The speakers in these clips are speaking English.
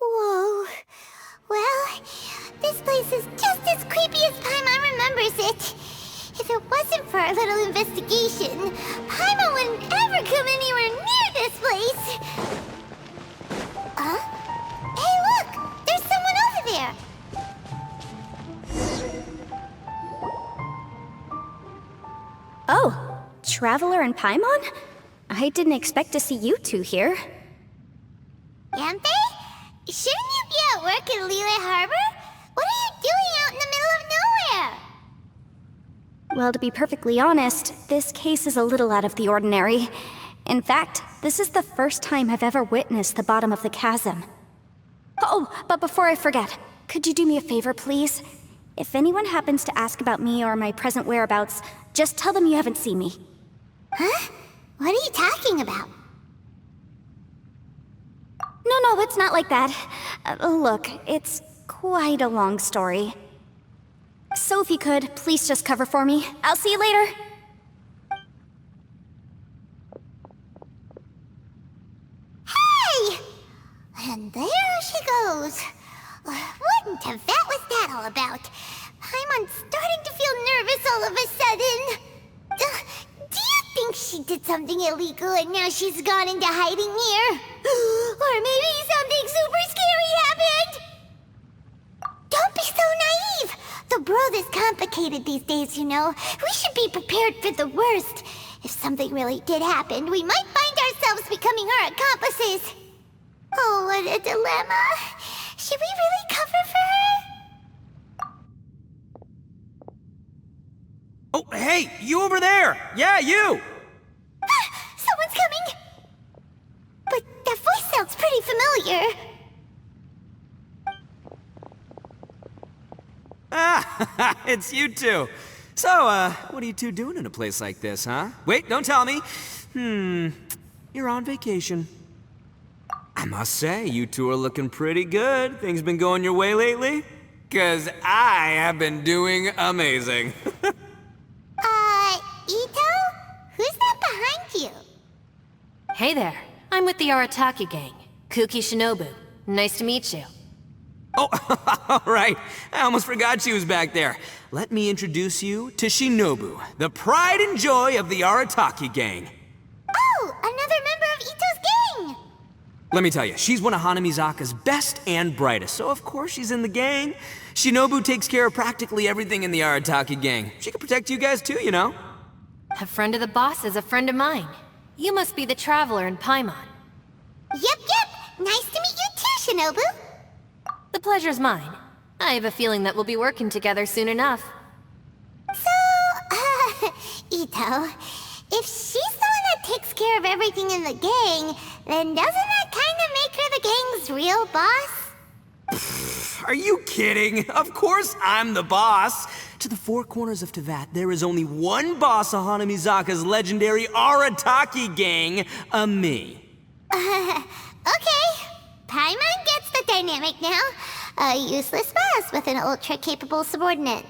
Whoa. Well, this place is just as creepy as Paimon remembers it. If it wasn't for our little investigation, Paimon wouldn't ever come anywhere near this place. Huh? Hey, look! There's someone over there! Oh, Traveler and Paimon? I didn't expect to see you two here. Yanfei? Shouldn't you be at work in Liyue Harbor? What are you doing out in the middle of nowhere? Well, to be perfectly honest, this case is a little out of the ordinary. In fact, this is the first time I've ever witnessed the bottom of the chasm. Oh, but before I forget, could you do me a favor, please? If anyone happens to ask about me or my present whereabouts, just tell them you haven't seen me. Huh? What are you talking about? No, it's not like that. Look, it's quite a long story. So if you could, please just cover for me. I'll see you later. Hey! And there she goes. What in Teyvat was that all about? Paimon's starting to feel nervous all of a sudden. Do you think she did something illegal and now she's gone into hiding here? Or maybe something super scary happened? Don't be so naive! The world is complicated these days, you know. We should be prepared for the worst. If something really did happen, we might find ourselves becoming her accomplices. Oh, what a dilemma. Should we really cover for her? Oh, hey, you over there! Yeah, you! Someone's coming! But that voice sounds pretty familiar. Ah, it's you two. So, what are you two doing in a place like this, huh? Wait, don't tell me. You're on vacation. I must say, you two are looking pretty good. Things been going your way lately? 'Cause I have been doing amazing. Ito? Who's that behind you? Hey there, I'm with the Arataki gang. Kuki Shinobu. Nice to meet you. Oh, all right. I almost forgot she was back there. Let me introduce you to Shinobu, the pride and joy of the Arataki gang. Oh, another member of Ito's gang! Let me tell you, she's one of Hanamizaka's best and brightest, so of course she's in the gang. Shinobu takes care of practically everything in the Arataki gang. She can protect you guys too, you know? A friend of the boss is a friend of mine. You must be the Traveler in Paimon. Yep. Nice to meet you too, Shinobu. The pleasure's mine. I have a feeling that we'll be working together soon enough. So, Ito, if she's the one that takes care of everything in the gang, then doesn't that kind of make her the gang's real boss? Are you kidding? Of course I'm the boss. To the four corners of Teyvat, there is only one boss of Hanamizaka's legendary Arataki gang, me. Okay. Paimon gets the dynamic now. A useless boss with an ultra-capable subordinate.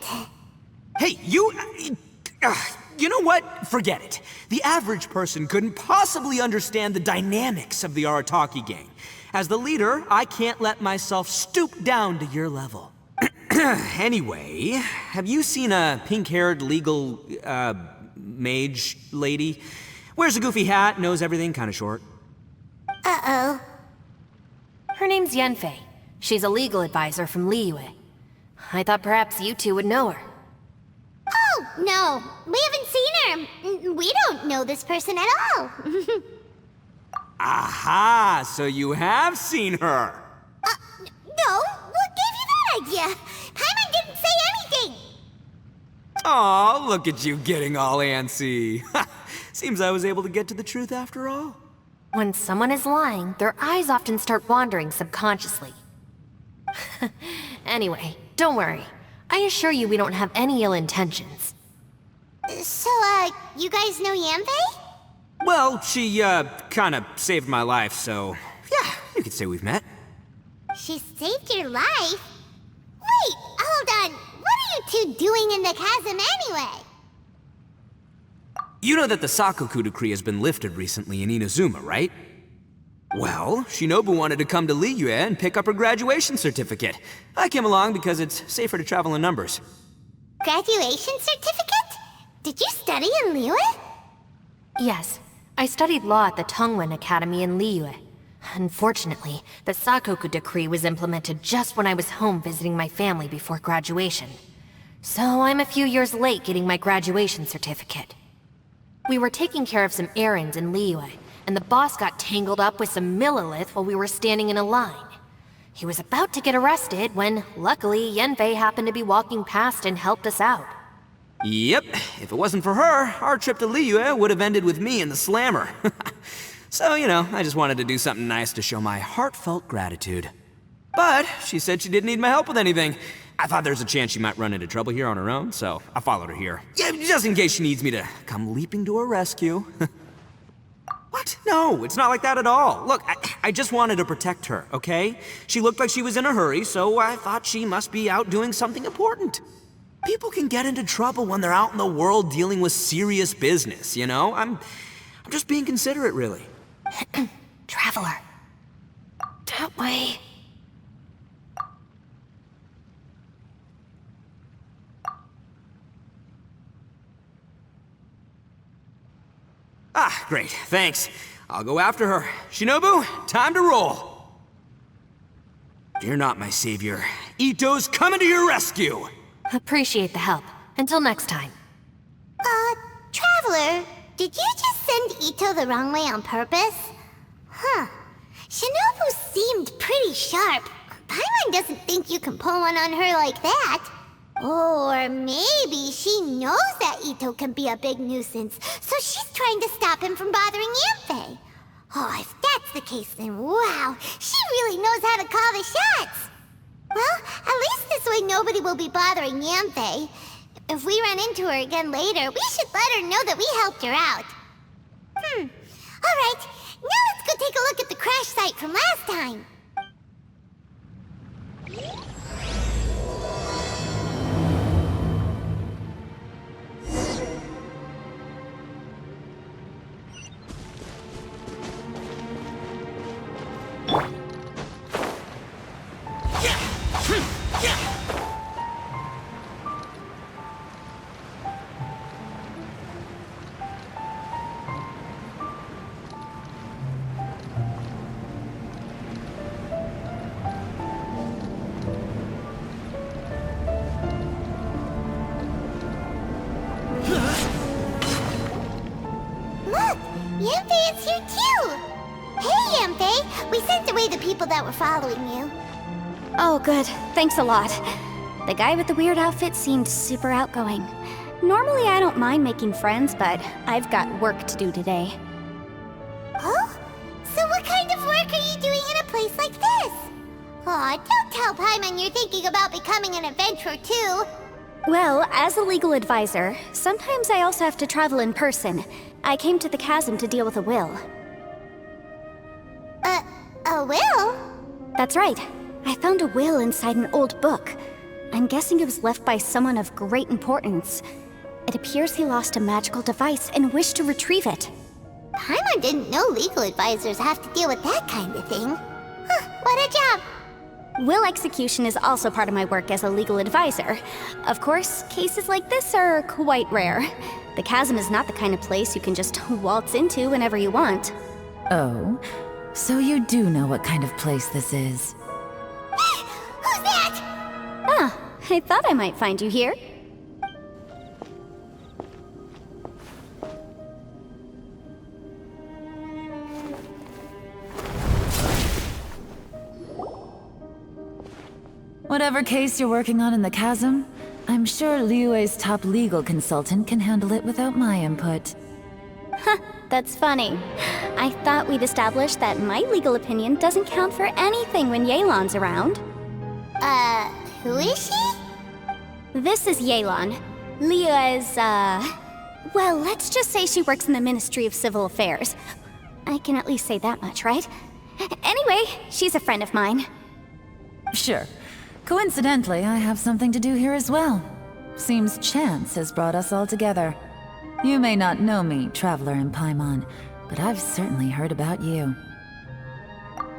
Hey, you know what? Forget it. The average person couldn't possibly understand the dynamics of the Arataki gang. As the leader, I can't let myself stoop down to your level. Anyway, have you seen a pink-haired legal, mage lady? Wears a goofy hat, knows everything, kinda short. Uh-oh. Her name's Yanfei. She's a legal advisor from Liyue. I thought perhaps you two would know her. Oh, no. We haven't seen her. We don't know this person at all. Aha! So you have seen her! No. What gave you that idea? Paimon didn't say anything. Aw, look at you getting all antsy. Seems I was able to get to the truth after all. When someone is lying, their eyes often start wandering subconsciously. Anyway, don't worry. I assure you we don't have any ill intentions. So, you guys know Yanfei? Well, she, kinda saved my life, so... yeah, you could say we've met. She saved your life? Wait, hold on. What are you two doing in the chasm anyway? You know that the Sakoku decree has been lifted recently in Inazuma, right? Well, Shinobu wanted to come to Liyue and pick up her graduation certificate. I came along because it's safer to travel in numbers. Graduation certificate? Did you study in Liyue? Yes, I studied law at the Tongwen Academy in Liyue. Unfortunately, the Sakoku decree was implemented just when I was home visiting my family before graduation. So I'm a few years late getting my graduation certificate. We were taking care of some errands in Liyue, and the boss got tangled up with some Millilith while we were standing in a line. He was about to get arrested when, luckily, Yanfei happened to be walking past and helped us out. Yep, if it wasn't for her, our trip to Liyue would have ended with me in the slammer. So, I just wanted to do something nice to show my heartfelt gratitude. But she said she didn't need my help with anything. I thought there's a chance she might run into trouble here on her own, so I followed her here. Yeah, just in case she needs me to come leaping to her rescue. What? No, it's not like that at all. Look, I just wanted to protect her, okay? She looked like she was in a hurry, so I thought she must be out doing something important. People can get into trouble when they're out in the world dealing with serious business, I'm just being considerate, really. Traveler. That way. Ah, great, thanks. I'll go after her. Shinobu, time to roll. Fear not, my savior. Ito's coming to your rescue! Appreciate the help. Until next time. Traveler, did you just send Ito the wrong way on purpose? Huh. Shinobu seemed pretty sharp. Paimon doesn't think you can pull one on her like that. Or maybe she knows that Ito can be a big nuisance, so she's trying to stop him from bothering Yanfei. Oh, if that's the case, then wow, she really knows how to call the shots. Well, at least this way nobody will be bothering Yanfei. If we run into her again later, we should let her know that we helped her out. Alright, now let's go take a look at the crash site from last time. Yanfei is here too! Hey, Yanfei! We sent away the people that were following you. Oh, good. Thanks a lot. The guy with the weird outfit seemed super outgoing. Normally I don't mind making friends, but I've got work to do today. Oh? So what kind of work are you doing in a place like this? Aw, don't tell Paimon you're thinking about becoming an adventurer too. Well, as a legal advisor, sometimes I also have to travel in person. I came to the Chasm to deal with a will. A will? That's right. I found a will inside an old book. I'm guessing it was left by someone of great importance. It appears he lost a magical device and wished to retrieve it. Paimon didn't know legal advisors have to deal with that kind of thing. Huh, what a job! Will execution is also part of my work as a legal advisor. Of course, cases like this are quite rare. The Chasm is not the kind of place you can just waltz into whenever you want. Oh, so you do know what kind of place this is. Who's that? Ah, I thought I might find you here. Whatever case you're working on in the Chasm, I'm sure Liyue's top legal consultant can handle it without my input. That's funny. I thought we'd established that my legal opinion doesn't count for anything when Yelan's around. Who is she? This is Yelan. Liyue's, well, let's just say she works in the Ministry of Civil Affairs. I can at least say that much, right? Anyway, she's a friend of mine. Sure. Coincidentally, I have something to do here as well. Seems chance has brought us all together. You may not know me, Traveler in Paimon, but I've certainly heard about you.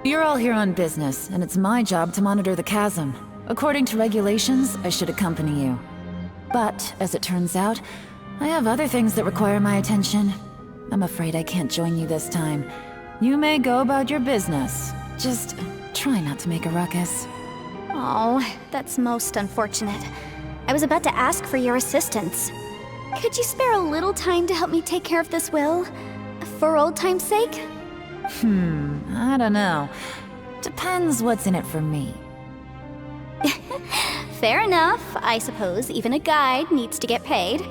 You're all here on business, and it's my job to monitor the chasm. According to regulations, I should accompany you. But, as it turns out, I have other things that require my attention. I'm afraid I can't join you this time. You may go about your business. Just try not to make a ruckus. Oh, that's most unfortunate. I was about to ask for your assistance. Could you spare a little time to help me take care of this will? For old time's sake? I don't know. Depends what's in it for me. Fair enough. I suppose even a guide needs to get paid.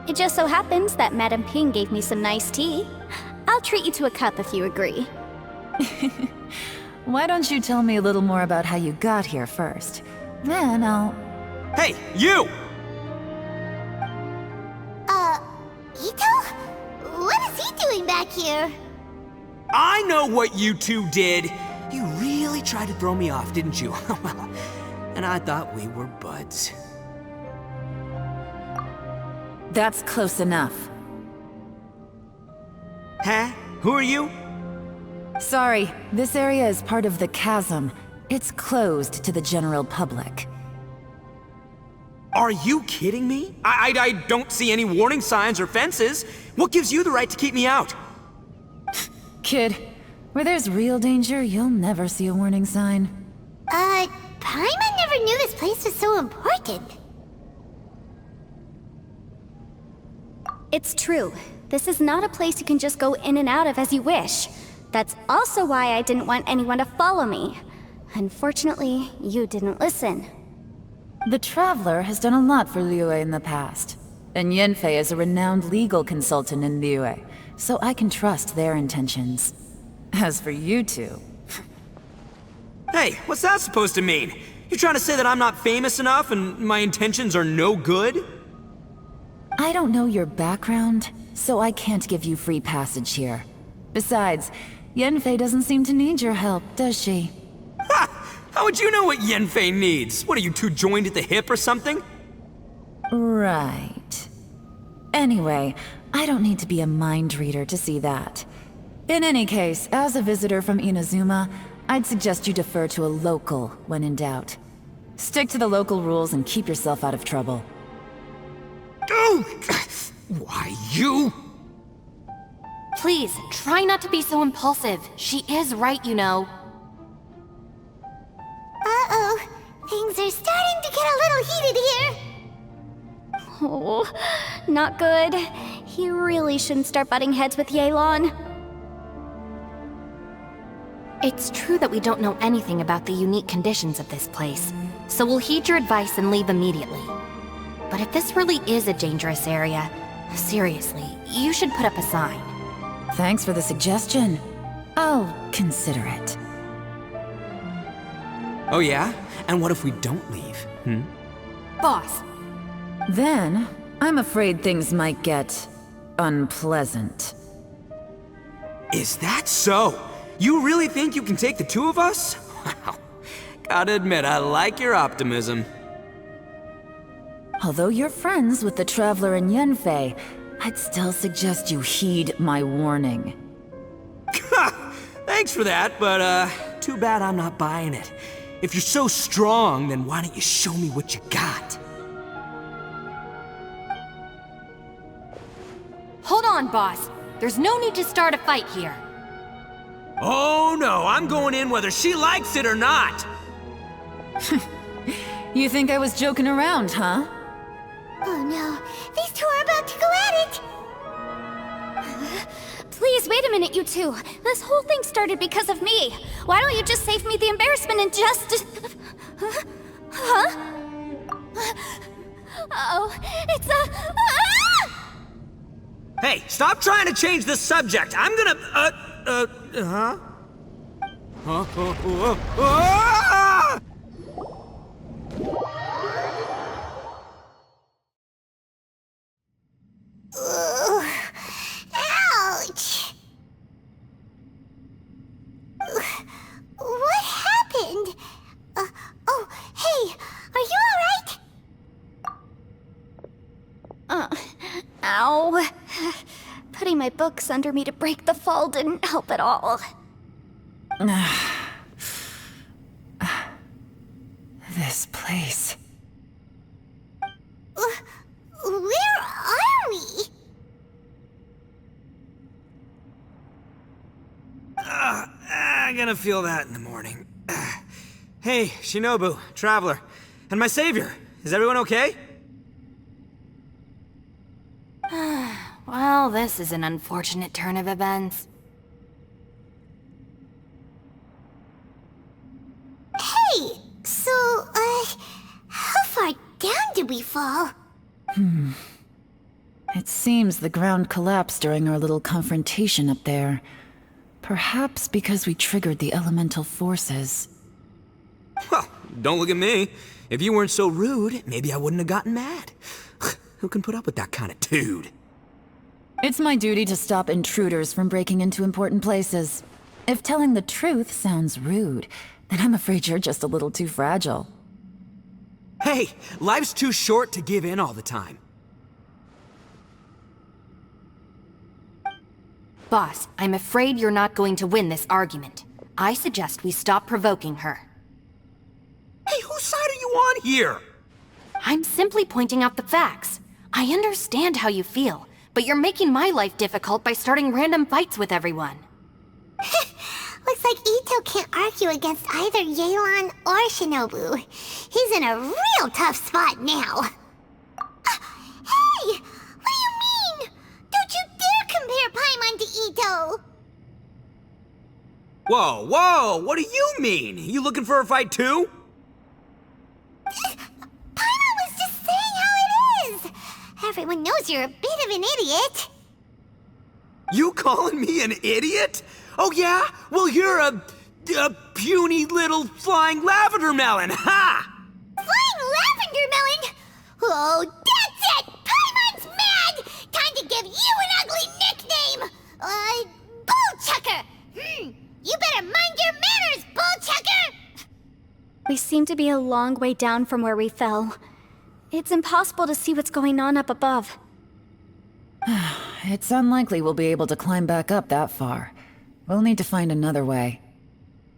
It just so happens that Madame Ping gave me some nice tea. I'll treat you to a cup if you agree. Why don't you tell me a little more about how you got here first? Then I'll... Hey, you! Ito? What is he doing back here? I know what you two did. You really tried to throw me off, didn't you? Well, and I thought we were buds. That's close enough. Huh? Who are you? Sorry, this area is part of the Chasm. It's closed to the general public. Are you kidding me? I don't see any warning signs or fences. What gives you the right to keep me out? Kid, where there's real danger, you'll never see a warning sign. Paimon never knew this place was so important. It's true. This is not a place you can just go in and out of as you wish. That's also why I didn't want anyone to follow me. Unfortunately, you didn't listen. The Traveler has done a lot for Liyue in the past. And Yanfei is a renowned legal consultant in Liyue, so I can trust their intentions. As for you two... Hey, what's that supposed to mean? You trying to say that I'm not famous enough and my intentions are no good? I don't know your background, so I can't give you free passage here. Besides, Yanfei doesn't seem to need your help, does she? Ha! How would you know what Yanfei needs? What, are you two joined at the hip or something? Right. Anyway, I don't need to be a mind reader to see that. In any case, as a visitor from Inazuma, I'd suggest you defer to a local when in doubt. Stick to the local rules and keep yourself out of trouble. Oh! Why, you? Please, try not to be so impulsive. She is right, you know. Uh-oh. Things are starting to get a little heated here. Oh, not good. He really shouldn't start butting heads with Yelan. It's true that we don't know anything about the unique conditions of this place, so we'll heed your advice and leave immediately. But if this really is a dangerous area, seriously, you should put up a sign. Thanks for the suggestion. I'll consider it. Oh yeah? And what if we don't leave? Boss, Then, I'm afraid things might get... unpleasant. Is that so? You really think you can take the two of us? Wow. Gotta admit, I like your optimism. Although you're friends with the Traveler and Yanfei, I'd still suggest you heed my warning. Thanks for that, but too bad I'm not buying it. If you're so strong, then why don't you show me what you got? hold on, boss. There's no need to start a fight here. Oh no, I'm going in whether she likes it or not! You think I was joking around, huh? Oh no, these two are about to go at it! Please, wait a minute, you two. This whole thing started because of me. Why don't you just save me the embarrassment and just... Huh? Uh-oh, it's a... Ah! Hey, stop trying to change the subject! I'm gonna... huh? Ah! Ugh. Ouch! What happened? Oh, hey, are you alright? Ow. no! Putting my books under me to break the fall didn't help at all. This place. Where are we? I'm gonna feel that in the morning. Hey, Shinobu, Traveler, and my savior. Is everyone okay? Well, this is an unfortunate turn of events. Hey, so, how far down did we fall? It seems the ground collapsed during our little confrontation up there. Perhaps because we triggered the elemental forces. Well, don't look at me. If you weren't so rude, maybe I wouldn't have gotten mad. Who can put up with that kind of dude? It's my duty to stop intruders from breaking into important places. If telling the truth sounds rude, then I'm afraid you're just a little too fragile. Hey, life's too short to give in all the time. Boss, I'm afraid you're not going to win this argument. I suggest we stop provoking her. Hey, whose side are you on here? I'm simply pointing out the facts. I understand how you feel, but you're making my life difficult by starting random fights with everyone. Looks like Ito can't argue against either Yelan or Shinobu. He's in a real tough spot now. Hey! What do you mean? Don't you dare compare Paimon to Ito! Whoa, whoa, what do you mean? You looking for a fight too? Paimon was just saying how it is! Everyone knows you're a bit of an idiot. You calling me an idiot? Oh yeah? Well, you're a puny little flying lavender melon, ha! Flying lavender melon? Oh, that's it! Paimon's mad! Time to give you an ugly nickname! Bullchucker! You better mind your manners, Bullchucker! We seem to be a long way down from where we fell. It's impossible to see what's going on up above. It's unlikely we'll be able to climb back up that far. We'll need to find another way.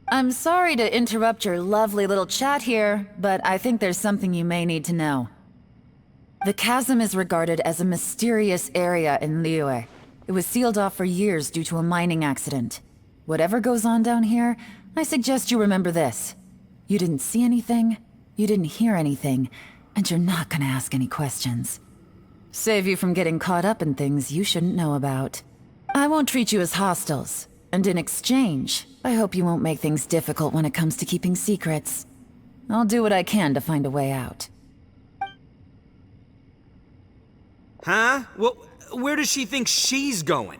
I'm sorry to interrupt your lovely little chat here, but I think there's something you may need to know. The chasm is regarded as a mysterious area in Liyue. It was sealed off for years due to a mining accident. Whatever goes on down here, I suggest you remember this. You didn't see anything, you didn't hear anything, and you're not gonna ask any questions. Save you from getting caught up in things you shouldn't know about. I won't treat you as hostiles, and in exchange, I hope you won't make things difficult when it comes to keeping secrets. I'll do what I can to find a way out. Huh? Well, where does she think she's going?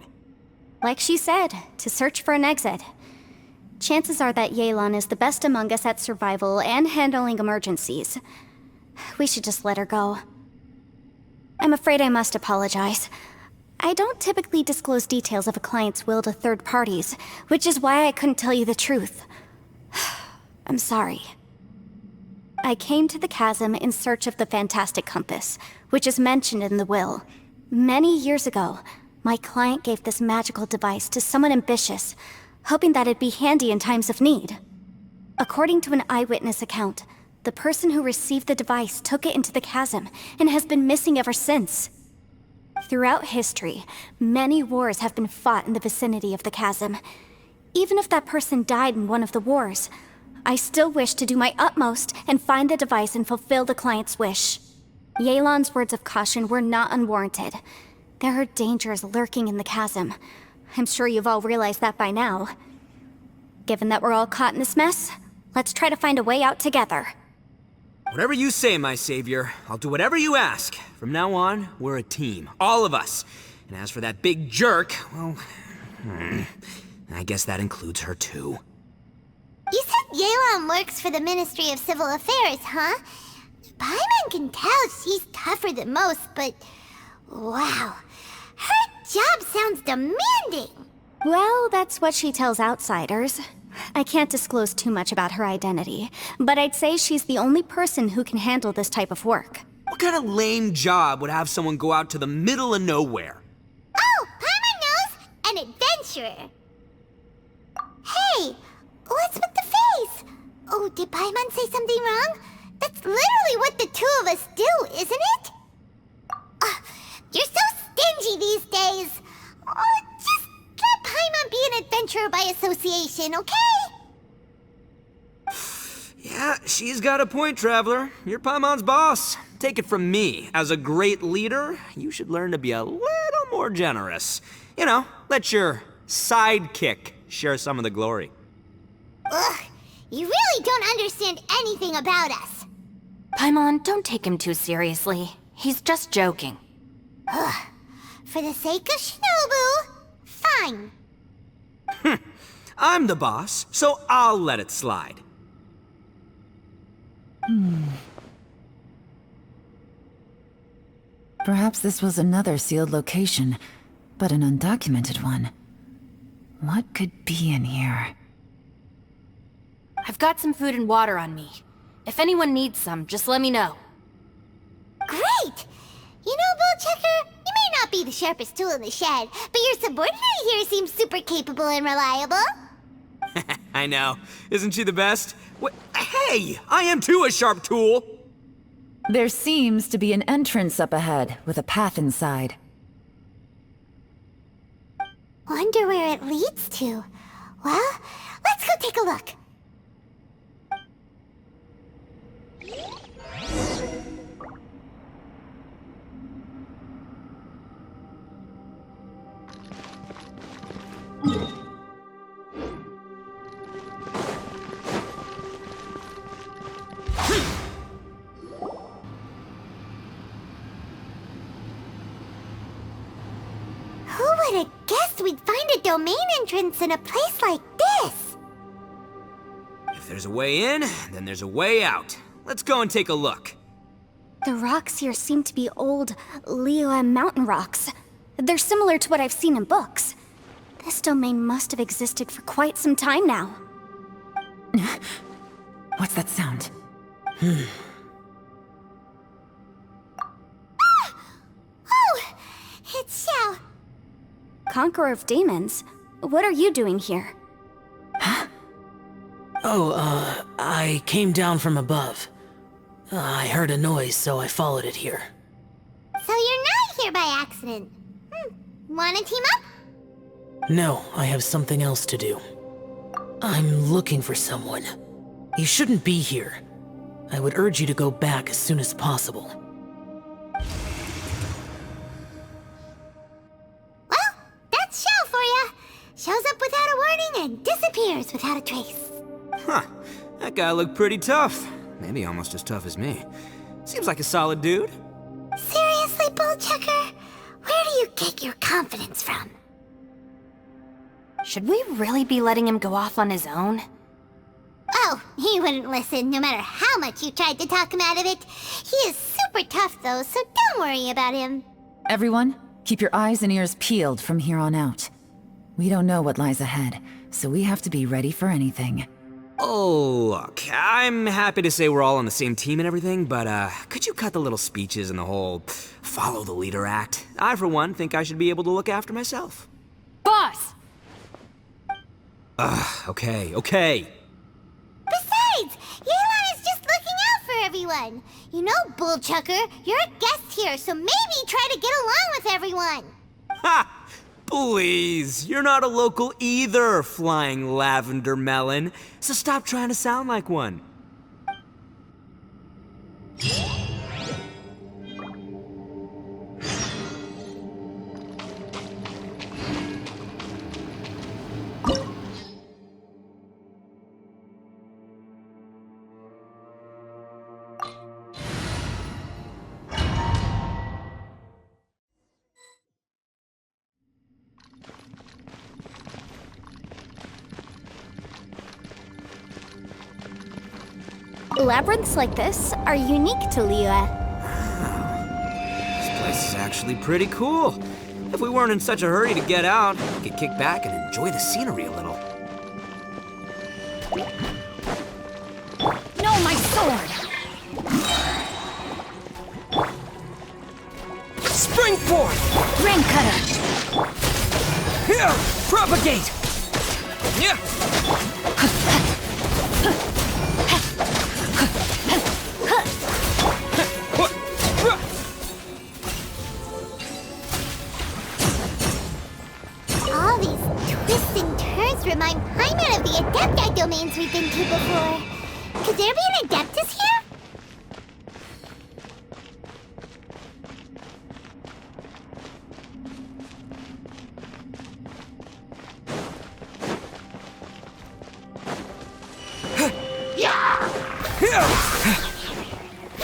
Like she said, to search for an exit. Chances are that Yelan is the best among us at survival and handling emergencies. We should just let her go. I'm afraid I must apologize. I don't typically disclose details of a client's will to third parties, which is why I couldn't tell you the truth. I'm sorry. I came to the chasm in search of the fantastic compass, which is mentioned in the will. Many years ago, my client gave this magical device to someone ambitious, hoping that it'd be handy in times of need. According to an eyewitness account, the person who received the device took it into the chasm and has been missing ever since. Throughout history, many wars have been fought in the vicinity of the chasm. Even if that person died in one of the wars, I still wish to do my utmost and find the device and fulfill the client's wish. Yelan's words of caution were not unwarranted. There are dangers lurking in the chasm. I'm sure you've all realized that by now. Given that we're all caught in this mess, let's try to find a way out together. Whatever you say, my savior, I'll do whatever you ask. From now on, we're a team. All of us. And as for that big jerk, well, I guess that includes her too. You said Yelan works for the Ministry of Civil Affairs, huh? Paimon can tell she's tougher than most, but... wow. Her job sounds demanding. Well, that's what she tells outsiders. I can't disclose too much about her identity, but I'd say she's the only person who can handle this type of work. What kind of lame job would have someone go out to the middle of nowhere? Oh, Paimon knows! An adventurer. Hey, what's with the face? Oh, did Paimon say something wrong? That's literally what the two of us do, isn't it? You're so stingy these days. Oh, just let Paimon be an adventurer by association, okay? Yeah, she's got a point, Traveler. You're Paimon's boss. Take it from me. As a great leader, you should learn to be a little more generous. You know, let your sidekick share some of the glory. Ugh, you really don't understand anything about us. Paimon, don't take him too seriously. He's just joking. For the sake of Shinobu, fine. I'm the boss, so I'll let it slide. Perhaps this was another sealed location, but an undocumented one. What could be in here? I've got some food and water on me. If anyone needs some, just let me know. Great! You know, Bullchecker, you may not be the sharpest tool in the shed, but your subordinate here seems super capable and reliable. I know. Isn't she the best? Hey, I am too a sharp tool. There seems to be an entrance up ahead, with a path inside. Wonder where it leads to. Well, let's go take a look. Who would have guessed we'd find a domain entrance in a place like this? If there's a way in, then there's a way out. Let's go and take a look. The rocks here seem to be old Liyue mountain rocks. They're similar to what I've seen in books. This domain must have existed for quite some time now. What's that sound? Oh, it's Xiao. Conqueror of Demons, what are you doing here? I came down from above. I heard a noise, so I followed it here. So you're not here by accident. Wanna team up? No, I have something else to do. I'm looking for someone. You shouldn't be here. I would urge you to go back as soon as possible. Well, that's Xiao for ya. Shows up without a warning and disappears without a trace. Huh. That guy looked pretty tough. Maybe almost as tough as me. Seems like a solid dude. Seriously, Bullchecker? Where do you get your confidence from? Should we really be letting him go off on his own? Oh, he wouldn't listen no matter how much you tried to talk him out of it. He is super tough though, so don't worry about him. Everyone, keep your eyes and ears peeled from here on out. We don't know what lies ahead, so we have to be ready for anything. Oh, look, I'm happy to say we're all on the same team and everything, but could you cut the little speeches and the whole follow the leader act? I, for one, think I should be able to look after myself. Boss! Okay. Besides, Yelan is just looking out for everyone. You know, Bullchucker, you're a guest here, so maybe try to get along with everyone. Ha! Please, you're not a local either, flying lavender melon, so stop trying to sound like one. Labyrinths like this are unique to Liyue. This place is actually pretty cool. If we weren't in such a hurry to get out, we could kick back and enjoy the scenery a little. No, my sword! Flame cutter! Here! Propagate! Yeah! All these twists and turns remind Paimon of the Adepti domains we've been to before. Could there be an Adeptus here?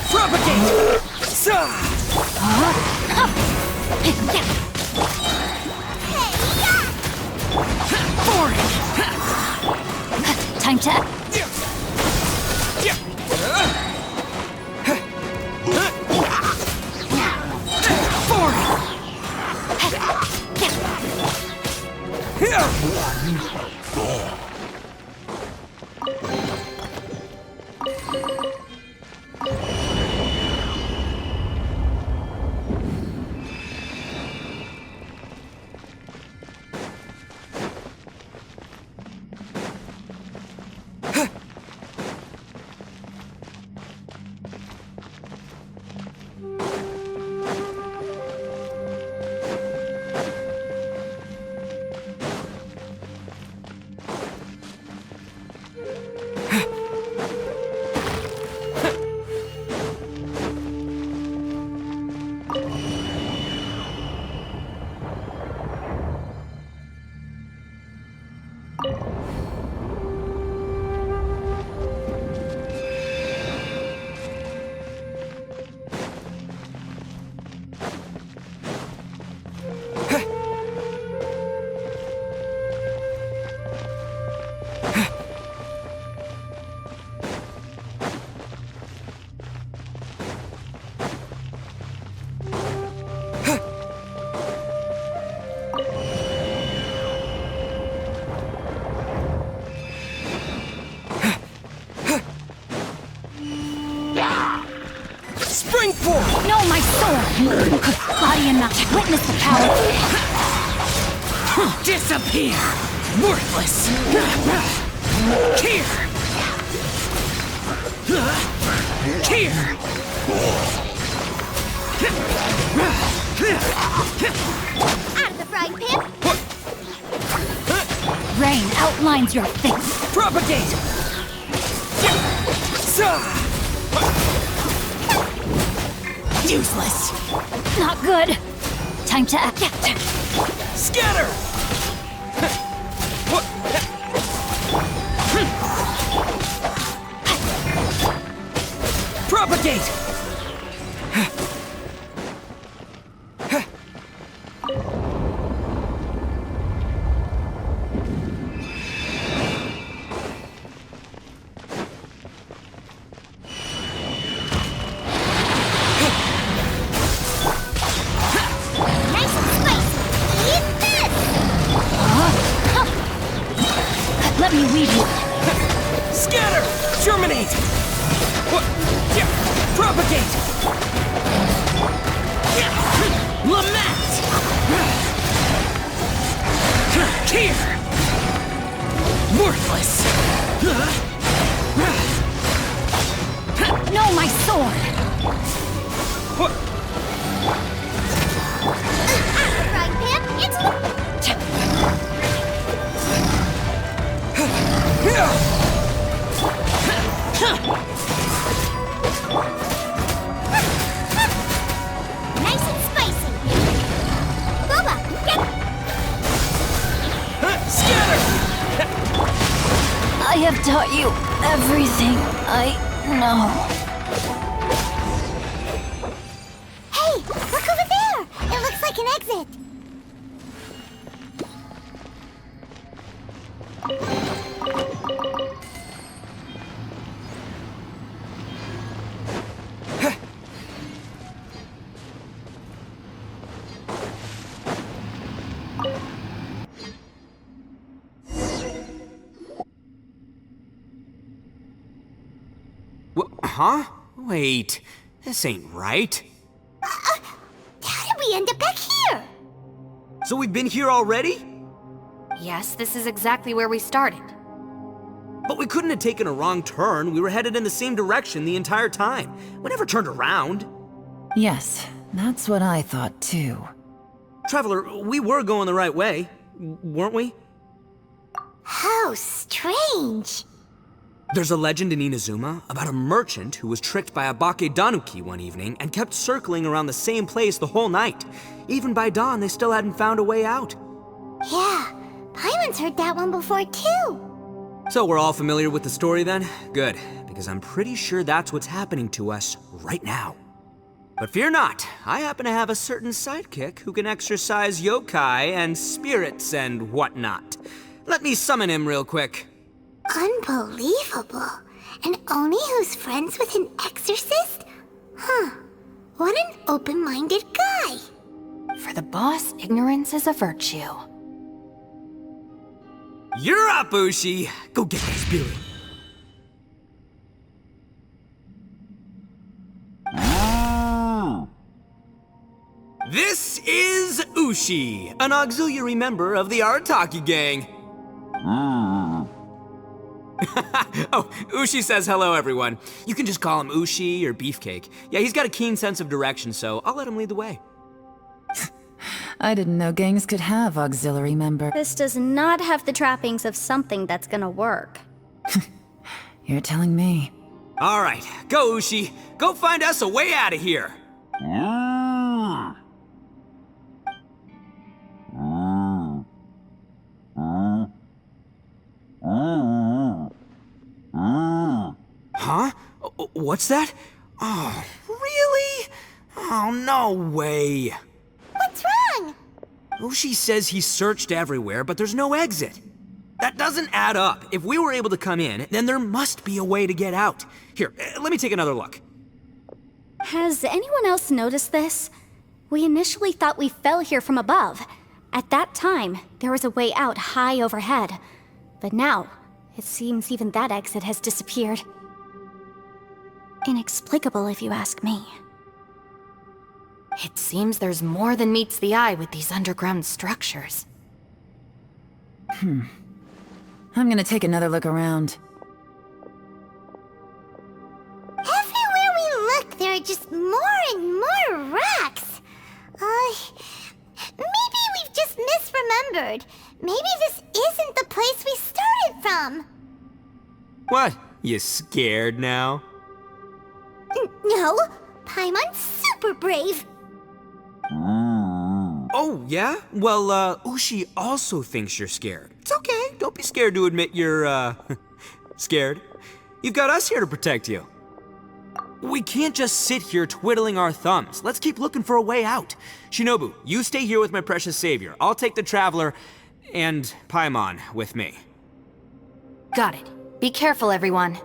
Propagate! Time to... Springboard! No, my sword! Body and not witness the power! Disappear! Worthless! Here! Here! Out of the frying pan! Rain outlines your face! Propagate! Useless! Not good! Time to act. Scatter! Propagate! Nice and spicy! Eat this! Let me weave you. Scatter! Germinate! Propagate! Lament! Here! Worthless! No, my sword! Out of the frying pan! It's... Nice and spicy! Boba, get... Scatter! I have taught you everything I know. Hey, look over there! It looks like an exit. Huh? Wait, this ain't right. How did we end up back here? So we've been here already? Yes, this is exactly where we started. But we couldn't have taken a wrong turn. We were headed in the same direction the entire time. We never turned around. Yes, that's what I thought too. Traveler, we were going the right way, weren't we? How strange. There's a legend in Inazuma about a merchant who was tricked by a Bakedanuki one evening and kept circling around the same place the whole night. Even by dawn, they still hadn't found a way out. Yeah, Paimon's heard that one before too. So we're all familiar with the story then? Good, because I'm pretty sure that's what's happening to us right now. But fear not, I happen to have a certain sidekick who can exercise yokai and spirits and whatnot. Let me summon him real quick. Unbelievable. An Oni who's friends with an exorcist? Huh. What an open-minded guy. For the boss, ignorance is a virtue. You're up, Ushi! Go get that spirit. This is Ushi, an auxiliary member of the Arataki gang. Oh, Ushi says hello, everyone. You can just call him Ushi or Beefcake. Yeah, he's got a keen sense of direction, so I'll let him lead the way. I didn't know gangs could have auxiliary member. This does not have the trappings of something that's gonna work. You're telling me. All right, go, Ushi. Go find us a way out of here. Huh? What's that? Oh, really? Oh, no way. What's wrong? Ushi says he searched everywhere, but there's no exit. That doesn't add up. If we were able to come in, then there must be a way to get out. Here, let me take another look. Has anyone else noticed this? We initially thought we fell here from above. At that time, there was a way out high overhead. But now, it seems even that exit has disappeared. Inexplicable, if you ask me. It seems there's more than meets the eye with these underground structures. I'm gonna take another look around. Everywhere we look, there are just more and more rocks. Maybe we've just misremembered. Maybe this isn't the place we started from. What? You scared now? No, Paimon's super brave. Oh, yeah? Well, Ushi also thinks you're scared. It's okay. Don't be scared to admit you're, scared. You've got us here to protect you. We can't just sit here twiddling our thumbs. Let's keep looking for a way out. Shinobu, you stay here with my precious savior. I'll take the Traveler and Paimon with me. Got it. Be careful, everyone.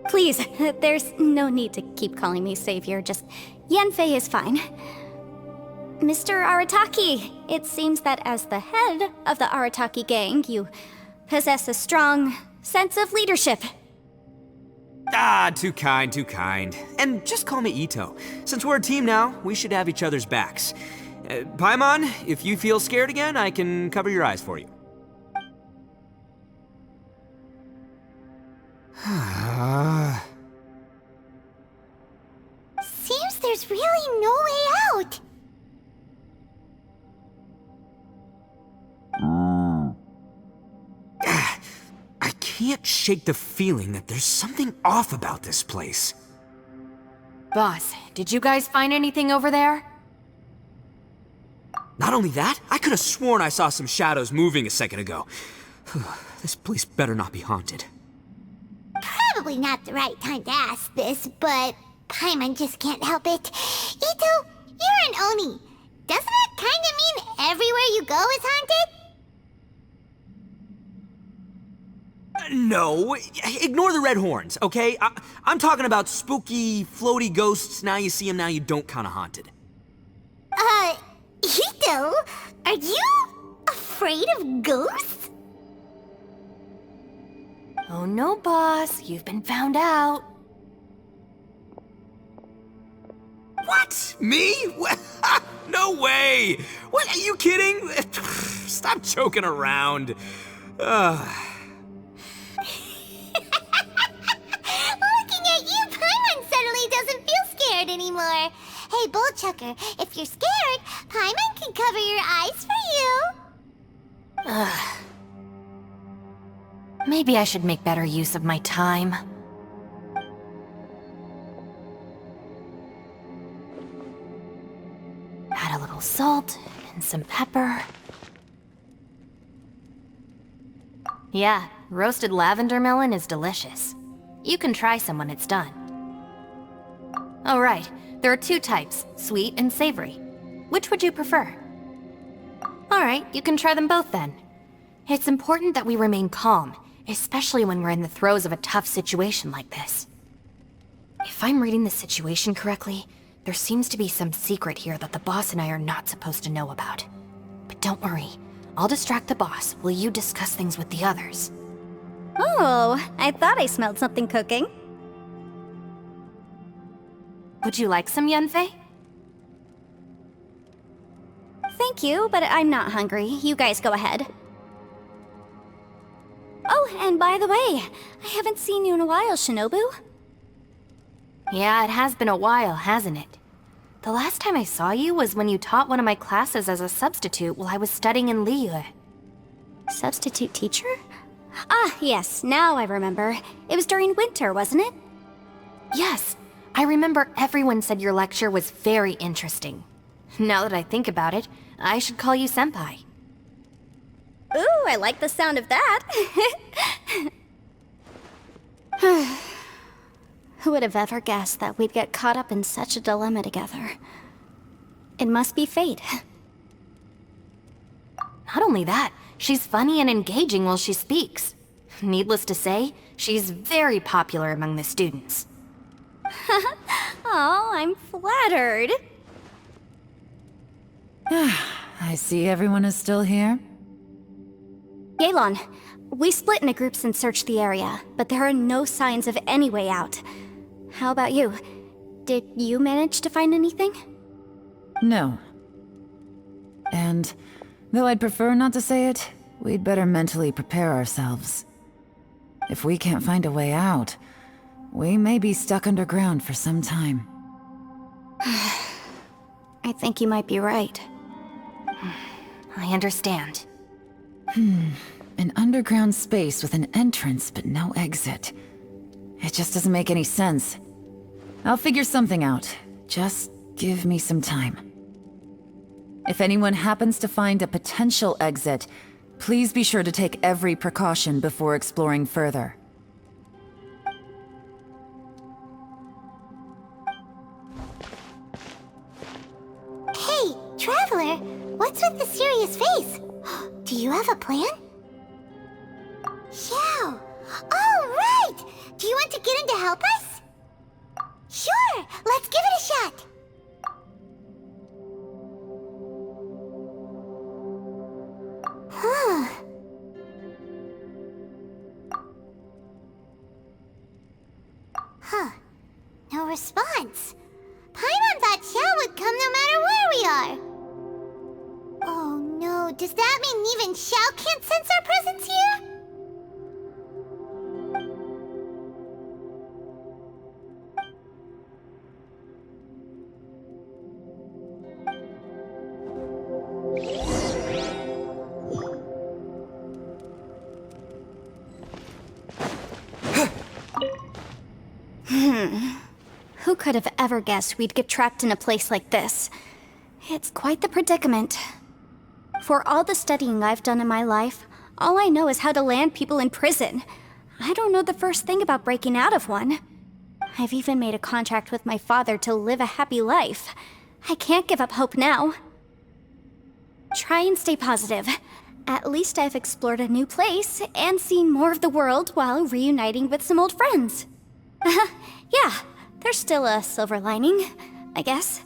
Please, there's no need to keep calling me savior, just Yanfei is fine. Mr. Arataki, it seems that as the head of the Arataki gang, you possess a strong sense of leadership. Ah, too kind, too kind. And just call me Ito. Since we're a team now, we should have each other's backs. Paimon, if you feel scared again, I can cover your eyes for you. Seems there's really no way out. I can't shake the feeling that there's something off about this place. Boss, did you guys find anything over there? Not only that, I could have sworn I saw some shadows moving a second ago. This place better not be haunted. Probably not the right time to ask this, but Paimon just can't help it. Ito, you're an Oni. Doesn't that kinda mean everywhere you go is haunted? No, ignore the red horns, okay? I'm talking about spooky, floaty ghosts. Now you see them, now you don't kinda haunted. Ito, are you afraid of ghosts? Oh no, boss. You've been found out. What? Me? No way! What, are you kidding? Stop joking around. Looking at you, Paimon suddenly doesn't feel scared anymore. Hey, Bullchucker, if you're scared, Paimon can cover your eyes for you. Maybe I should make better use of my time. Add a little salt and some pepper. Yeah, roasted lavender melon is delicious. You can try some when it's done. Oh right, there are two types, sweet and savory. Which would you prefer? Alright, you can try them both then. It's important that we remain calm, especially when we're in the throes of a tough situation like this. If I'm reading the situation correctly, there seems to be some secret here that the boss and I are not supposed to know about. But don't worry, I'll distract the boss while you discuss things with the others. Oh, I thought I smelled something cooking. Would you like some Yunfei? Thank you, but I'm not hungry. You guys go ahead. Oh, and by the way, I haven't seen you in a while, Shinobu. Yeah, it has been a while, hasn't it? The last time I saw you was when you taught one of my classes as a substitute while I was studying in Liyue. Substitute teacher? Ah, yes, now I remember. It was during winter, wasn't it? Yes, I remember everyone said your lecture was very interesting. Now that I think about it, I should call you Senpai. Ooh, I like the sound of that. Who would have ever guessed that we'd get caught up in such a dilemma together? It must be fate. Not only that, she's funny and engaging while she speaks. Needless to say, she's very popular among the students. Oh, I'm flattered. I see everyone is still here. Yelan, we split into groups and searched the area, but there are no signs of any way out. How about you? Did you manage to find anything? No. And, though I'd prefer not to say it, we'd better mentally prepare ourselves. If we can't find a way out, we may be stuck underground for some time. I think you might be right. I understand. An underground space with an entrance but no exit. It just doesn't make any sense. I'll figure something out. Just give me some time. If anyone happens to find a potential exit, please be sure to take every precaution before exploring further. Hey, Traveler, what's with the serious face? Do you have a plan? Yeah. Oh, right! Do you want to get in to help us? Sure, let's give it a shot. Huh. Huh. No response. Paimon thought Xiao would come no matter where we are. Oh no, does that mean even Xiao can't sense our presence here? Who could have ever guessed we'd get trapped in a place like this? It's quite the predicament. For all the studying I've done in my life, all I know is how to land people in prison. I don't know the first thing about breaking out of one. I've even made a contract with my father to live a happy life. I can't give up hope now. Try and stay positive. At least I've explored a new place and seen more of the world while reuniting with some old friends. Yeah, there's still a silver lining, I guess.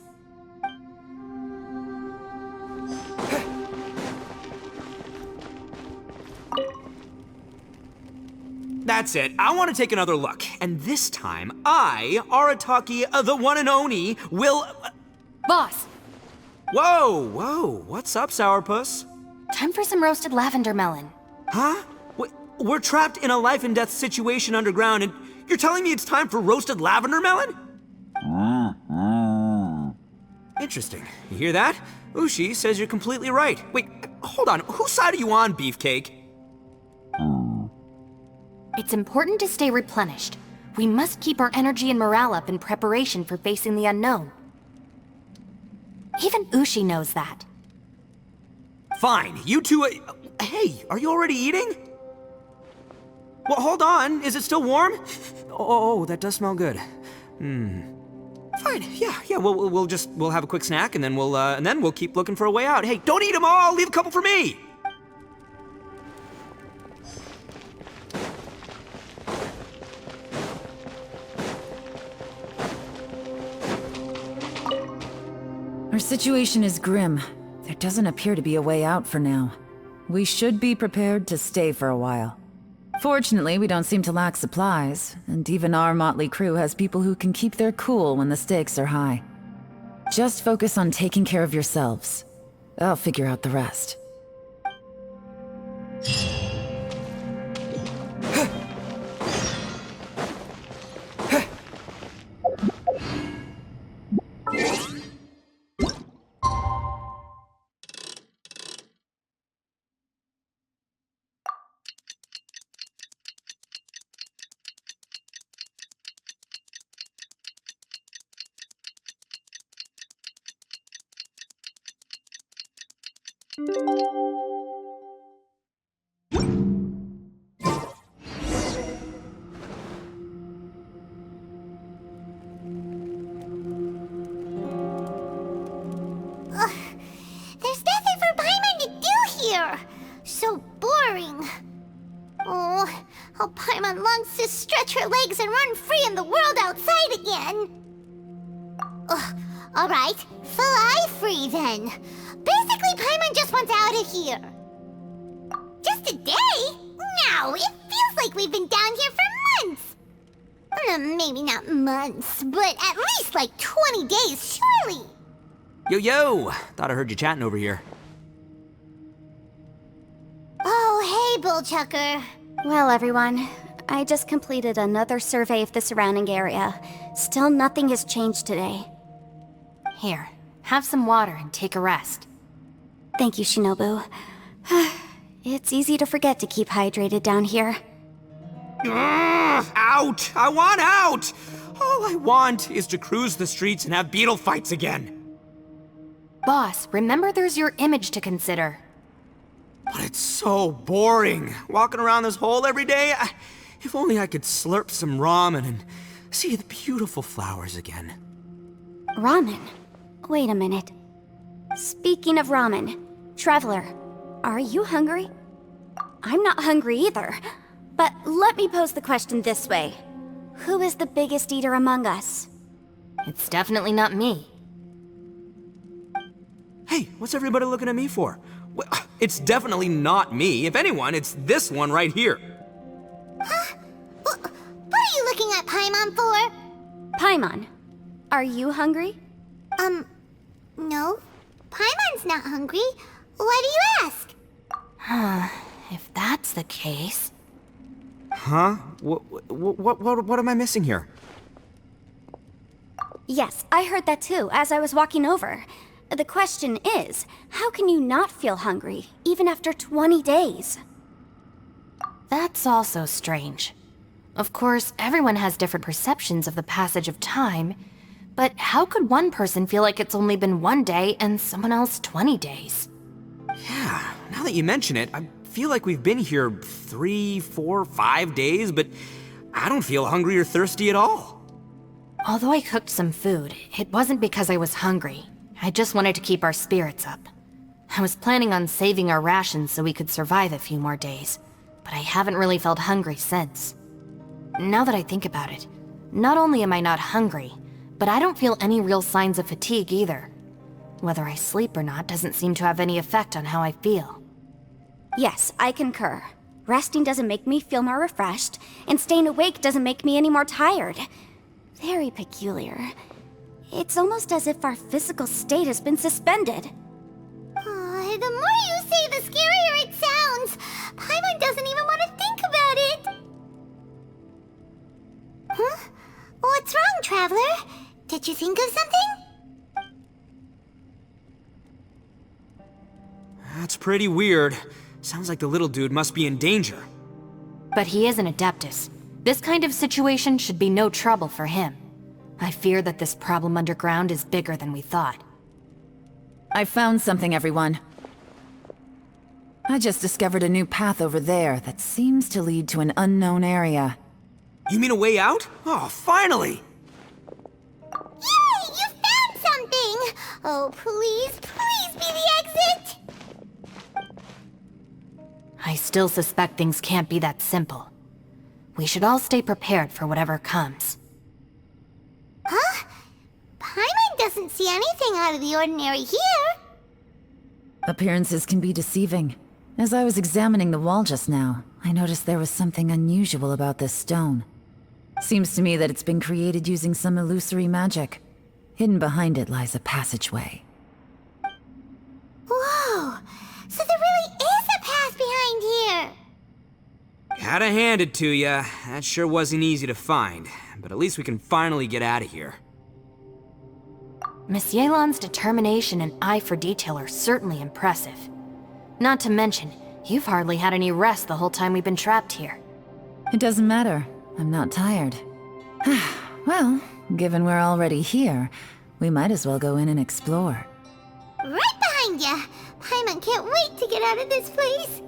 That's it. I want to take another look. And this time, I, Arataki, the one and only, will... Boss! Whoa, what's up, Sourpuss? Time for some roasted lavender melon. Huh? We're trapped in a life and death situation underground, and you're telling me it's time for roasted lavender melon? Interesting. You hear that? Ushi says you're completely right. Wait, hold on. Whose side are you on, Beefcake? It's important to stay replenished. We must keep our energy and morale up in preparation for facing the unknown. Even Ushi knows that. Fine, you two. Hey, are you already eating? Well, hold on. Is it still warm? Oh, that does smell good. Fine. Yeah. We'll have a quick snack, and then we'll keep looking for a way out. Hey, don't eat them all. Leave a couple for me. Our situation is grim. There doesn't appear to be a way out for now. We should be prepared to stay for a while. Fortunately, we don't seem to lack supplies, and even our motley crew has people who can keep their cool when the stakes are high. Just focus on taking care of yourselves. I'll figure out the rest. There's nothing for Paimon to do here. So boring. Oh, how Paimon longs to stretch her legs and run free in the world outside again. All right, fly free then. Basically, Paimon just wants out of here. Just a day? No, it feels like we've been down here for months. Maybe not months, but at least like 20 days, surely. Yo! Thought I heard you chatting over here. Oh, hey, Bullchucker. Well, everyone, I just completed another survey of the surrounding area. Still nothing has changed today. Here, have some water and take a rest. Thank you, Shinobu. It's easy to forget to keep hydrated down here. Out! I want out! All I want is to cruise the streets and have beetle fights again. Boss, remember there's your image to consider. But it's so boring, walking around this hole every day. If only I could slurp some ramen and see the beautiful flowers again. Ramen? Wait a minute. Speaking of ramen, Traveler, are you hungry? I'm not hungry either. But let me pose the question this way. Who is the biggest eater among us? It's definitely not me. Hey, what's everybody looking at me for? Well, it's definitely not me. If anyone, it's this one right here. Huh? What are you looking at Paimon for? Paimon, are you hungry? No. Paimon's not hungry. Why do you ask? If that's the case... Huh? What am I missing here? Yes, I heard that too, as I was walking over. The question is, how can you not feel hungry, even after 20 days? That's also strange. Of course, everyone has different perceptions of the passage of time, but how could one person feel like it's only been 1 day and someone else 20 days? Yeah, now that you mention it, I feel like we've been here 3, 4, 5 days, but I don't feel hungry or thirsty at all. Although I cooked some food, it wasn't because I was hungry. I just wanted to keep our spirits up. I was planning on saving our rations so we could survive a few more days, but I haven't really felt hungry since. Now that I think about it, not only am I not hungry, but I don't feel any real signs of fatigue either. Whether I sleep or not doesn't seem to have any effect on how I feel. Yes, I concur. Resting doesn't make me feel more refreshed, and staying awake doesn't make me any more tired. Very peculiar. It's almost as if our physical state has been suspended. The more you say, the scarier it sounds. Paimon doesn't even want to think about it. Huh? What's wrong, Traveler? Did you think of something? That's pretty weird. Sounds like the little dude must be in danger. But he is an Adeptus. This kind of situation should be no trouble for him. I fear that this problem underground is bigger than we thought. I found something, everyone. I just discovered a new path over there that seems to lead to an unknown area. You mean a way out? Oh, finally! Yay! You found something! Oh, please, please be the exit! I still suspect things can't be that simple. We should all stay prepared for whatever comes. Huh? Paimon doesn't see anything out of the ordinary here. Appearances can be deceiving. As I was examining the wall just now, I noticed there was something unusual about this stone. Seems to me that it's been created using some illusory magic. Hidden behind it lies a passageway. Whoa! So there really is a path behind here! Gotta hand it to ya. That sure wasn't easy to find. But at least we can finally get out of here. Miss Yelan's determination and eye for detail are certainly impressive. Not to mention, you've hardly had any rest the whole time we've been trapped here. It doesn't matter. I'm not tired. Well, given we're already here, we might as well go in and explore. Right behind ya! Paimon can't wait to get out of this place!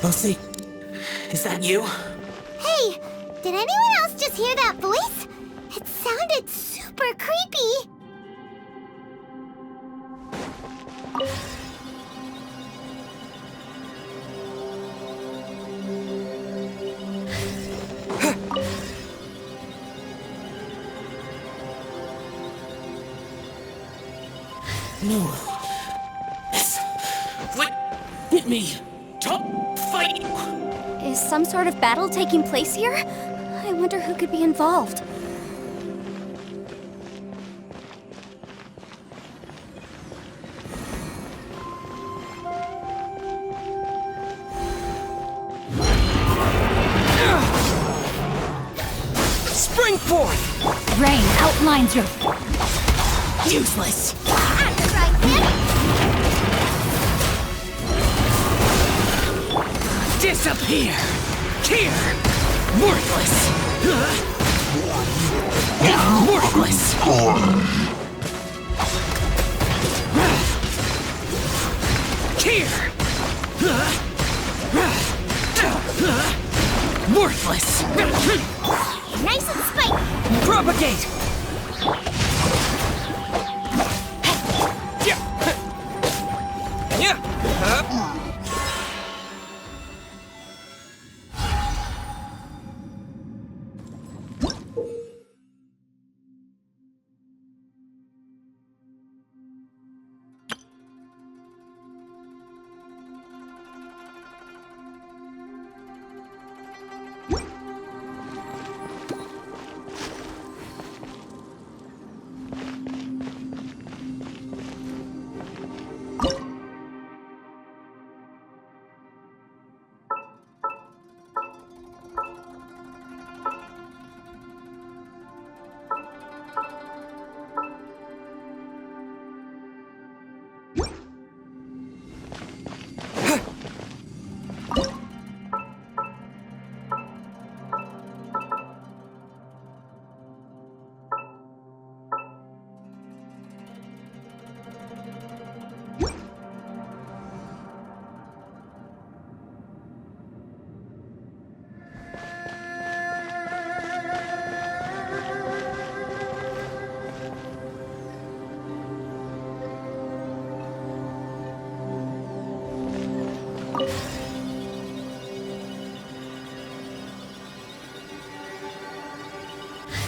Lucy, is that you? Hey, did anyone else just hear that voice? It sounded super creepy. No. What? Hit me. Don't fight. Is some sort of battle taking place here? I wonder who could be involved. Spring forth! Rain outlines your... Useless. That's right, kid. Disappear! Here! Worthless! Worthless! Here! Worthless! Nice and spiky. Propagate!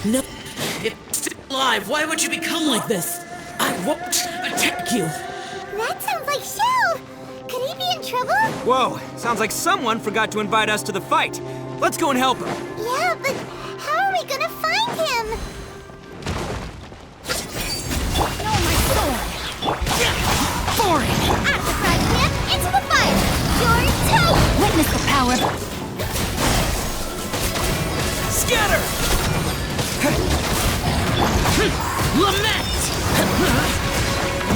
No. It's still alive. Why would you become like this? I won't attack you. That sounds like Shell! Could he be in trouble? Whoa, sounds like someone forgot to invite us to the fight. Let's go and help him. Yeah, but how are we gonna find him? Boring. At the front camp, into the fire! You're toast! Witness the power. Scatter! Lament!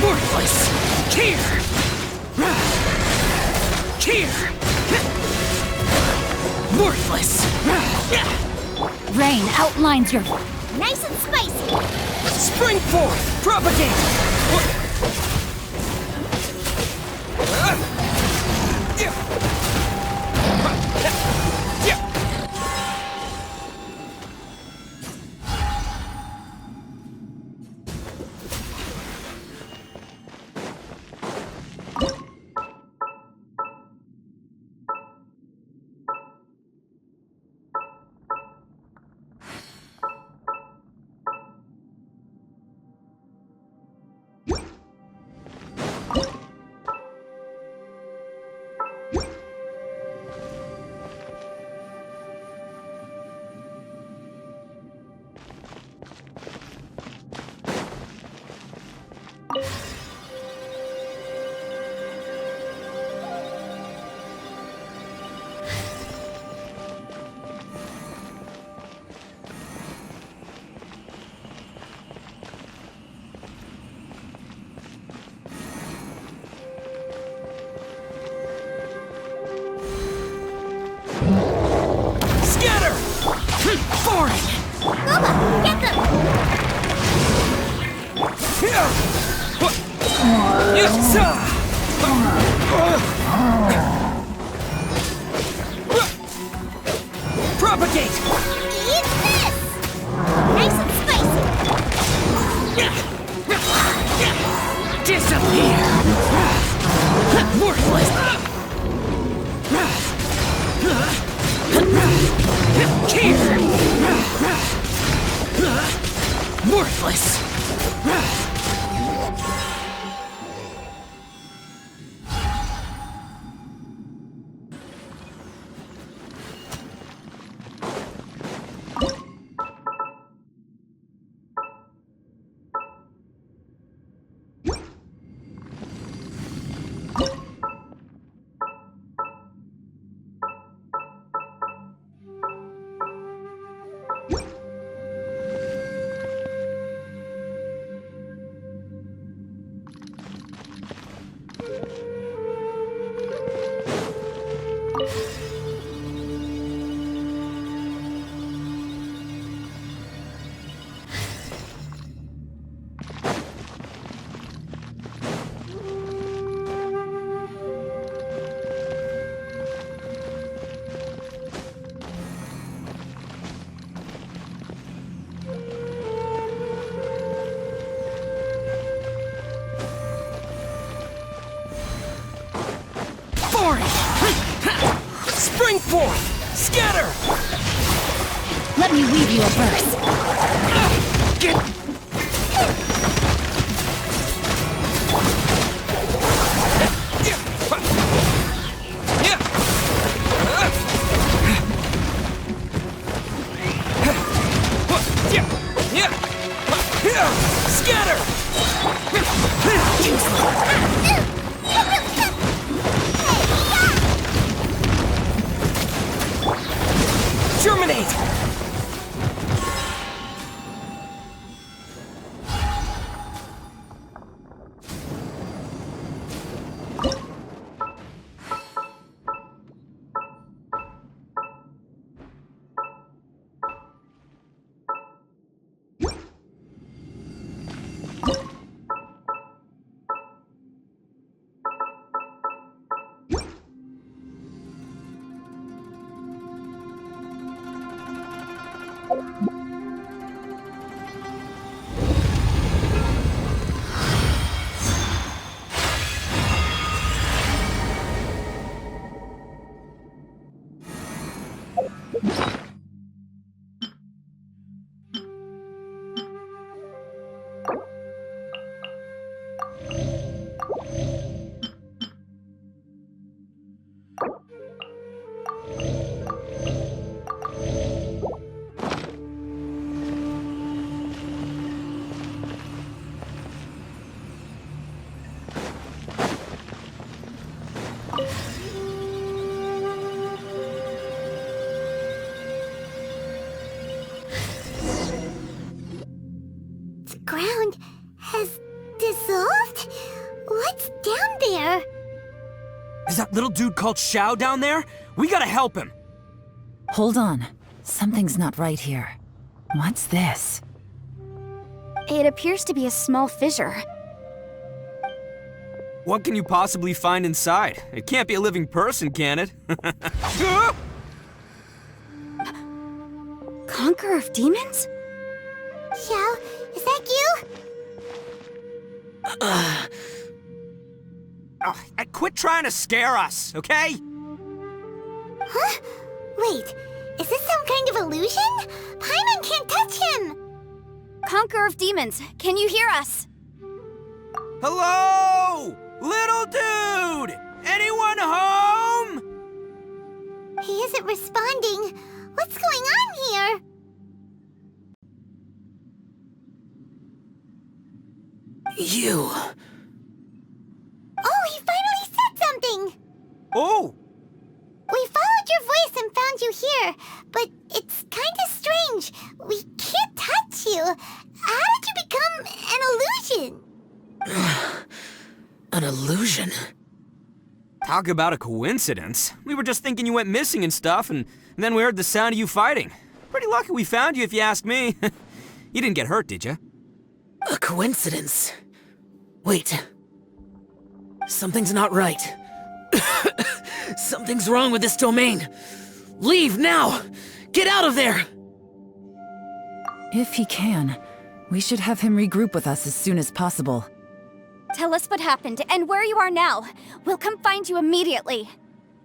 Worthless! Here! Here! Worthless! Rain outlines your... Nice and spicy! Spring forth! Propagate! Scatter! Boring! Goba, get them! Propagate! Eat this! Nice and spicy! Disappear! Worthless! Here! Worthless! Spring forth! Scatter! Let me weave you a verse. Scatter! Germinate! ground has dissolved? What's down there? Is that little dude called Xiao down there? We gotta help him. Hold on. Something's not right here. What's this? It appears to be a small fissure. What can you possibly find inside? It can't be a living person, can it? Conqueror of demons? Xiao, is that you? Quit trying to scare us, okay? Huh? Wait, is this some kind of illusion? Paimon can't touch him! Conqueror of demons, can you hear us? Hello? Little dude! Anyone home? He isn't responding. What's going on here? You... Oh, he finally said something! Oh! We followed your voice and found you here, but it's kinda strange. We can't touch you. How did you become an illusion? an illusion? Talk about a coincidence. We were just thinking you went missing and stuff, and then we heard the sound of you fighting. Pretty lucky we found you, if you ask me. You didn't get hurt, did you? A coincidence? Wait. Something's not right. Something's wrong with this domain. Leave now! Get out of there! If he can, we should have him regroup with us as soon as possible. Tell us what happened and where you are now. We'll come find you immediately.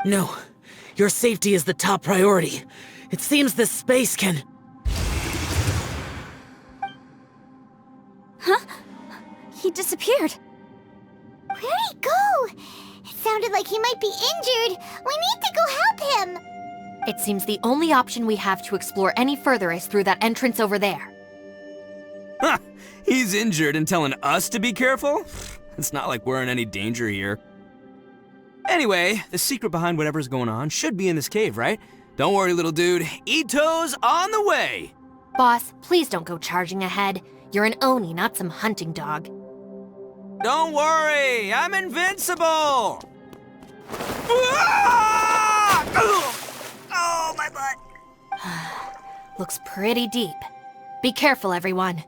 No. Your safety is the top priority. It seems this space can... Huh? He disappeared. Where'd he go? It sounded like he might be injured. We need to go help him. It seems the only option we have to explore any further is through that entrance over there. Huh! He's injured and telling us to be careful? It's not like we're in any danger here. Anyway, the secret behind whatever's going on should be in this cave, right? Don't worry, little dude. Ito's on the way! Boss, please don't go charging ahead. You're an Oni, not some hunting dog. Don't worry, I'm invincible! Ah! Oh, my butt! Looks pretty deep. Be careful, everyone.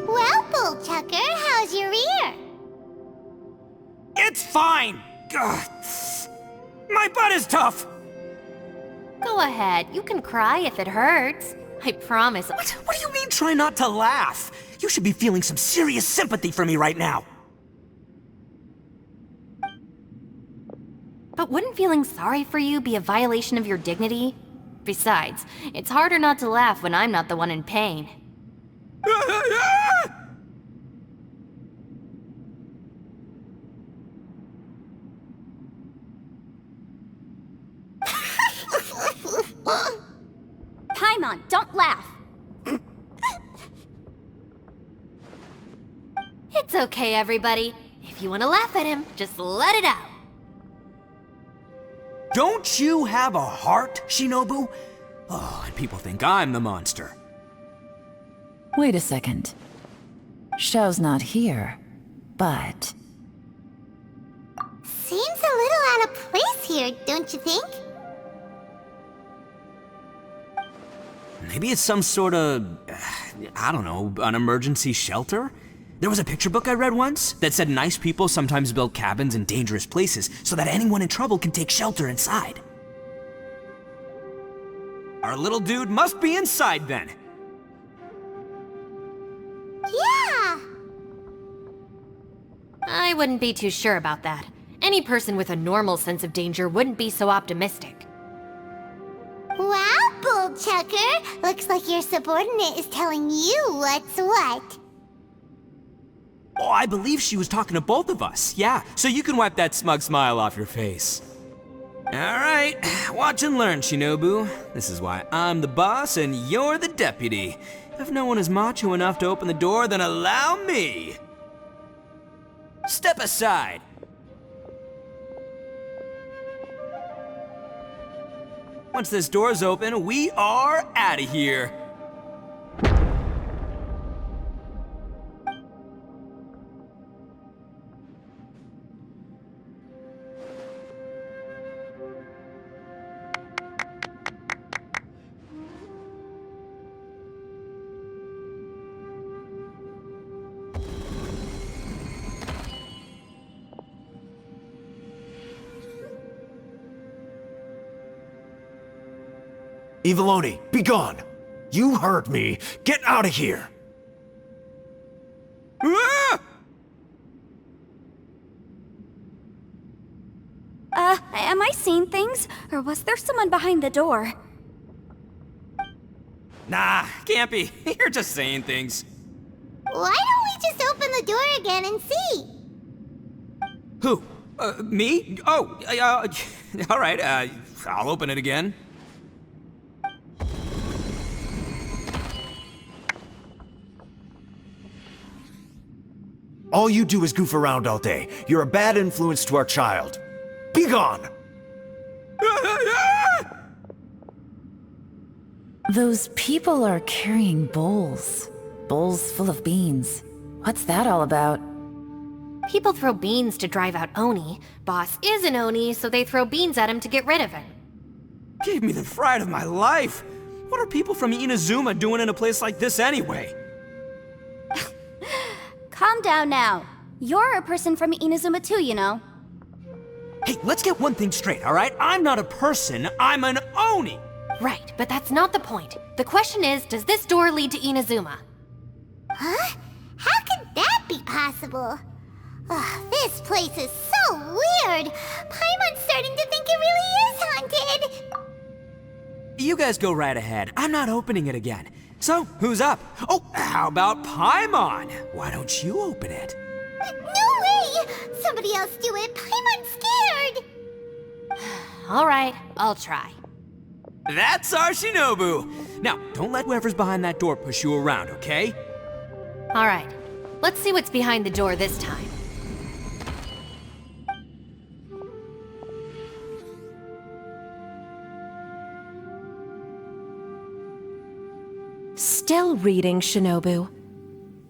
Well, Bullchucker, how's your ear? It's fine! Ugh. My butt is tough! Go ahead, you can cry if it hurts. I promise. What do you mean try not to laugh? You should be feeling some serious sympathy for me right now. But wouldn't feeling sorry for you be a violation of your dignity? Besides, it's harder not to laugh when I'm not the one in pain. Paimon, don't laugh. It's okay, everybody. If you want to laugh at him, just let it out. Don't you have a heart, Shinobu? Oh, and people think I'm the monster. Wait a second. Xiao's not here, but... Seems a little out of place here, don't you think? Maybe it's some sort of, I don't know, an emergency shelter? There was a picture book I read once that said nice people sometimes build cabins in dangerous places so that anyone in trouble can take shelter inside. Our little dude must be inside then. Yeah! I wouldn't be too sure about that. Any person with a normal sense of danger wouldn't be so optimistic. Wow, Bullchucker! Looks like your subordinate is telling you what's what. Oh, I believe she was talking to both of us, yeah. So you can wipe that smug smile off your face. Alright, watch and learn, Shinobu. This is why I'm the boss and you're the deputy. If no one is macho enough to open the door, then allow me! Step aside! Once this door's open, we are out of here. Eviloni, be gone! You heard me! Get out of here! Ah! Am I seeing things? Or was there someone behind the door? Nah, can't be. You're just saying things. Why don't we just open the door again and see? Who? Me? Oh, alright, I'll open it again. All you do is goof around all day. You're a bad influence to our child. Be gone! Those people are carrying bowls. Bowls full of beans. What's that all about? People throw beans to drive out Oni. Boss is an Oni, so they throw beans at him to get rid of him. Gave me the fright of my life. What are people from Inazuma doing in a place like this anyway? Calm down now. You're a person from Inazuma too, you know. Hey, let's get one thing straight, alright? I'm not a person, I'm an Oni! Right, but that's not the point. The question is, does this door lead to Inazuma? Huh? How could that be possible? Ugh, this place is so weird. Paimon's starting to think it really is haunted. You guys go right ahead. I'm not opening it again. So, who's up? Oh, how about Paimon? Why don't you open it? No way! Somebody else do it. Paimon's scared. Alright, I'll try. That's our Shinobu! Now, don't let whoever's behind that door push you around, okay? Alright, let's see what's behind the door this time. Still reading, Shinobu.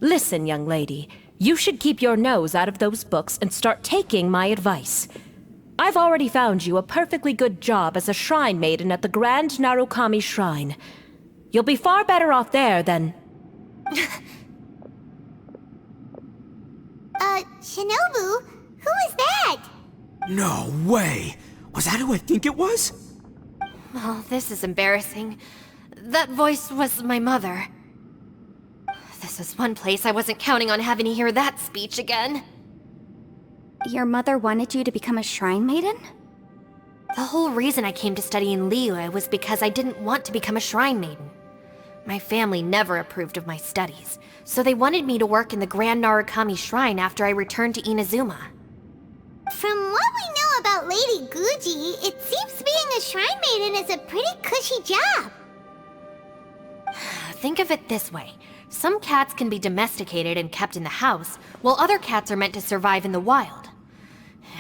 Listen, young lady, you should keep your nose out of those books and start taking my advice. I've already found you a perfectly good job as a shrine maiden at the Grand Narukami Shrine. You'll be far better off there than... Shinobu? Who is that? No way! Was that who I think it was? Oh, this is embarrassing. That voice was my mother. This is one place I wasn't counting on having to hear that speech again. Your mother wanted you to become a shrine maiden? The whole reason I came to study in Liyue was because I didn't want to become a shrine maiden. My family never approved of my studies, so they wanted me to work in the Grand Narukami Shrine after I returned to Inazuma. From what we know about Lady Guji, it seems being a shrine maiden is a pretty cushy job. Think of it this way. Some cats can be domesticated and kept in the house, while other cats are meant to survive in the wild.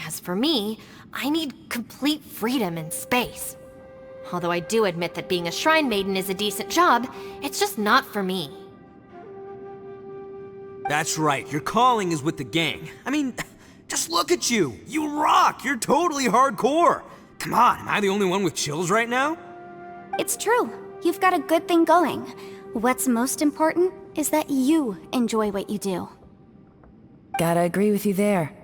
As for me, I need complete freedom and space. Although I do admit that being a shrine maiden is a decent job, it's just not for me. That's right, your calling is with the gang. I mean, just look at you. You rock, you're totally hardcore. Come on, am I the only one with chills right now? It's true. You've got a good thing going. What's most important is that you enjoy what you do. Gotta agree with you there.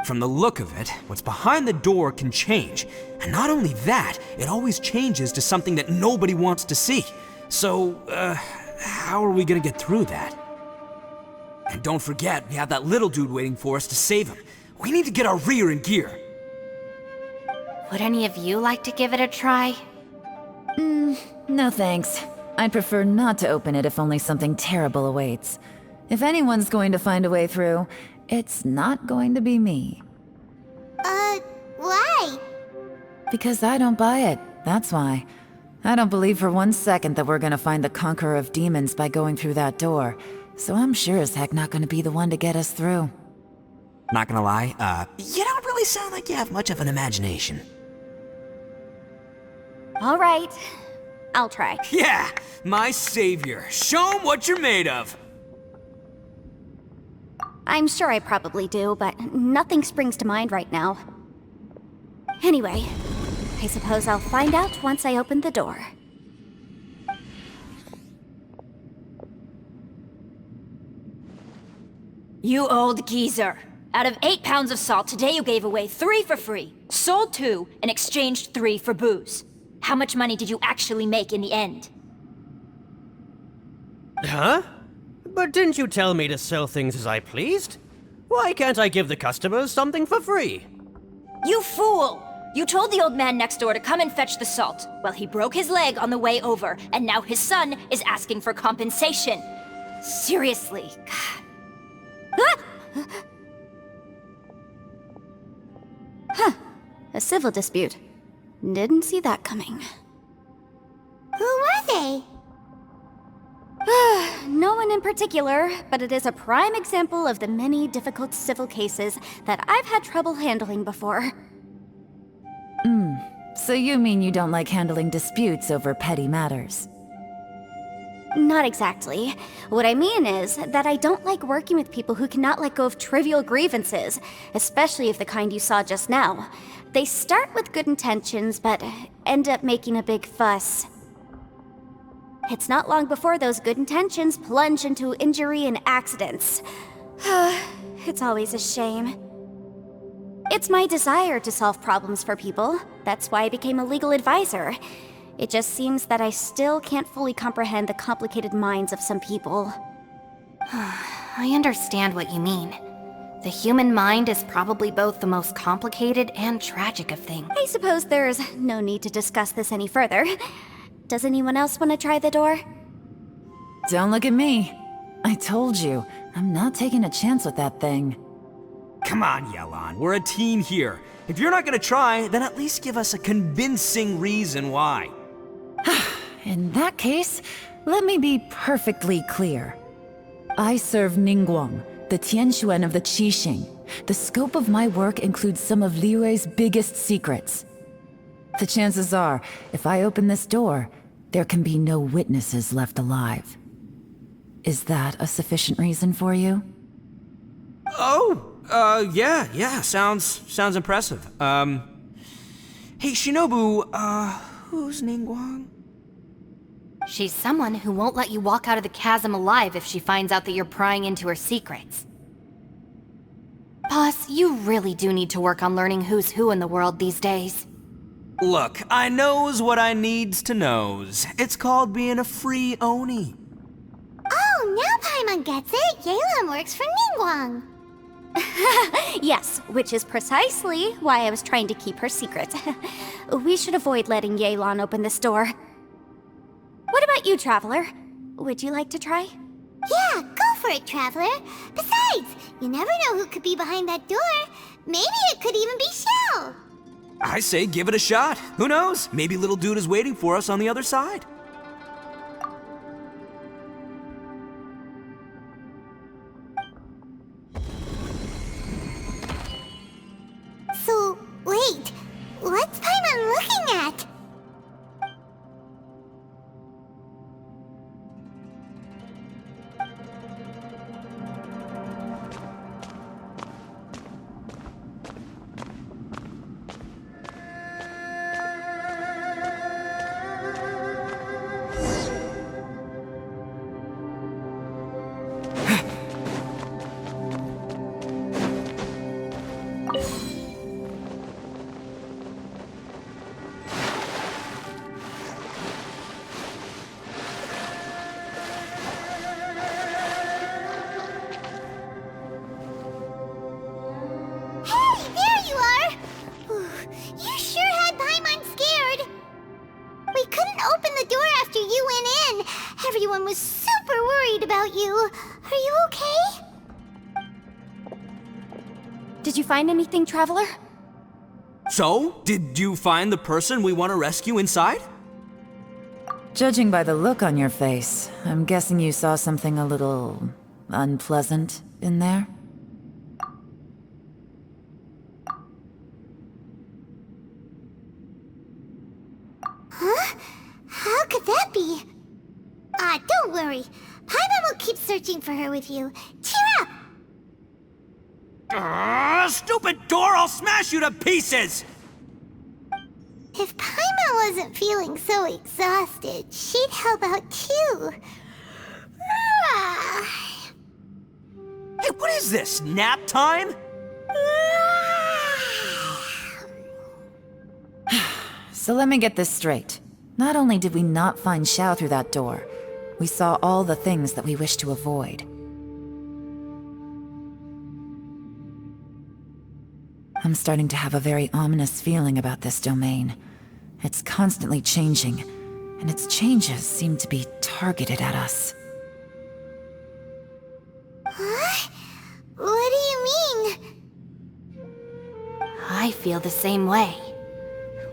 From the look of it, what's behind the door can change. And not only that, it always changes to something that nobody wants to see. So, how are we gonna get through that? And don't forget, we have that little dude waiting for us to save him. We need to get our rear in gear. Would any of you like to give it a try? No thanks. I'd prefer not to open it if only something terrible awaits. If anyone's going to find a way through, it's not going to be me. Why? Because I don't buy it, that's why. I don't believe for 1 second that we're gonna find the Conqueror of Demons by going through that door, so I'm sure as heck not gonna be the one to get us through. Not gonna lie, you don't really sound like you have much of an imagination. All right, I'll try. Yeah, my savior. Show 'em what you're made of. I'm sure I probably do, but nothing springs to mind right now. Anyway, I suppose I'll find out once I open the door. You old geezer. Out of 8 pounds of salt, today you gave away 3 for free, sold 2, and exchanged 3 for booze. How much money did you actually make in the end? Huh? But didn't you tell me to sell things as I pleased? Why can't I give the customers something for free? You fool! You told the old man next door to come and fetch the salt. Well, he broke his leg on the way over, and now his son is asking for compensation. Seriously. God. A civil dispute. Didn't see that coming. Who were they? No one in particular, but it is a prime example of the many difficult civil cases that I've had trouble handling before. So you mean you don't like handling disputes over petty matters? Not exactly. What I mean is that I don't like working with people who cannot let go of trivial grievances, especially of the kind you saw just now. They start with good intentions, but end up making a big fuss. It's not long before those good intentions plunge into injury and accidents. It's always a shame. It's my desire to solve problems for people. That's why I became a legal advisor. It just seems that I still can't fully comprehend the complicated minds of some people. I understand what you mean. The human mind is probably both the most complicated and tragic of things. I suppose there's no need to discuss this any further. Does anyone else want to try the door? Don't look at me. I told you, I'm not taking a chance with that thing. Come on, Yelan, we're a team here. If you're not gonna try, then at least give us a convincing reason why. In that case, let me be perfectly clear. I serve Ningguang, the Tianxuan of the Qixing. The scope of my work includes some of Liyue's biggest secrets. The chances are, if I open this door, there can be no witnesses left alive. Is that a sufficient reason for you? Yeah, sounds impressive. Hey, Shinobu, who's Ningguang? She's someone who won't let you walk out of the chasm alive if she finds out that you're prying into her secrets. Boss, you really do need to work on learning who's who in the world these days. Look, I knows what I needs to knows. It's called being a free Oni. Oh, now Paimon gets it. Yelan works for Ningguang. Yes, which is precisely why I was trying to keep her secret. We should avoid letting Yelan open this door. What about you, Traveler? Would you like to try? Yeah, go for it, Traveler. Besides, you never know who could be behind that door. Maybe it could even be Shell. I say give it a shot. Who knows? Maybe little dude is waiting for us on the other side. So, wait. What's Paimon looking at? Everyone was super worried about you. Are you okay? Did you find anything, Traveler? So, did you find the person we want to rescue inside? Judging by the look on your face, I'm guessing you saw something a little unpleasant in there? Huh? How could that be? Don't worry. Paimon will keep searching for her with you. Cheer up! Stupid door! I'll smash you to pieces! If Paimon wasn't feeling so exhausted, she'd help out too. Hey, what is this? Nap time? So let me get this straight. Not only did we not find Xiao through that door, we saw all the things that we wish to avoid. I'm starting to have a very ominous feeling about this domain. It's constantly changing, and its changes seem to be targeted at us. Huh? What do you mean? I feel the same way.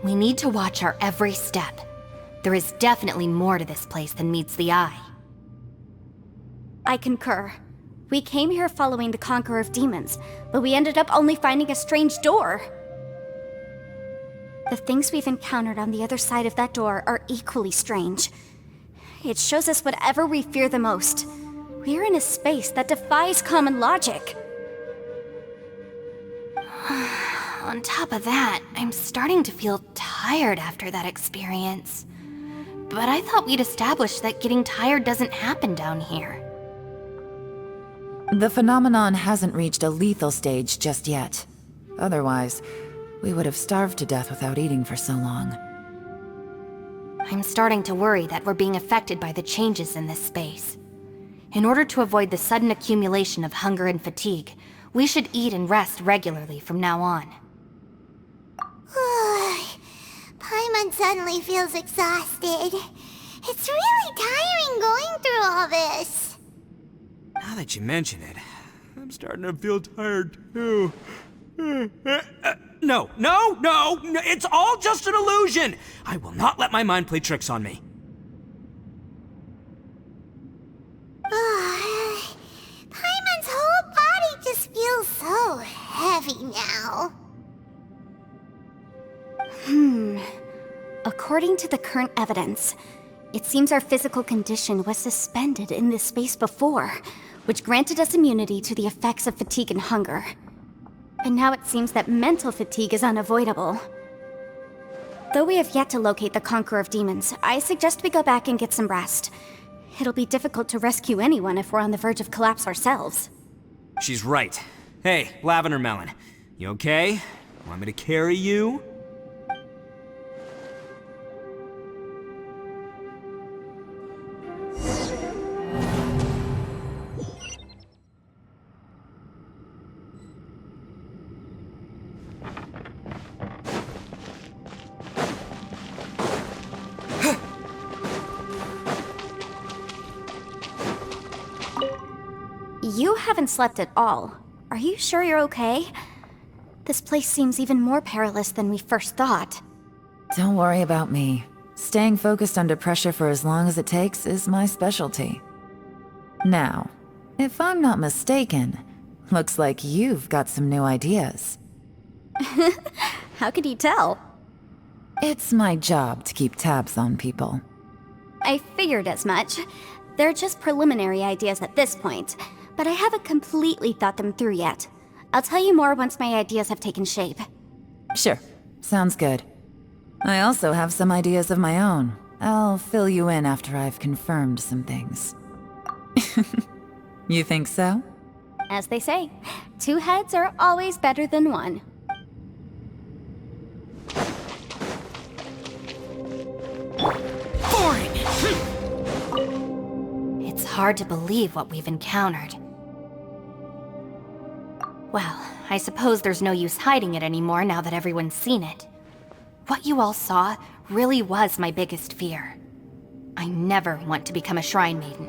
We need to watch our every step. There is definitely more to this place than meets the eye. I concur. We came here following the Conqueror of Demons, but we ended up only finding a strange door. The things we've encountered on the other side of that door are equally strange. It shows us whatever we fear the most. We're in a space that defies common logic. On top of that, I'm starting to feel tired after that experience. But I thought we'd established that getting tired doesn't happen down here. The phenomenon hasn't reached a lethal stage just yet. Otherwise, we would have starved to death without eating for so long. I'm starting to worry that we're being affected by the changes in this space. In order to avoid the sudden accumulation of hunger and fatigue, we should eat and rest regularly from now on. Paimon suddenly feels exhausted. It's really tiring going through all this. Now that you mention it, I'm starting to feel tired too. No, it's all just an illusion! I will not let my mind play tricks on me. Paimon's whole body just feels so heavy now. According to the current evidence, it seems our physical condition was suspended in this space before, which granted us immunity to the effects of fatigue and hunger. But now it seems that mental fatigue is unavoidable. Though we have yet to locate the Conqueror of Demons, I suggest we go back and get some rest. It'll be difficult to rescue anyone if we're on the verge of collapse ourselves. She's right. Hey, Lavender Melon, you okay? Want me to carry you? You haven't slept at all. Are you sure you're okay? This place seems even more perilous than we first thought. Don't worry about me. Staying focused under pressure for as long as it takes is my specialty. Now, if I'm not mistaken, looks like you've got some new ideas. How could you tell? It's my job to keep tabs on people. I figured as much. They're just preliminary ideas at this point, but I haven't completely thought them through yet. I'll tell you more once my ideas have taken shape. Sure, sounds good. I also have some ideas of my own. I'll fill you in after I've confirmed some things. You think so? As they say, two heads are always better than one. It's hard to believe what we've encountered. Well, I suppose there's no use hiding it anymore now that everyone's seen it. What you all saw really was my biggest fear. I never want to become a Shrine Maiden.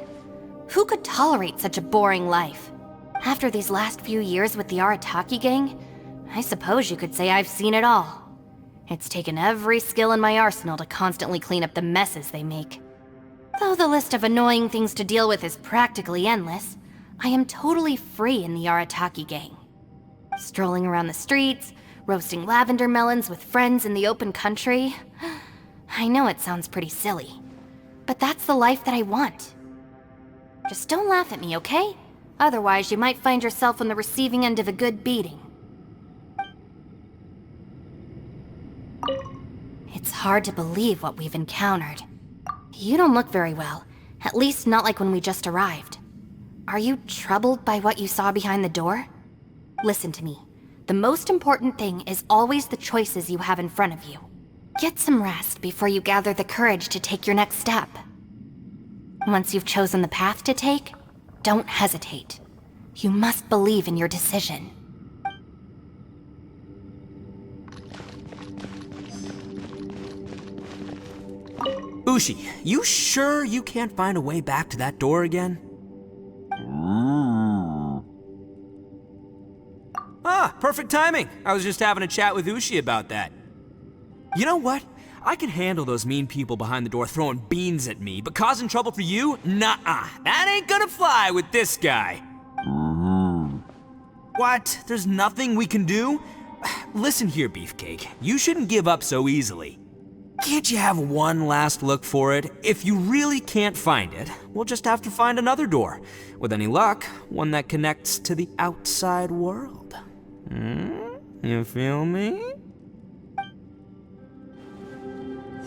Who could tolerate such a boring life? After these last few years with the Arataki gang, I suppose you could say I've seen it all. It's taken every skill in my arsenal to constantly clean up the messes they make. Though the list of annoying things to deal with is practically endless, I am totally free in the Arataki gang. Strolling around the streets, roasting lavender melons with friends in the open country. I know it sounds pretty silly, but that's the life that I want. Just don't laugh at me, okay? Otherwise, you might find yourself on the receiving end of a good beating. It's hard to believe what we've encountered. You don't look very well, at least not like when we just arrived. Are you troubled by what you saw behind the door? Listen to me. The most important thing is always the choices you have in front of you. Get some rest before you gather the courage to take your next step. Once you've chosen the path to take, don't hesitate. You must believe in your decision. Ushi, you sure you can't find a way back to that door again? Ah, perfect timing. I was just having a chat with Ushi about that. You know what? I can handle those mean people behind the door throwing beans at me, but causing trouble for you? Nuh-uh. That ain't gonna fly with this guy. What? There's nothing we can do? Listen here, Beefcake. You shouldn't give up so easily. Can't you have one last look for it? If you really can't find it, we'll just have to find another door. With any luck, one that connects to the outside world. You feel me?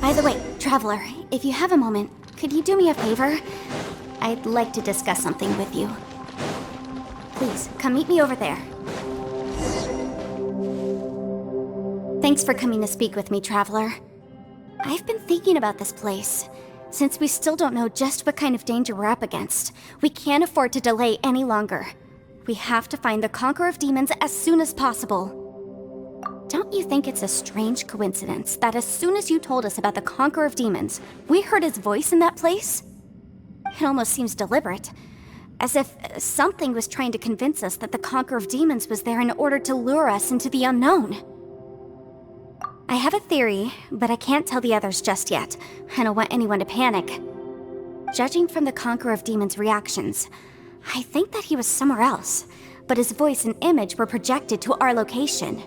By the way, Traveler, if you have a moment, could you do me a favor? I'd like to discuss something with you. Please, come meet me over there. Thanks for coming to speak with me, Traveler. I've been thinking about this place. Since we still don't know just what kind of danger we're up against, we can't afford to delay any longer. We have to find the Conqueror of Demons as soon as possible. Don't you think it's a strange coincidence that as soon as you told us about the Conqueror of Demons, we heard his voice in that place? It almost seems deliberate. As if something was trying to convince us that the Conqueror of Demons was there in order to lure us into the unknown. I have a theory, but I can't tell the others just yet. I don't want anyone to panic. Judging from the Conqueror of Demons' reactions, I think that he was somewhere else, but his voice and image were projected to our location.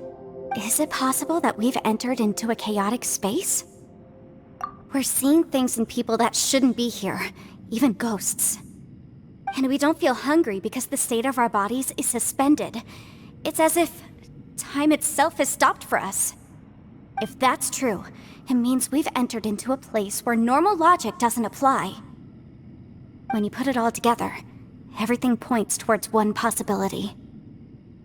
Is it possible that we've entered into a chaotic space? We're seeing things and people that shouldn't be here, even ghosts. And we don't feel hungry because the state of our bodies is suspended. It's as if time itself has stopped for us. If that's true, it means we've entered into a place where normal logic doesn't apply. When you put it all together, everything points towards one possibility.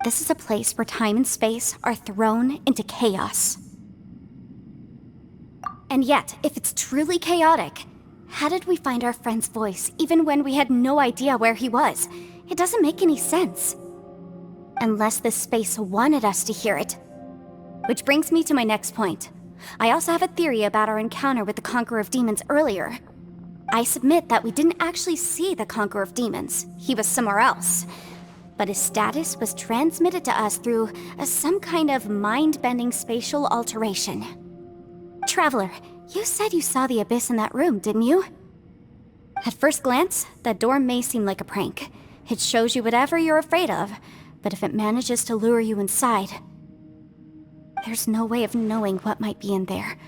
This is a place where time and space are thrown into chaos. And yet, if it's truly chaotic, how did we find our friend's voice even when we had no idea where he was? It doesn't make any sense. Unless this space wanted us to hear it. Which brings me to my next point. I also have a theory about our encounter with the Conqueror of Demons earlier. I submit that we didn't actually see the Conqueror of Demons. He was somewhere else. But his status was transmitted to us through some kind of mind-bending spatial alteration. Traveler, you said you saw the abyss in that room, didn't you? At first glance, that door may seem like a prank. It shows you whatever you're afraid of, but if it manages to lure you inside, there's no way of knowing what might be in there.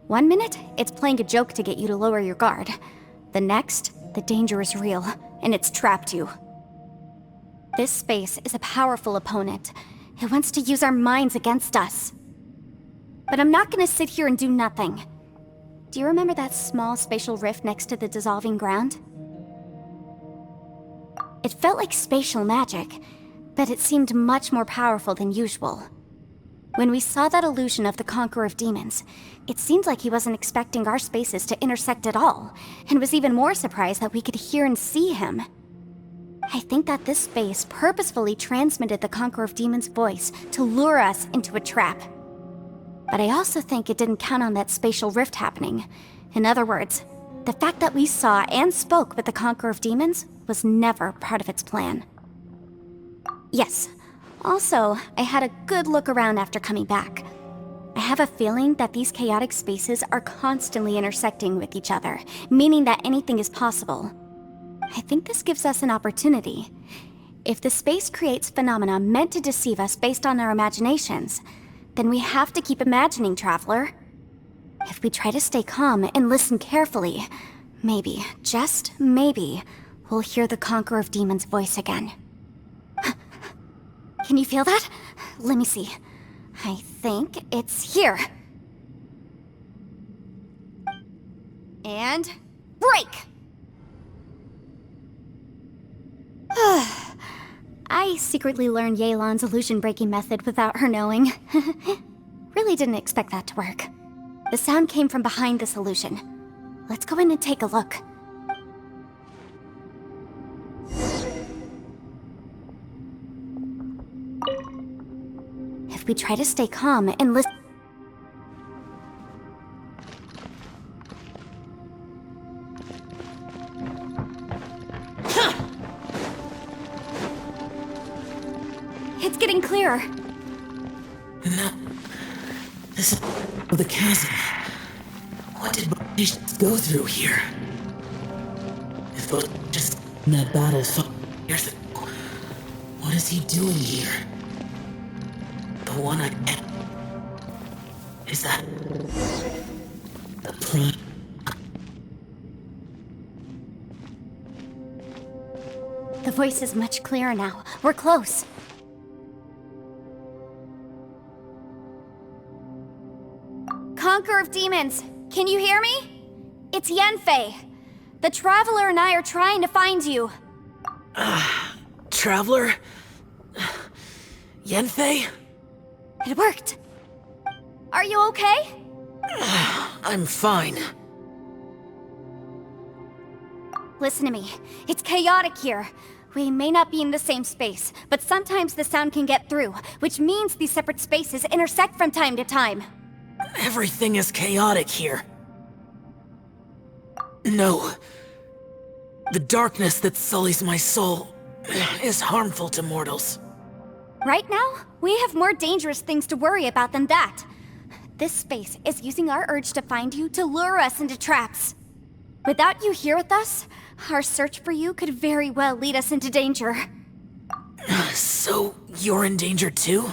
One minute, it's playing a joke to get you to lower your guard. The next, the danger is real, and it's trapped you. This space is a powerful opponent. It wants to use our minds against us. But I'm not gonna sit here and do nothing. Do you remember that small spatial rift next to the dissolving ground? It felt like spatial magic, but it seemed much more powerful than usual. When we saw that illusion of the Conqueror of Demons, it seemed like he wasn't expecting our spaces to intersect at all, and was even more surprised that we could hear and see him. I think that this space purposefully transmitted the Conqueror of Demons' voice to lure us into a trap. But I also think it didn't count on that spatial rift happening. In other words, the fact that we saw and spoke with the Conqueror of Demons was never part of its plan. Yes. Also, I had a good look around after coming back. I have a feeling that these chaotic spaces are constantly intersecting with each other, meaning that anything is possible. I think this gives us an opportunity. If the space creates phenomena meant to deceive us based on our imaginations, then we have to keep imagining, Traveler. If we try to stay calm and listen carefully, maybe, just maybe, we'll hear the Conqueror of Demons' voice again. Can you feel that? Let me see. I think it's here. And break! I secretly learned Yelan's illusion-breaking method without her knowing. Really didn't expect that to work. The sound came from behind this illusion. Let's go in and take a look. If we try to stay calm and listen... It's getting clearer. No. This is the chasm. What did British go through here? If it was just in that battle 5 years ago, what is he doing here? The one I met. Is that the plan? The voice is much clearer now. We're close. Conqueror of Demons, can you hear me? It's Yanfei. The Traveler and I are trying to find you. Traveler? Yanfei? It worked. Are you okay? I'm fine. Listen to me. It's chaotic here. We may not be in the same space, but sometimes the sound can get through, which means these separate spaces intersect from time to time. Everything is chaotic here. No. The darkness that sullies my soul is harmful to mortals. Right now, we have more dangerous things to worry about than that. This space is using our urge to find you to lure us into traps. Without you here with us, our search for you could very well lead us into danger. So, you're in danger too?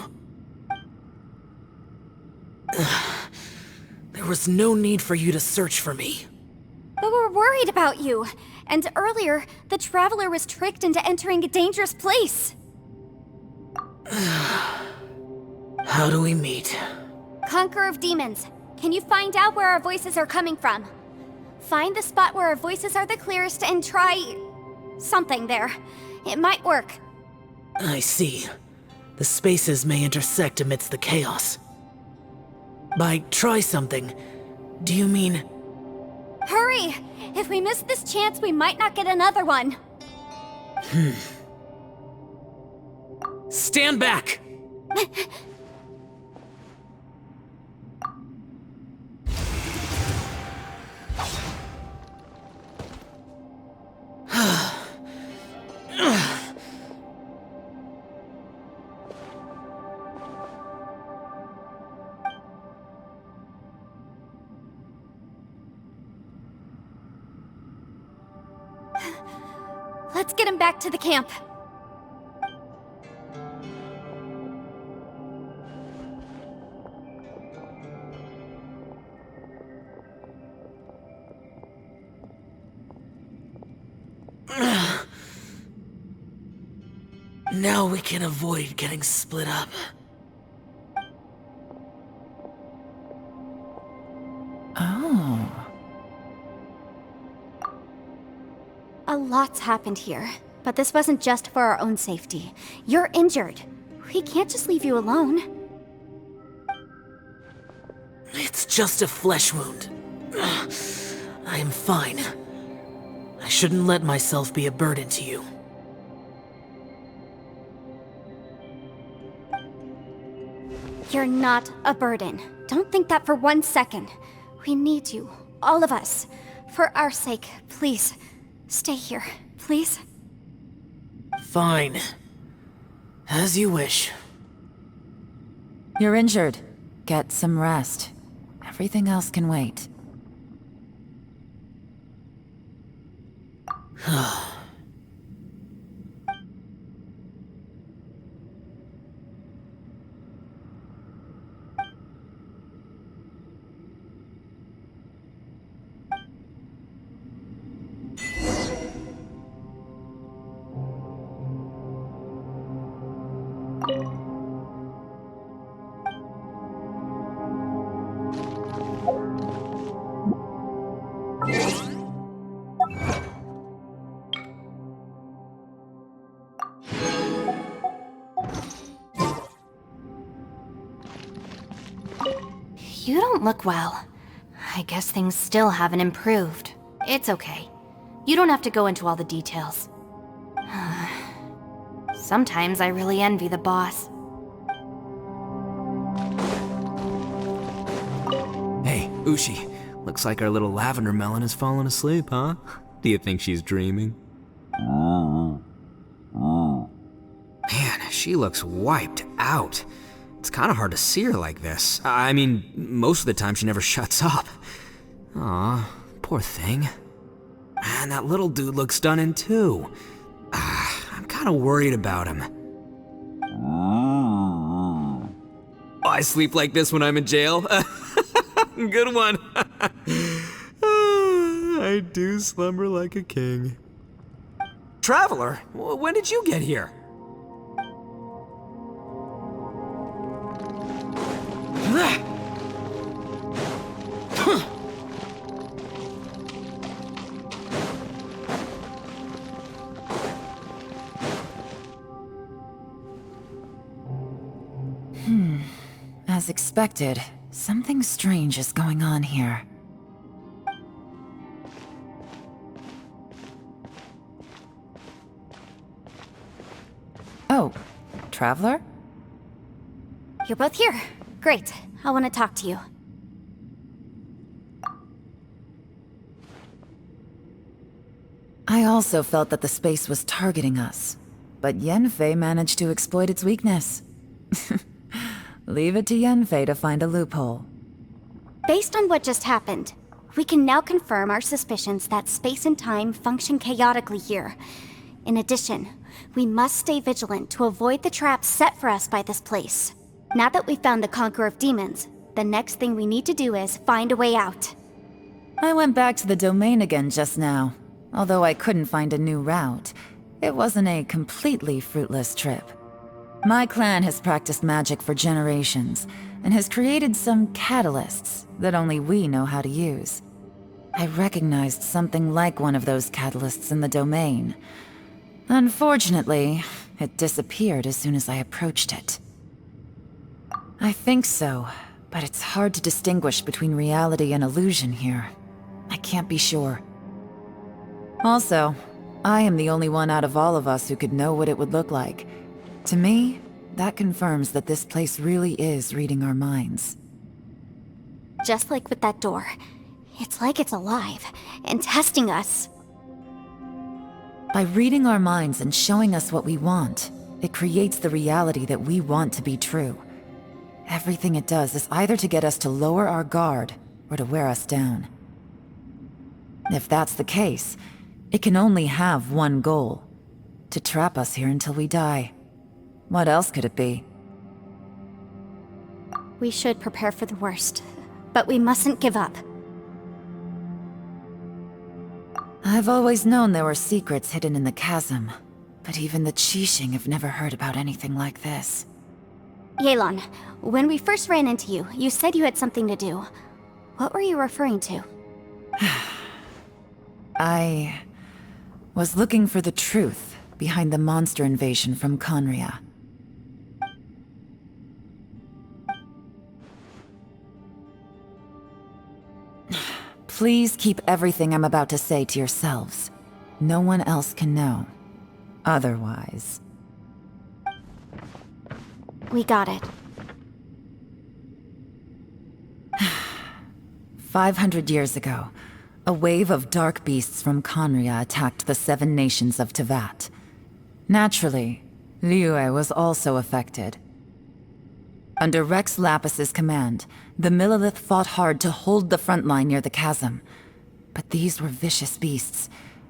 There was no need for you to search for me. But we're worried about you. And earlier, the Traveler was tricked into entering a dangerous place. How do we meet? Conqueror of Demons, can you find out where our voices are coming from? Find the spot where our voices are the clearest and try... something there. It might work. I see. The spaces may intersect amidst the chaos. By try something, do you mean... Hurry! If we miss this chance, we might not get another one. Stand back! Let's get him back to the camp. Now we can avoid getting split up. Oh. A lot's happened here, but this wasn't just for our own safety. You're injured. We can't just leave you alone. It's just a flesh wound. I am fine. I shouldn't let myself be a burden to you. You're not a burden. Don't think that for 1 second. We need you, all of us. For our sake, please. Stay here, please. Fine. As you wish. You're injured. Get some rest. Everything else can wait. You don't look well. I guess things still haven't improved. It's okay. You don't have to go into all the details. Sometimes I really envy the boss. Hey, Ushi. Looks like our little lavender melon has fallen asleep, huh? Do you think she's dreaming? Man, she looks wiped out. It's kind of hard to see her like this. I mean, most of the time she never shuts up. Aw, poor thing. Man, that little dude looks done in too. I'm kind of worried about him. I sleep like this when I'm in jail. Good one. I do slumber like a king. Traveler, when did you get here? As expected, something strange is going on here. Oh, Traveler? You're both here. Great. I want to talk to you. I also felt that the space was targeting us, but Yenfei managed to exploit its weakness. Leave it to Yenfei to find a loophole. Based on what just happened, we can now confirm our suspicions that space and time function chaotically here. In addition, we must stay vigilant to avoid the traps set for us by this place. Now that we've found the Conqueror of Demons, the next thing we need to do is find a way out. I went back to the domain again just now. Although I couldn't find a new route, it wasn't a completely fruitless trip. My clan has practiced magic for generations, and has created some catalysts that only we know how to use. I recognized something like one of those catalysts in the domain. Unfortunately, it disappeared as soon as I approached it. I think so, but it's hard to distinguish between reality and illusion here. I can't be sure. Also, I am the only one out of all of us who could know what it would look like. To me, that confirms that this place really is reading our minds. Just like with that door. It's like it's alive, and testing us. By reading our minds and showing us what we want, it creates the reality that we want to be true. Everything it does is either to get us to lower our guard, or to wear us down. If that's the case, it can only have one goal: to trap us here until we die. What else could it be? We should prepare for the worst, but we mustn't give up. I've always known there were secrets hidden in the chasm, but even the Qixing have never heard about anything like this. Yelan, when we first ran into you, you said you had something to do. What were you referring to? I was looking for the truth behind the monster invasion from Conria. Please keep everything I'm about to say to yourselves. No one else can know. Otherwise... We got it. 500 years ago, a wave of dark beasts from Conria attacked the 7 nations of Tevat. Naturally, Liyue was also affected. Under Rex Lapis's command, the Millelith fought hard to hold the front line near the chasm. But these were vicious beasts,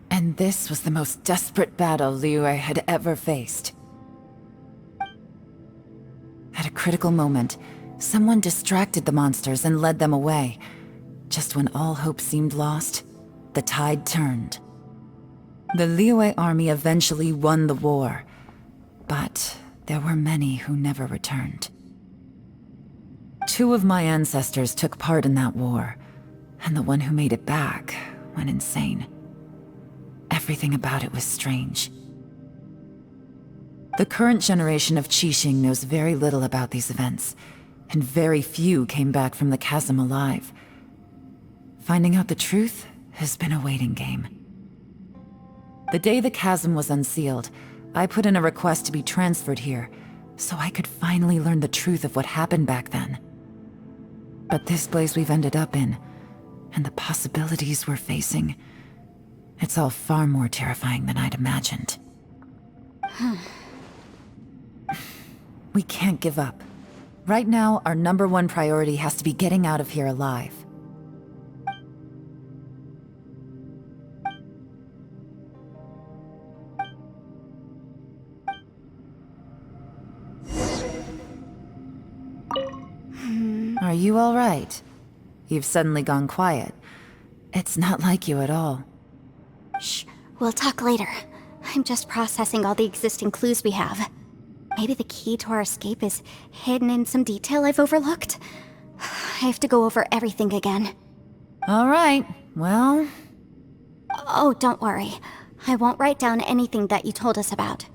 and this was the most desperate battle Liyue had ever faced. At a critical moment, someone distracted the monsters and led them away. Just when all hope seemed lost, the tide turned. The Liyue army eventually won the war, but there were many who never returned. 2 of my ancestors took part in that war, and the one who made it back went insane. Everything about it was strange. The current generation of Qixing knows very little about these events, and very few came back from the chasm alive. Finding out the truth has been a waiting game. The day the chasm was unsealed, I put in a request to be transferred here, so I could finally learn the truth of what happened back then. But this place we've ended up in, and the possibilities we're facing, it's all far more terrifying than I'd imagined. We can't give up. Right now, our #1 priority has to be getting out of here alive. Are you all right? You've suddenly gone quiet. It's not like you at all. Shh, we'll talk later. I'm just processing all the existing clues we have. Maybe the key to our escape is hidden in some detail I've overlooked. I have to go over everything again. All right, well... Oh, don't worry. I won't write down anything that you told us about.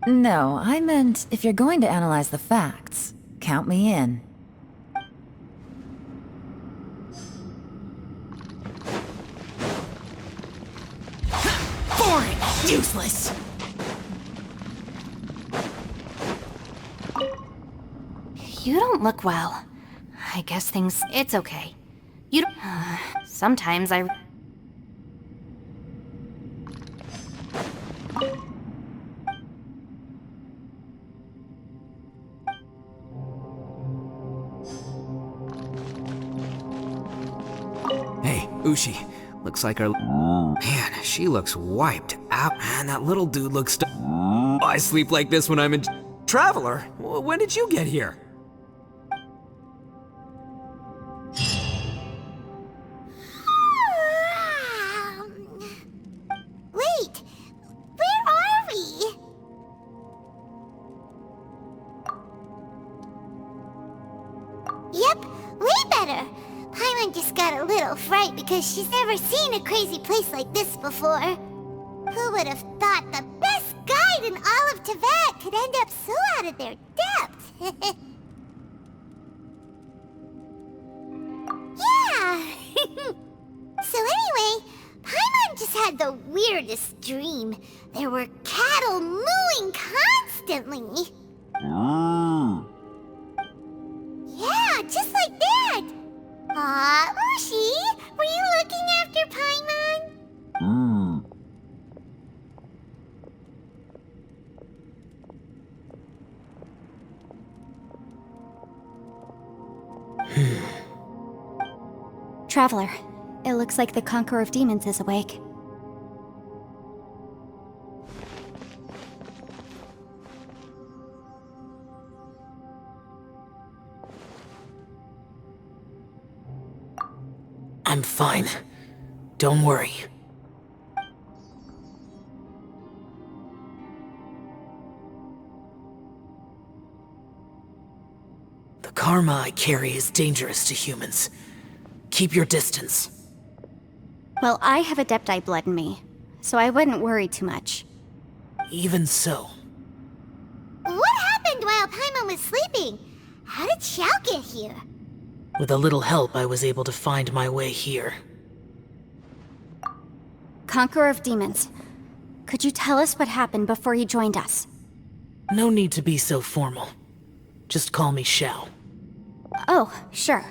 No, I meant if you're going to analyze the facts, count me in. Boring! Useless! You don't look well. I guess it's okay. You don't... sometimes I... Hey, Ushi. Looks like our... Man, she looks wiped out. Man, that little dude looks... I sleep like this when I'm in... Traveler, when did you get here? Wait, where are we? Yep, way better. Paimon just got a little fright because she's never seen a crazy place like this before. Who would have thought the best guide in all of Teyvat could end up so out of their depth? Yeah! So anyway, Paimon just had the weirdest dream. There were cattle mooing constantly. Yeah, just like that. Aw, Ushi, were you looking after Paimon? Traveler, it looks like the Conqueror of Demons is awake. I'm fine. Don't worry. The karma I carry is dangerous to humans. Keep your distance. Well, I have Adepti blood in me, so I wouldn't worry too much. Even so. What happened while Paimon was sleeping? How did Xiao get here? With a little help, I was able to find my way here. Conqueror of Demons, could you tell us what happened before you joined us? No need to be so formal. Just call me Xiao. Oh, sure.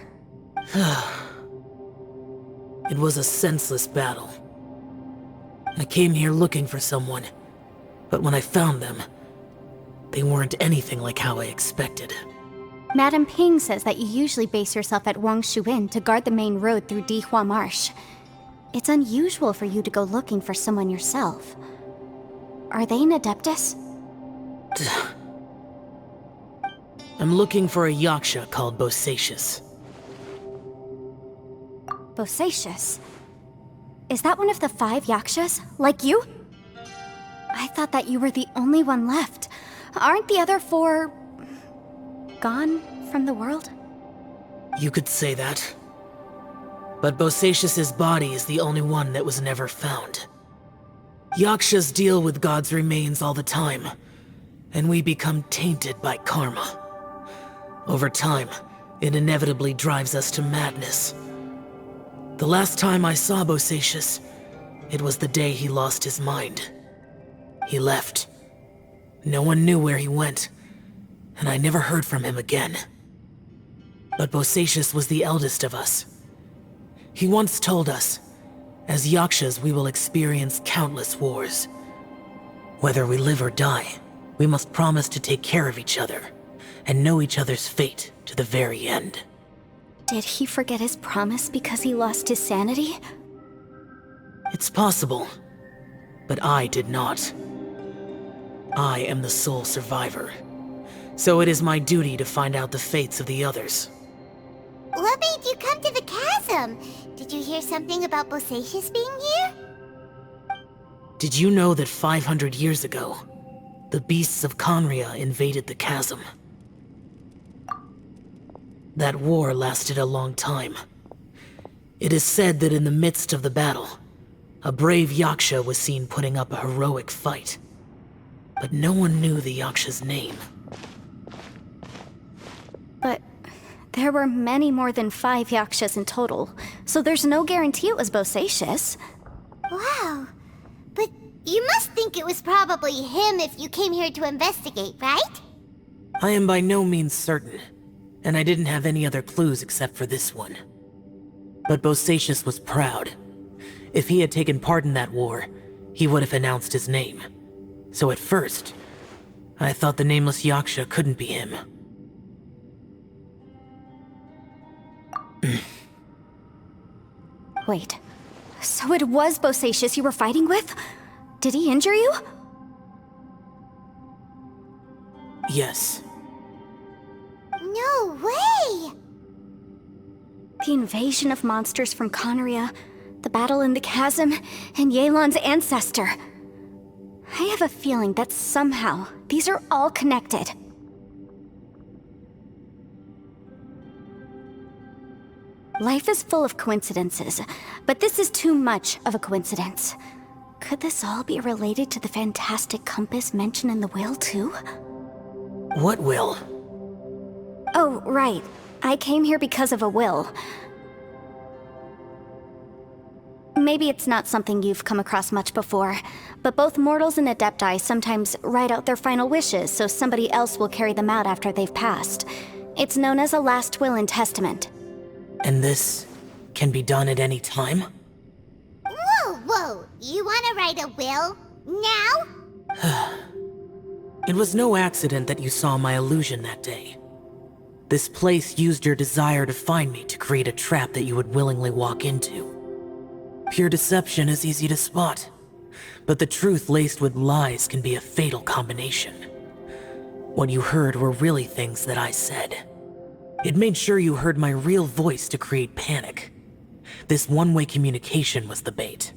It was a senseless battle. I came here looking for someone, but when I found them, they weren't anything like how I expected. Madame Ping says that you usually base yourself at Wangshuin to guard the main road through Dihua Marsh. It's unusual for you to go looking for someone yourself. Are they an Adeptus? I'm looking for a Yaksha called Bosacius. Bosacius? Is that one of the 5 Yakshas, like you? I thought that you were the only one left. Aren't the other 4... gone from the world? You could say that. But Bosacius's body is the only one that was never found. Yakshas deal with God's remains all the time, and we become tainted by karma. Over time, it inevitably drives us to madness. The last time I saw Bosacius, it was the day he lost his mind. He left. No one knew where he went, and I never heard from him again. But Bosacius was the eldest of us. He once told us, as Yakshas we will experience countless wars. Whether we live or die, we must promise to take care of each other, and know each other's fate to the very end. Did he forget his promise because he lost his sanity? It's possible, but I did not. I am the sole survivor, so it is my duty to find out the fates of the others. What made you come to the chasm? Did you hear something about Bosacius being here? Did you know that 500 years ago, the beasts of Conria invaded the chasm? That war lasted a long time. It is said that in the midst of the battle, a brave Yaksha was seen putting up a heroic fight. But no one knew the Yaksha's name. But there were many more than 5 Yakshas in total, so there's no guarantee it was Bosacius. Wow. But you must think it was probably him if you came here to investigate, right? I am by no means certain, and I didn't have any other clues except for this one. But Bosacius was proud. If he had taken part in that war, he would have announced his name. So at first, I thought the nameless Yaksha couldn't be him. Wait, so it was Bosacius you were fighting with? Did he injure you? Yes. No way! The invasion of monsters from Conria, the battle in the chasm, and Yelan's ancestor. I have a feeling that somehow these are all connected. Life is full of coincidences, but this is too much of a coincidence. Could this all be related to the fantastic compass mentioned in the will, too? What will? Oh, right. I came here because of a will. Maybe it's not something you've come across much before, but both mortals and Adepti sometimes write out their final wishes so somebody else will carry them out after they've passed. It's known as a last will and testament. And this can be done at any time? Whoa! You wanna write a will? Now? It was no accident that you saw my illusion that day. This place used your desire to find me to create a trap that you would willingly walk into. Pure deception is easy to spot, but the truth laced with lies can be a fatal combination. What you heard were really things that I said. It made sure you heard my real voice to create panic. This one-way communication was the bait.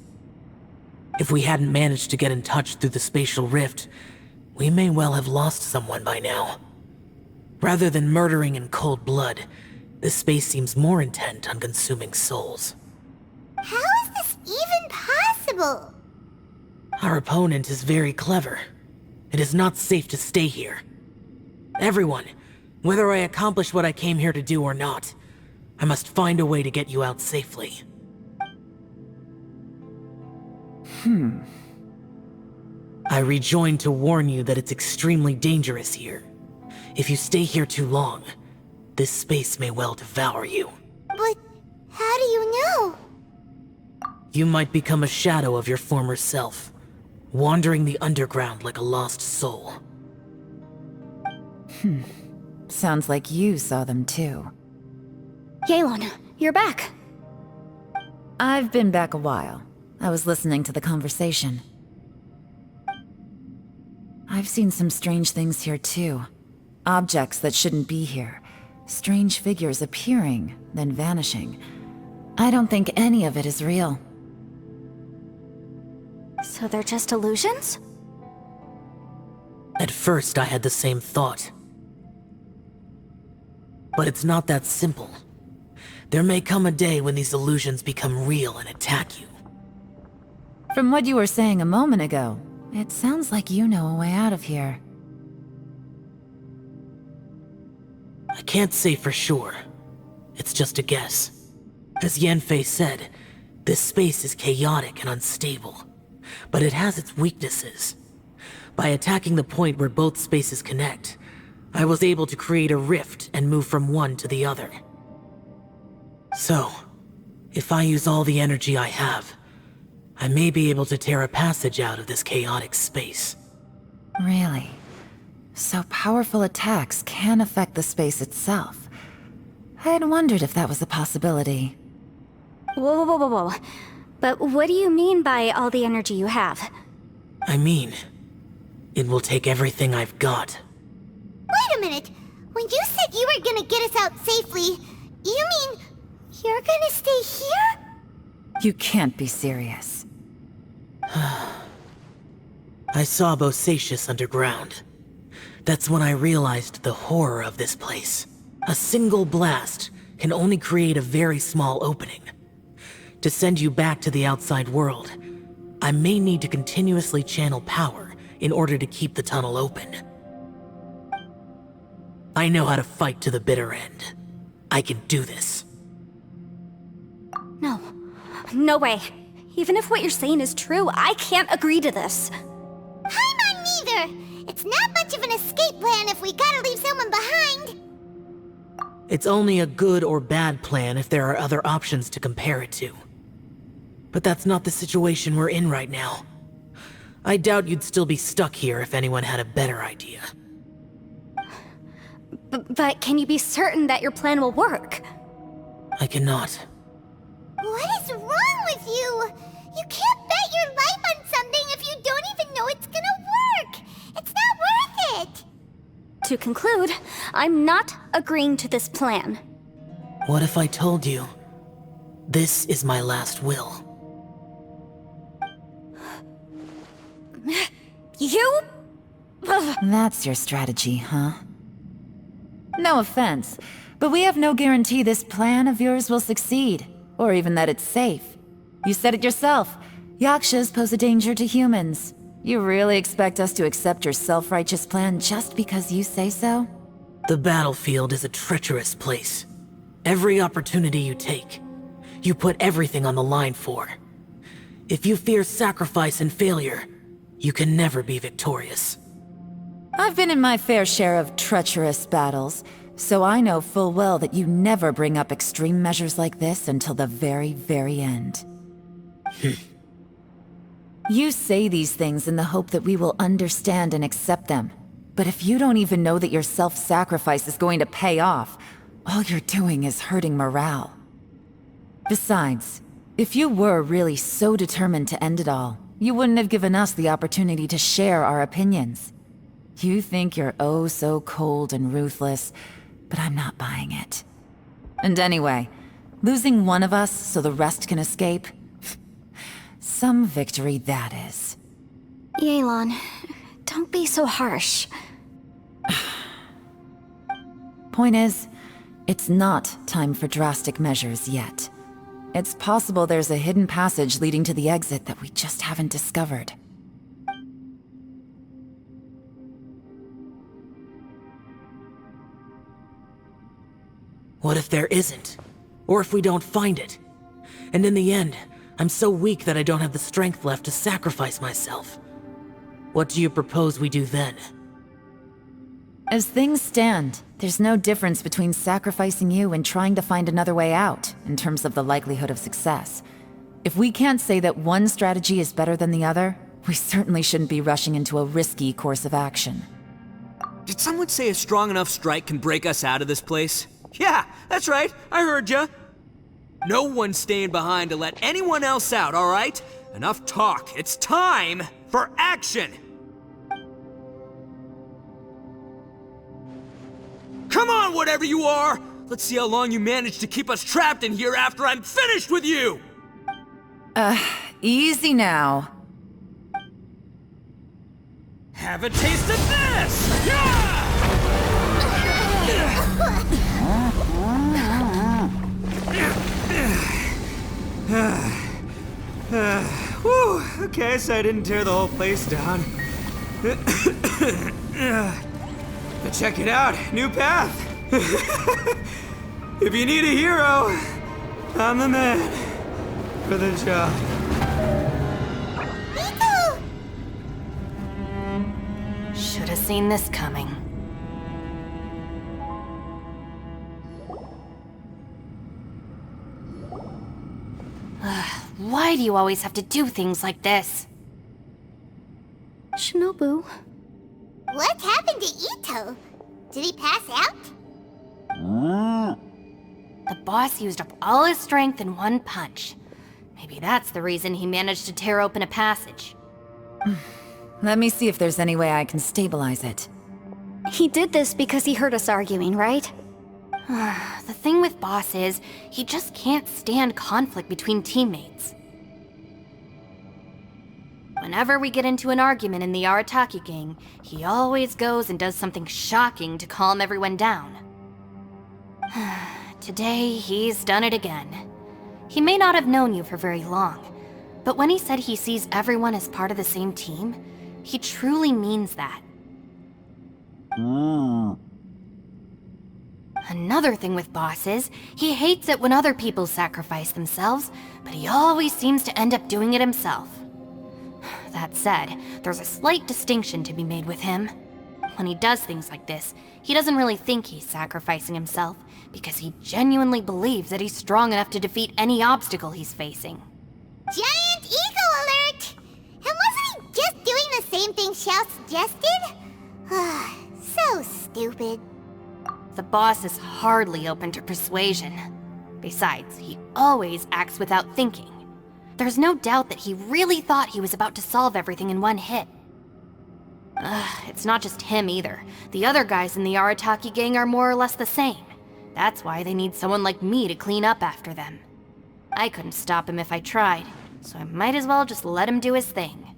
If we hadn't managed to get in touch through the spatial rift, we may well have lost someone by now. Rather than murdering in cold blood, this space seems more intent on consuming souls. How is this even possible? Our opponent is very clever. It is not safe to stay here. Everyone, whether I accomplish what I came here to do or not, I must find a way to get you out safely. I rejoined to warn you that it's extremely dangerous here. If you stay here too long, this space may well devour you. But how do you know? You might become a shadow of your former self, wandering the underground like a lost soul. Sounds like you saw them too. Yelan, you're back. I've been back a while. I was listening to the conversation. I've seen some strange things here too. Objects that shouldn't be here. Strange figures appearing, then vanishing. I don't think any of it is real. So they're just illusions? At first, I had the same thought. But it's not that simple. There may come a day when these illusions become real and attack you. From what you were saying a moment ago, it sounds like you know a way out of here. I can't say for sure. It's just a guess. As Yanfei said, this space is chaotic and unstable, but it has its weaknesses. By attacking the point where both spaces connect, I was able to create a rift and move from one to the other. So, if I use all the energy I have, I may be able to tear a passage out of this chaotic space. Really? So powerful attacks can affect the space itself. I had wondered if that was a possibility. Whoa, whoa, whoa, whoa, whoa. But what do you mean by all the energy you have? I mean, it will take everything I've got. Wait a minute. When you said you were gonna get us out safely, you mean you're gonna stay here? You can't be serious. I saw Bosacius underground. That's when I realized the horror of this place. A single blast can only create a very small opening. To send you back to the outside world, I may need to continuously channel power in order to keep the tunnel open. I know how to fight to the bitter end. I can do this. No. No way. Even if what you're saying is true, I can't agree to this. I'm on neither. It's not much of an escape plan if we gotta leave someone behind. It's only a good or bad plan if there are other options to compare it to. But that's not the situation we're in right now. I doubt you'd still be stuck here if anyone had a better idea. But can you be certain that your plan will work? I cannot. What is wrong with you? You can't bet your life on something if you don't even know it's gonna work. It's not worth it. To conclude, I'm not agreeing to this plan. What if I told you, this is my last will? You? That's your strategy, huh? No offense, but we have no guarantee this plan of yours will succeed, or even that it's safe. You said it yourself. Yakshas pose a danger to humans. You really expect us to accept your self-righteous plan just because you say so? The battlefield is a treacherous place. Every opportunity you take, you put everything on the line for. If you fear sacrifice and failure, you can never be victorious. I've been in my fair share of treacherous battles, so I know full well that you never bring up extreme measures like this until the very, very end. You say these things in the hope that we will understand and accept them. But if you don't even know that your self-sacrifice is going to pay off, all you're doing is hurting morale. Besides, if you were really so determined to end it all, you wouldn't have given us the opportunity to share our opinions. You think you're oh so cold and ruthless, but I'm not buying it. And anyway, losing one of us so the rest can escape? Some victory that is. Yelan, don't be so harsh. Point is, it's not time for drastic measures yet. It's possible there's a hidden passage leading to the exit that we just haven't discovered. What if there isn't? Or if we don't find it? And in the end, I'm so weak that I don't have the strength left to sacrifice myself. What do you propose we do then? As things stand, there's no difference between sacrificing you and trying to find another way out, in terms of the likelihood of success. If we can't say that one strategy is better than the other, we certainly shouldn't be rushing into a risky course of action. Did someone say a strong enough strike can break us out of this place? Yeah, that's right. I heard ya. No one's staying behind to let anyone else out, all right? Enough talk. It's time for action! Come on, whatever you are! Let's see how long you manage to keep us trapped in here after I'm finished with you! Easy now. Have a taste of this! Yeah! Whew, okay, so I didn't tear the whole place down. But check it out, new path. If you need a hero, I'm the man for the job. Should have seen this coming. Why do you always have to do things like this? Shinobu. What happened to Ito? Did he pass out? The boss used up all his strength in one punch. Maybe that's the reason he managed to tear open a passage. Let me see if there's any way I can stabilize it. He did this because he heard us arguing, right? The thing with Boss is, he just can't stand conflict between teammates. Whenever we get into an argument in the Arataki gang, he always goes and does something shocking to calm everyone down. Today, he's done it again. He may not have known you for very long, but when he said he sees everyone as part of the same team, he truly means that. Another thing with Boss is, he hates it when other people sacrifice themselves, but he always seems to end up doing it himself. That said, there's a slight distinction to be made with him. When he does things like this, he doesn't really think he's sacrificing himself, because he genuinely believes that he's strong enough to defeat any obstacle he's facing. Giant ego alert! And wasn't he just doing the same thing Xiao suggested? So stupid. The boss is hardly open to persuasion. Besides, he always acts without thinking. There's no doubt that he really thought he was about to solve everything in one hit. It's not just him either. The other guys in the Arataki gang are more or less the same. That's why they need someone like me to clean up after them. I couldn't stop him if I tried, so I might as well just let him do his thing.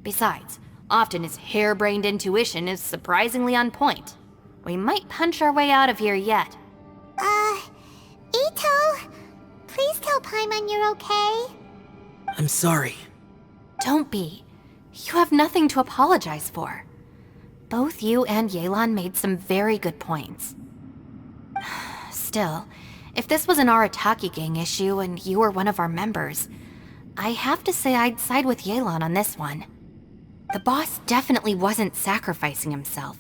Besides, often his harebrained intuition is surprisingly on point. We might punch our way out of here yet. Ito, please tell Paimon you're okay. I'm sorry. Don't be. You have nothing to apologize for. Both you and Yelan made some very good points. Still, if this was an Arataki gang issue and you were one of our members, I have to say I'd side with Yelan on this one. The boss definitely wasn't sacrificing himself.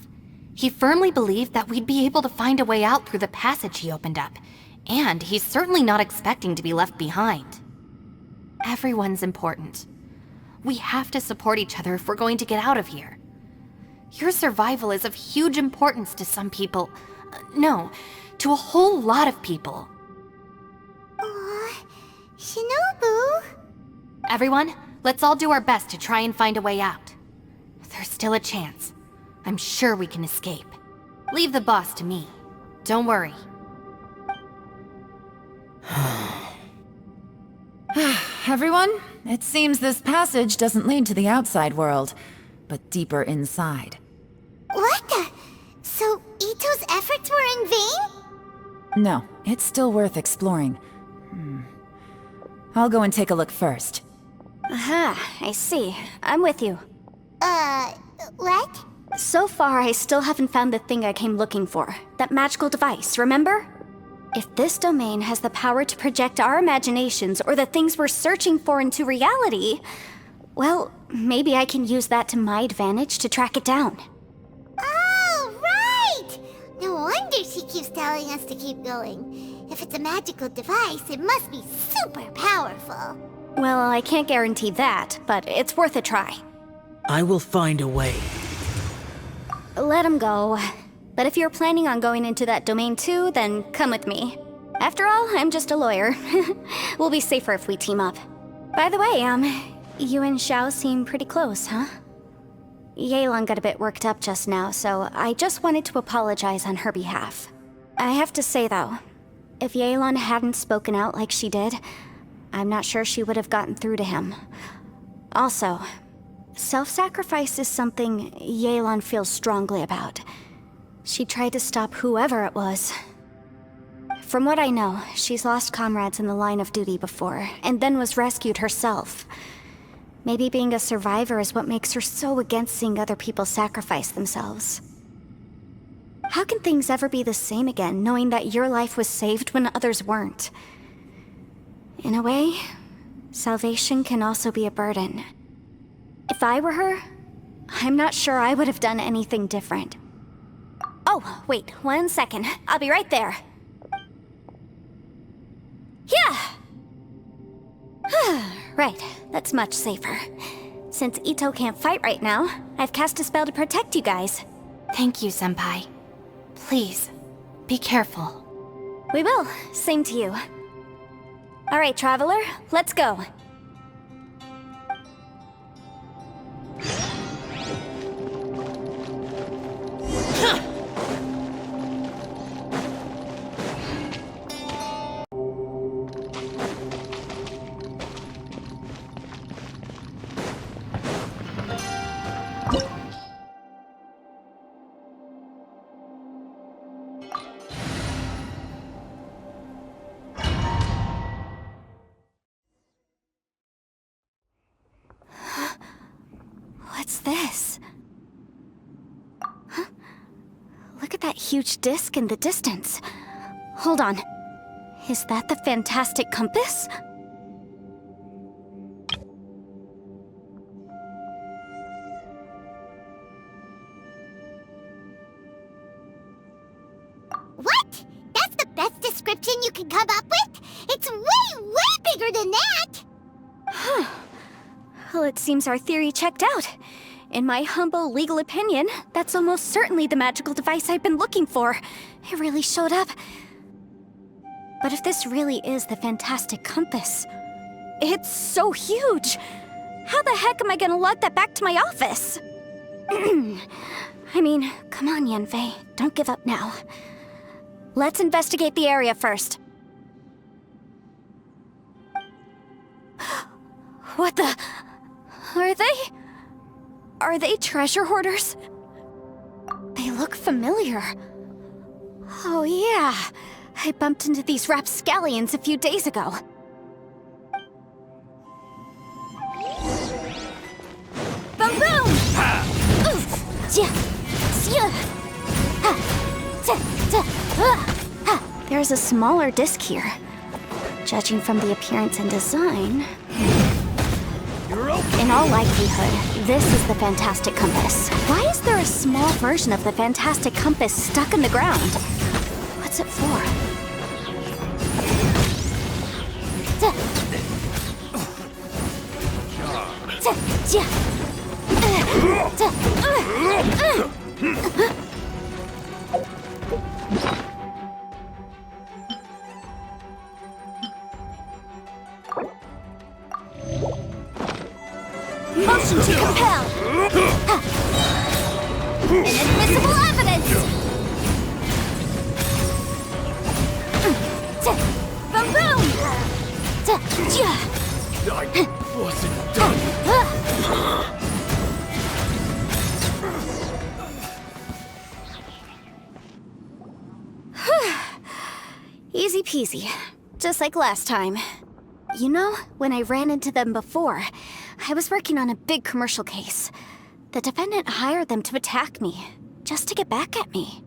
He firmly believed that we'd be able to find a way out through the passage he opened up, and he's certainly not expecting to be left behind. Everyone's important. We have to support each other if we're going to get out of here. Your survival is of huge importance to some people. No, to a whole lot of people. Aw, Shinobu. Everyone, let's all do our best to try and find a way out. There's still a chance. I'm sure we can escape. Leave the boss to me. Don't worry. Everyone, it seems this passage doesn't lead to the outside world, but deeper inside. What the? So Ito's efforts were in vain? No, it's still worth exploring. I'll go and take a look first. Aha, I see. I'm with you. What? So far, I still haven't found the thing I came looking for. That magical device, remember? If this domain has the power to project our imaginations or the things we're searching for into reality, well, maybe I can use that to my advantage to track it down. Oh, right! No wonder she keeps telling us to keep going. If it's a magical device, it must be super powerful. Well, I can't guarantee that, but it's worth a try. I will find a way. let him go. But if you're planning on going into that domain too, then come with me. After all, I'm just a lawyer. We'll be safer if we team up. By the way, you and Xiao seem pretty close, huh? Yelan got a bit worked up just now, so I just wanted to apologize on her behalf. I have to say though, if Yelan hadn't spoken out like she did, I'm not sure she would have gotten through to him. Also, self-sacrifice is something Yelan feels strongly about. She tried to stop whoever it was. From what I know, she's lost comrades in the line of duty before, and then was rescued herself. Maybe being a survivor is what makes her so against seeing other people sacrifice themselves. How can things ever be the same again, knowing that your life was saved when others weren't? In a way, salvation can also be a burden. If I were her, I'm not sure I would have done anything different. Oh, wait, 1 second. I'll be right there. Yeah! Right, that's much safer. Since Ito can't fight right now, I've cast a spell to protect you guys. Thank you, Senpai. Please, be careful. We will. Same to you. Alright, Traveler, let's go. What's this? Huh? Look at that huge disc in the distance. Hold on. Is that the fantastic compass? What? That's the best description you can come up with? It's way, way bigger than that! Huh. Well, it seems our theory checked out. In my humble legal opinion, that's almost certainly the magical device I've been looking for. It really showed up. But if this really is the fantastic compass, it's so huge! How the heck am I gonna lug that back to my office? I mean, come on, Yanfei. Don't give up now. Let's investigate the area first. What the... Are they treasure hoarders? They look familiar. Oh yeah, I bumped into these rapscallions a few days ago. Boom boom! There's a smaller disc here. Judging from the appearance and design... In all likelihood, this is the fantastic compass. Why is there a small version of the fantastic compass stuck in the ground? What's it for? Motion to compel! Inadmissible evidence! Boom boom! I wasn't done. Easy peasy. Just like last time. You know, when I ran into them before, I was working on a big commercial case. The defendant hired them to attack me, just to get back at me.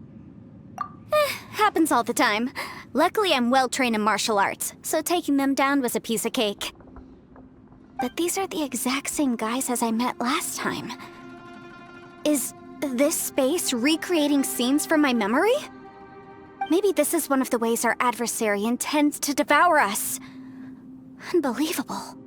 Happens all the time. Luckily, I'm well-trained in martial arts, so taking them down was a piece of cake. But these are the exact same guys as I met last time. Is this space recreating scenes from my memory? Maybe this is one of the ways our adversary intends to devour us. Unbelievable.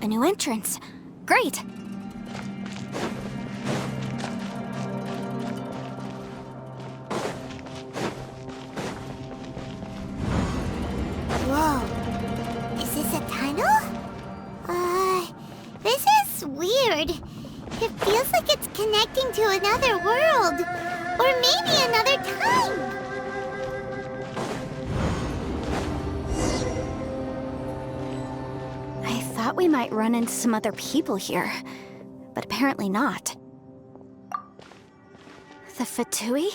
A new entrance. Great! Whoa. Is this a tunnel? This is weird. It feels like it's connecting to another world. Or maybe another time. I thought we might run into some other people here, but apparently not. The Fatui?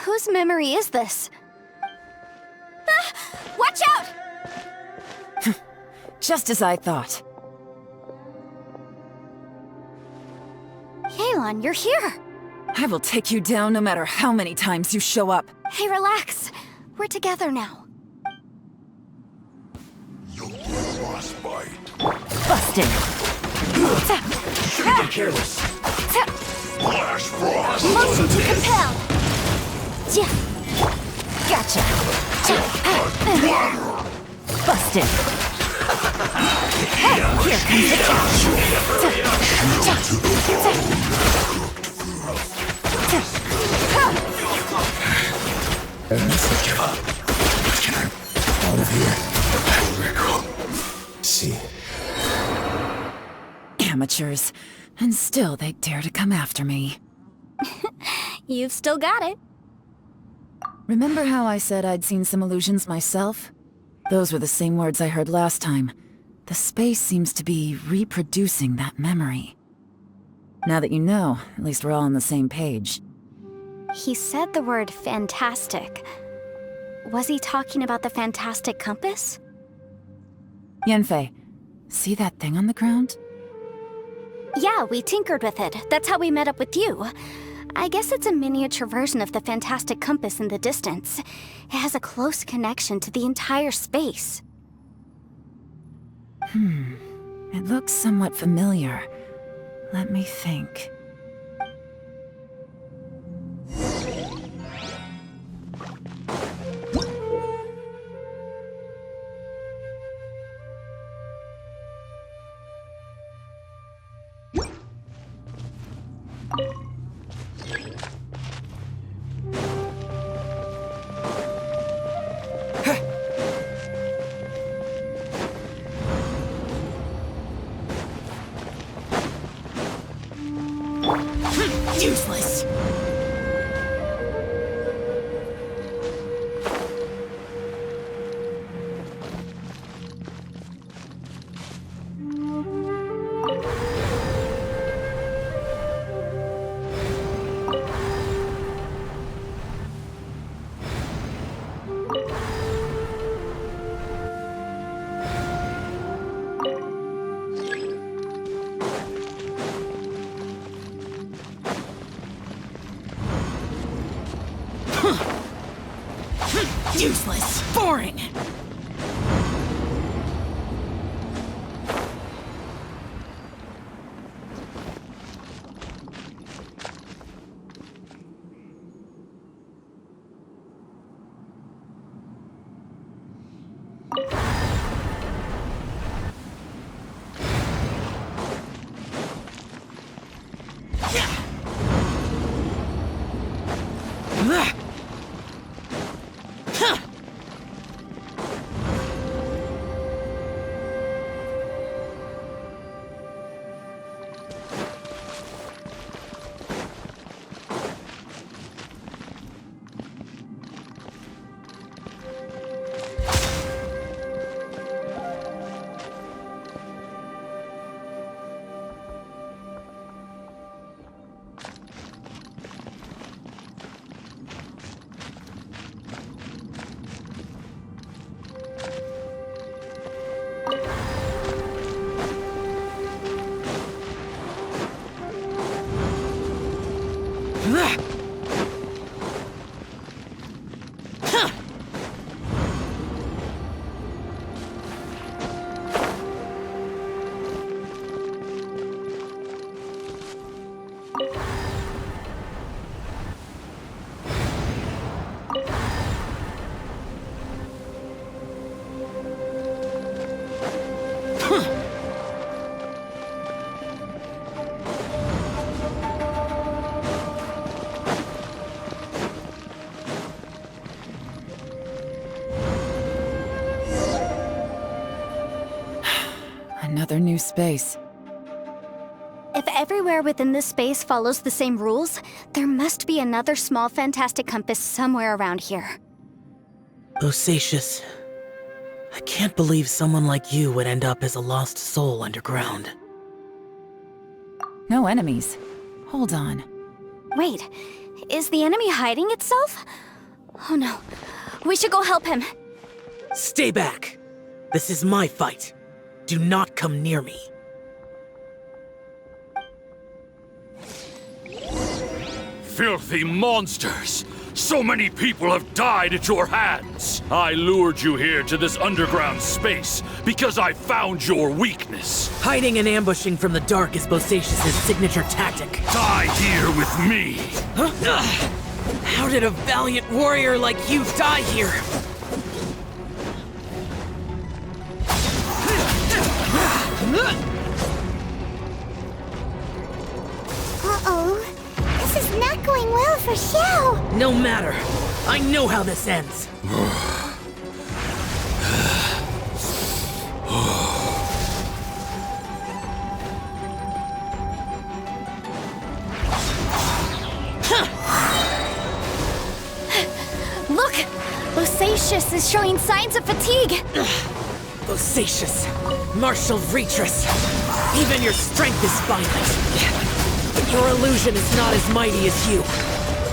Whose memory is this? Ah! Watch out! Just as I thought. Yelan, you're here! I will take you down no matter how many times you show up. Hey, relax. We're together now. Busted! Shouldn't get careless. Flash frost. Motion to compel! Yeah. Gotcha! Busted! Hey, here comes the Out of here. See. Amateurs. And still they dare to come after me. You've still got it. Remember how I said I'd seen some illusions myself? Those were the same words I heard last time. The space seems to be reproducing that memory. Now that you know, at least we're all on the same page. He said the word fantastic. Was he talking about the fantastic compass? Yanfei, see that thing on the ground? Yeah, we tinkered with it. That's how we met up with you. I guess it's a miniature version of the fantastic compass in the distance. It has a close connection to the entire space. It looks somewhat familiar. Let me think. Useless. Useless. Boring. Another new space. If everywhere within this space follows the same rules, there must be another small fantastic compass somewhere around here. Bosacius, I can't believe someone like you would end up as a lost soul underground. No enemies. Hold on. Wait, is the enemy hiding itself? Oh no, we should go help him. Stay back! This is my fight. Do not come near me. Filthy monsters! So many people have died at your hands! I lured you here to this underground space because I found your weakness. Hiding and ambushing from the dark is Bosacius' signature tactic. Die here with me! Huh? How did a valiant warrior like you die here? Uh-oh. This is not going well for Xiao. No matter. I know how this ends. Look! Bosacius is showing signs of fatigue. Bosacius, martial Retris. Even your strength is finite. But your illusion is not as mighty as you.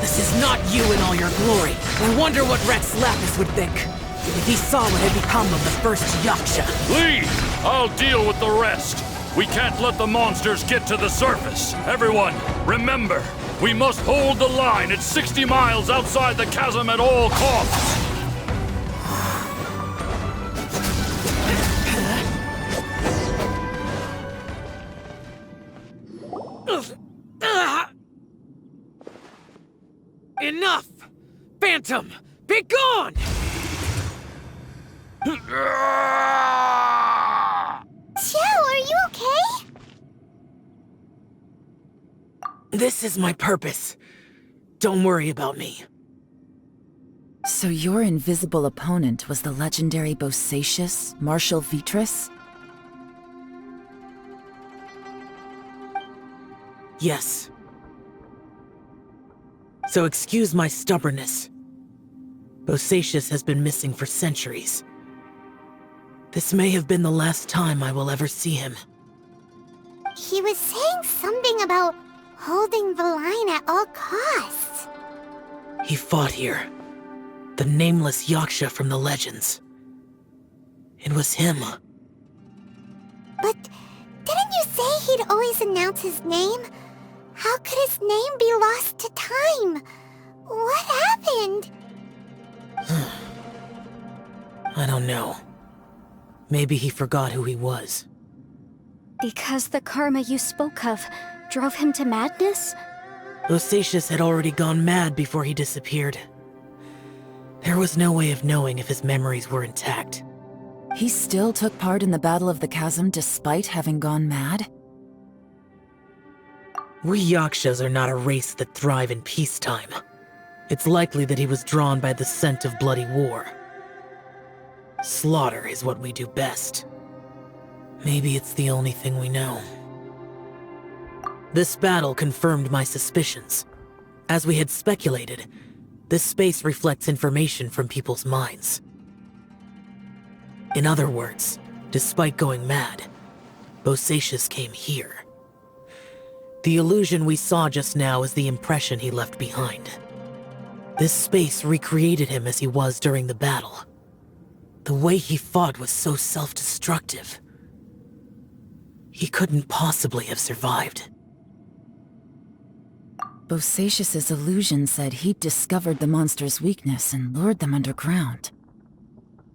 This is not you in all your glory. I wonder what Rex Lapis would think if he saw what had become of the first Yaksha. Leave! I'll deal with the rest. We can't let the monsters get to the surface. Everyone, remember, we must hold the line at 60 miles outside the chasm at all costs. Enough! Phantom, be gone! Xiao, are you okay? This is my purpose. Don't worry about me. So your invisible opponent was the legendary Bosacius, Marshal Vitris? Yes. So excuse my stubbornness. Bosacius has been missing for centuries. This may have been the last time I will ever see him. He was saying something about holding the line at all costs. He fought here. The nameless Yaksha from the legends. It was him. But didn't you say he'd always announce his name? How could his name be lost to time? What happened? I don't know. Maybe he forgot who he was. Because the karma you spoke of drove him to madness? Bosacius had already gone mad before he disappeared. There was no way of knowing if his memories were intact. He still took part in the Battle of the Chasm despite having gone mad? We Yakshas are not a race that thrive in peacetime. It's likely that he was drawn by the scent of bloody war. Slaughter is what we do best. Maybe it's the only thing we know. This battle confirmed my suspicions. As we had speculated, this space reflects information from people's minds. In other words, despite going mad, Bosacius came here. The illusion we saw just now is the impression he left behind. This space recreated him as he was during the battle. The way he fought was so self-destructive. He couldn't possibly have survived. Bosacius's illusion said he'd discovered the monster's weakness and lured them underground.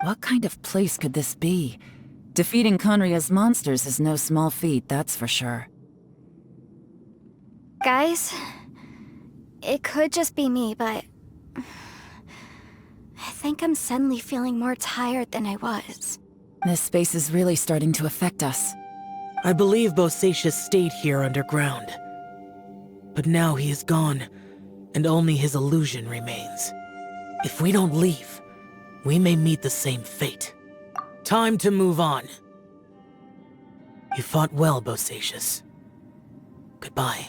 What kind of place could this be? Defeating Conria's monsters is no small feat, that's for sure. Guys, it could just be me, but I think I'm suddenly feeling more tired than I was. This space is really starting to affect us. I believe Bosacius stayed here underground. But now he is gone, and only his illusion remains. If we don't leave, we may meet the same fate. Time to move on. You fought well, Bosacius. Goodbye.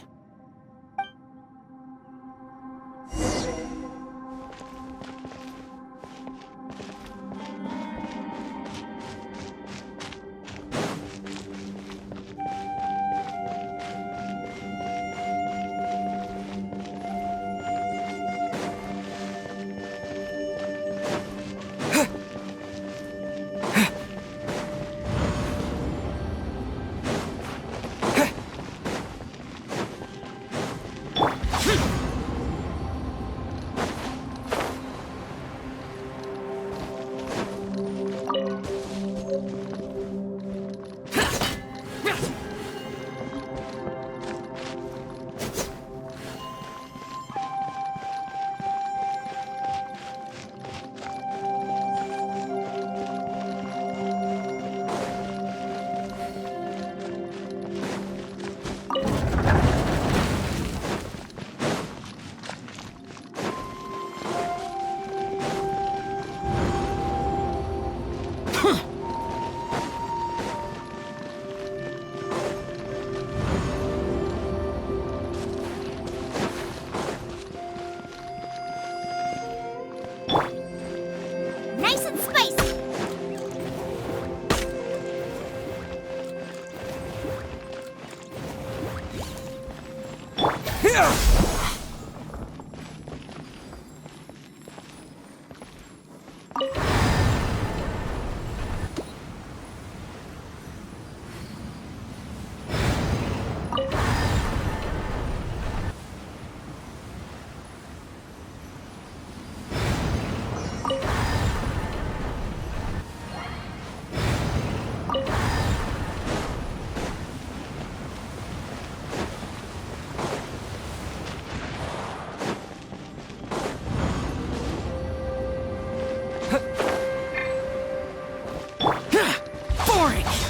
Nice and spicy.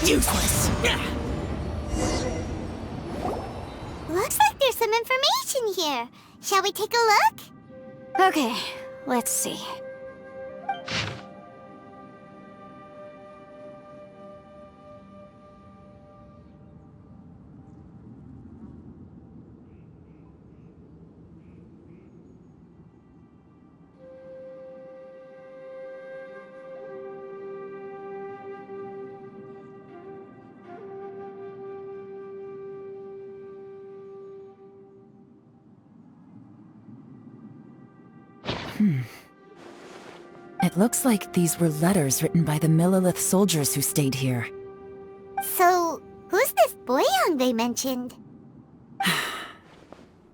Useless! Looks like there's some information here. Shall we take a look? Okay, let's see. It looks like these were letters written by the Millelith soldiers who stayed here. So, who's this Boyang they mentioned?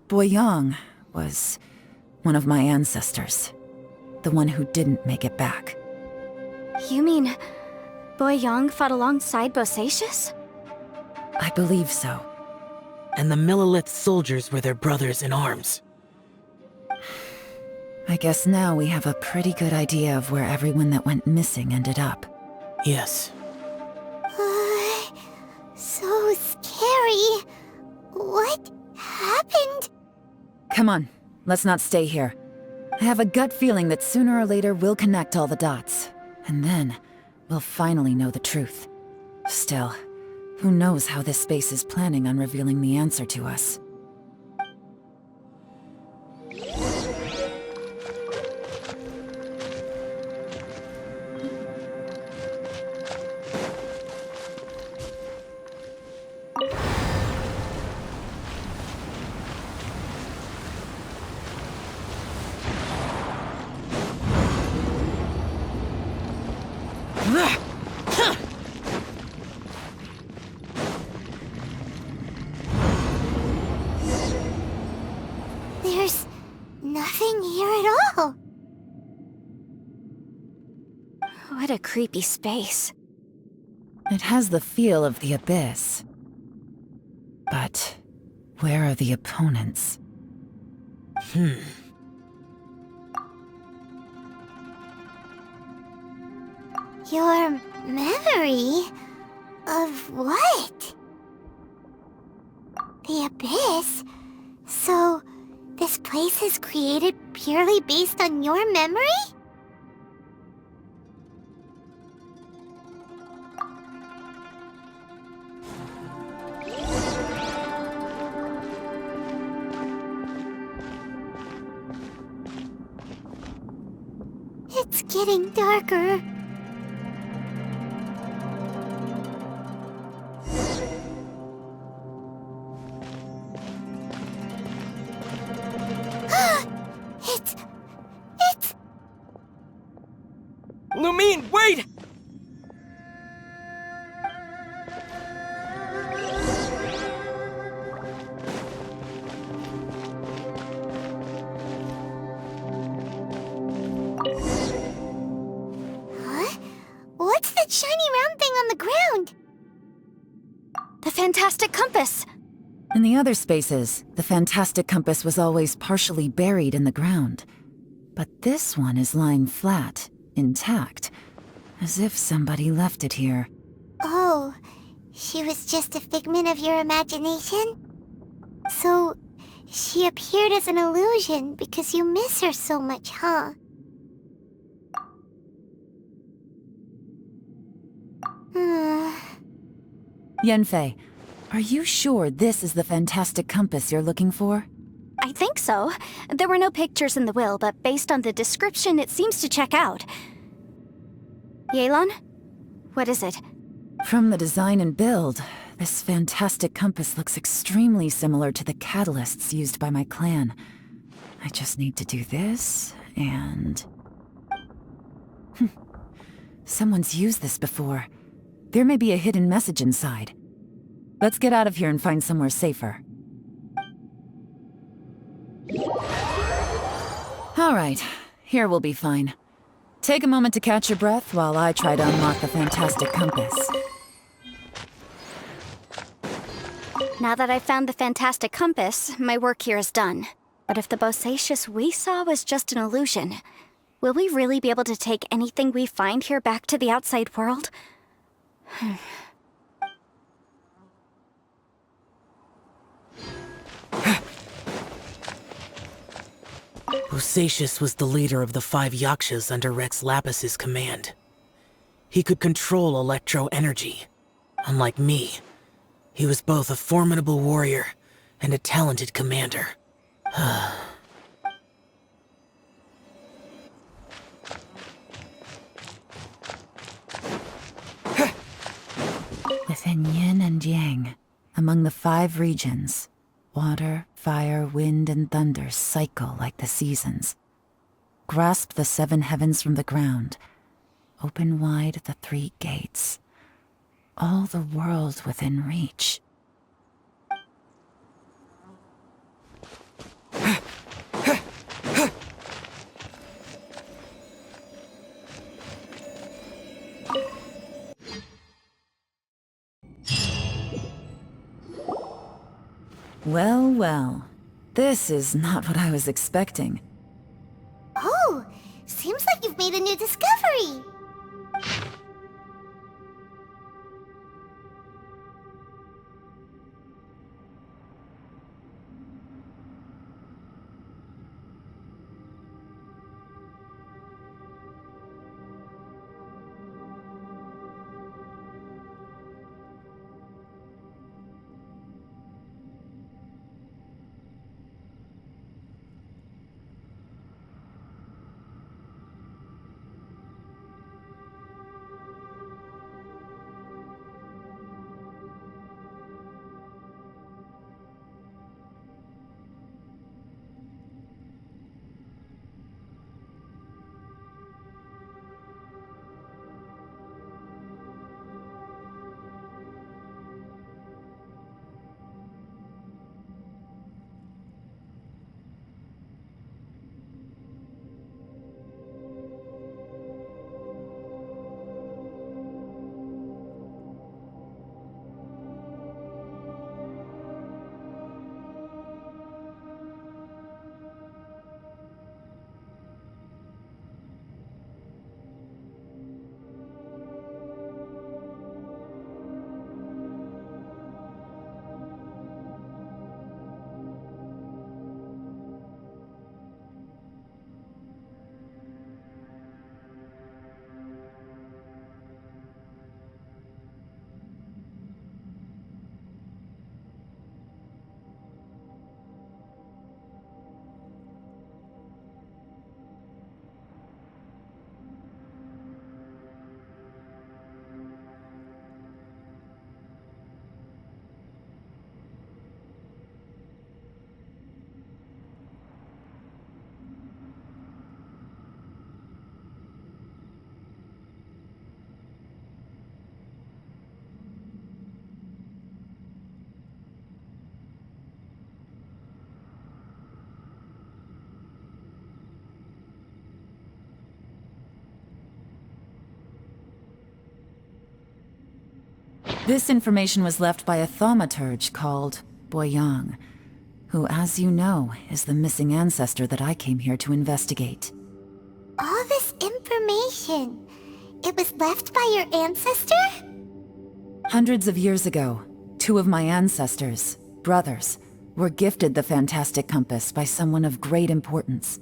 Boyang was one of my ancestors. The one who didn't make it back. You mean Boyang fought alongside Bosacius? I believe so. And the Millelith soldiers were their brothers in arms. I guess now we have a pretty good idea of where everyone that went missing ended up. Yes. So scary. What happened? Come on, let's not stay here. I have a gut feeling that sooner or later we'll connect all the dots. And then, we'll finally know the truth. Still, who knows how this space is planning on revealing the answer to us. There's nothing here at all. What a creepy space. It has the feel of the abyss. But where are the opponents? Your memory of what? The abyss? So, this place is created purely based on your memory? getting darker. It's... Lumine, wait! Huh? What's that shiny round thing on the ground? The fantastic compass! In the other spaces, the fantastic compass was always partially buried in the ground. But this one is lying flat, intact, as if somebody left it here. Oh, she was just a figment of your imagination? So, she appeared as an illusion because you miss her so much, huh? Yanfei, are you sure this is the fantastic compass you're looking for? I think so. There were no pictures in the will, but based on the description, it seems to check out. Yelan? What is it? From the design and build, this fantastic compass looks extremely similar to the catalysts used by my clan. I just need to do this, and... Someone's used this before. There may be a hidden message inside. Let's get out of here and find somewhere safer. All right, here we'll be fine. Take a moment to catch your breath while I try to unlock the fantastic compass. Now that I've found the fantastic compass, my work here is done. But if the Bosacius we saw was just an illusion, will we really be able to take anything we find here back to the outside world? Bosacius was the leader of the 5 Yakshas under Rex Lapis's command. He could control electro-energy. Unlike me, he was both a formidable warrior and a talented commander. Within yin and yang, among the 5 regions, water, fire, wind, and thunder cycle like the seasons. Grasp the 7 heavens from the ground. Open wide the 3 gates. All the world within reach. Well, well. This is not what I was expecting. Oh, seems like you've made a new discovery. This information was left by a thaumaturge called Boyang, who, as you know, is the missing ancestor that I came here to investigate. All this information, it was left by your ancestor? Hundreds of years ago, two of my ancestors, brothers, were gifted the fantastic compass by someone of great importance.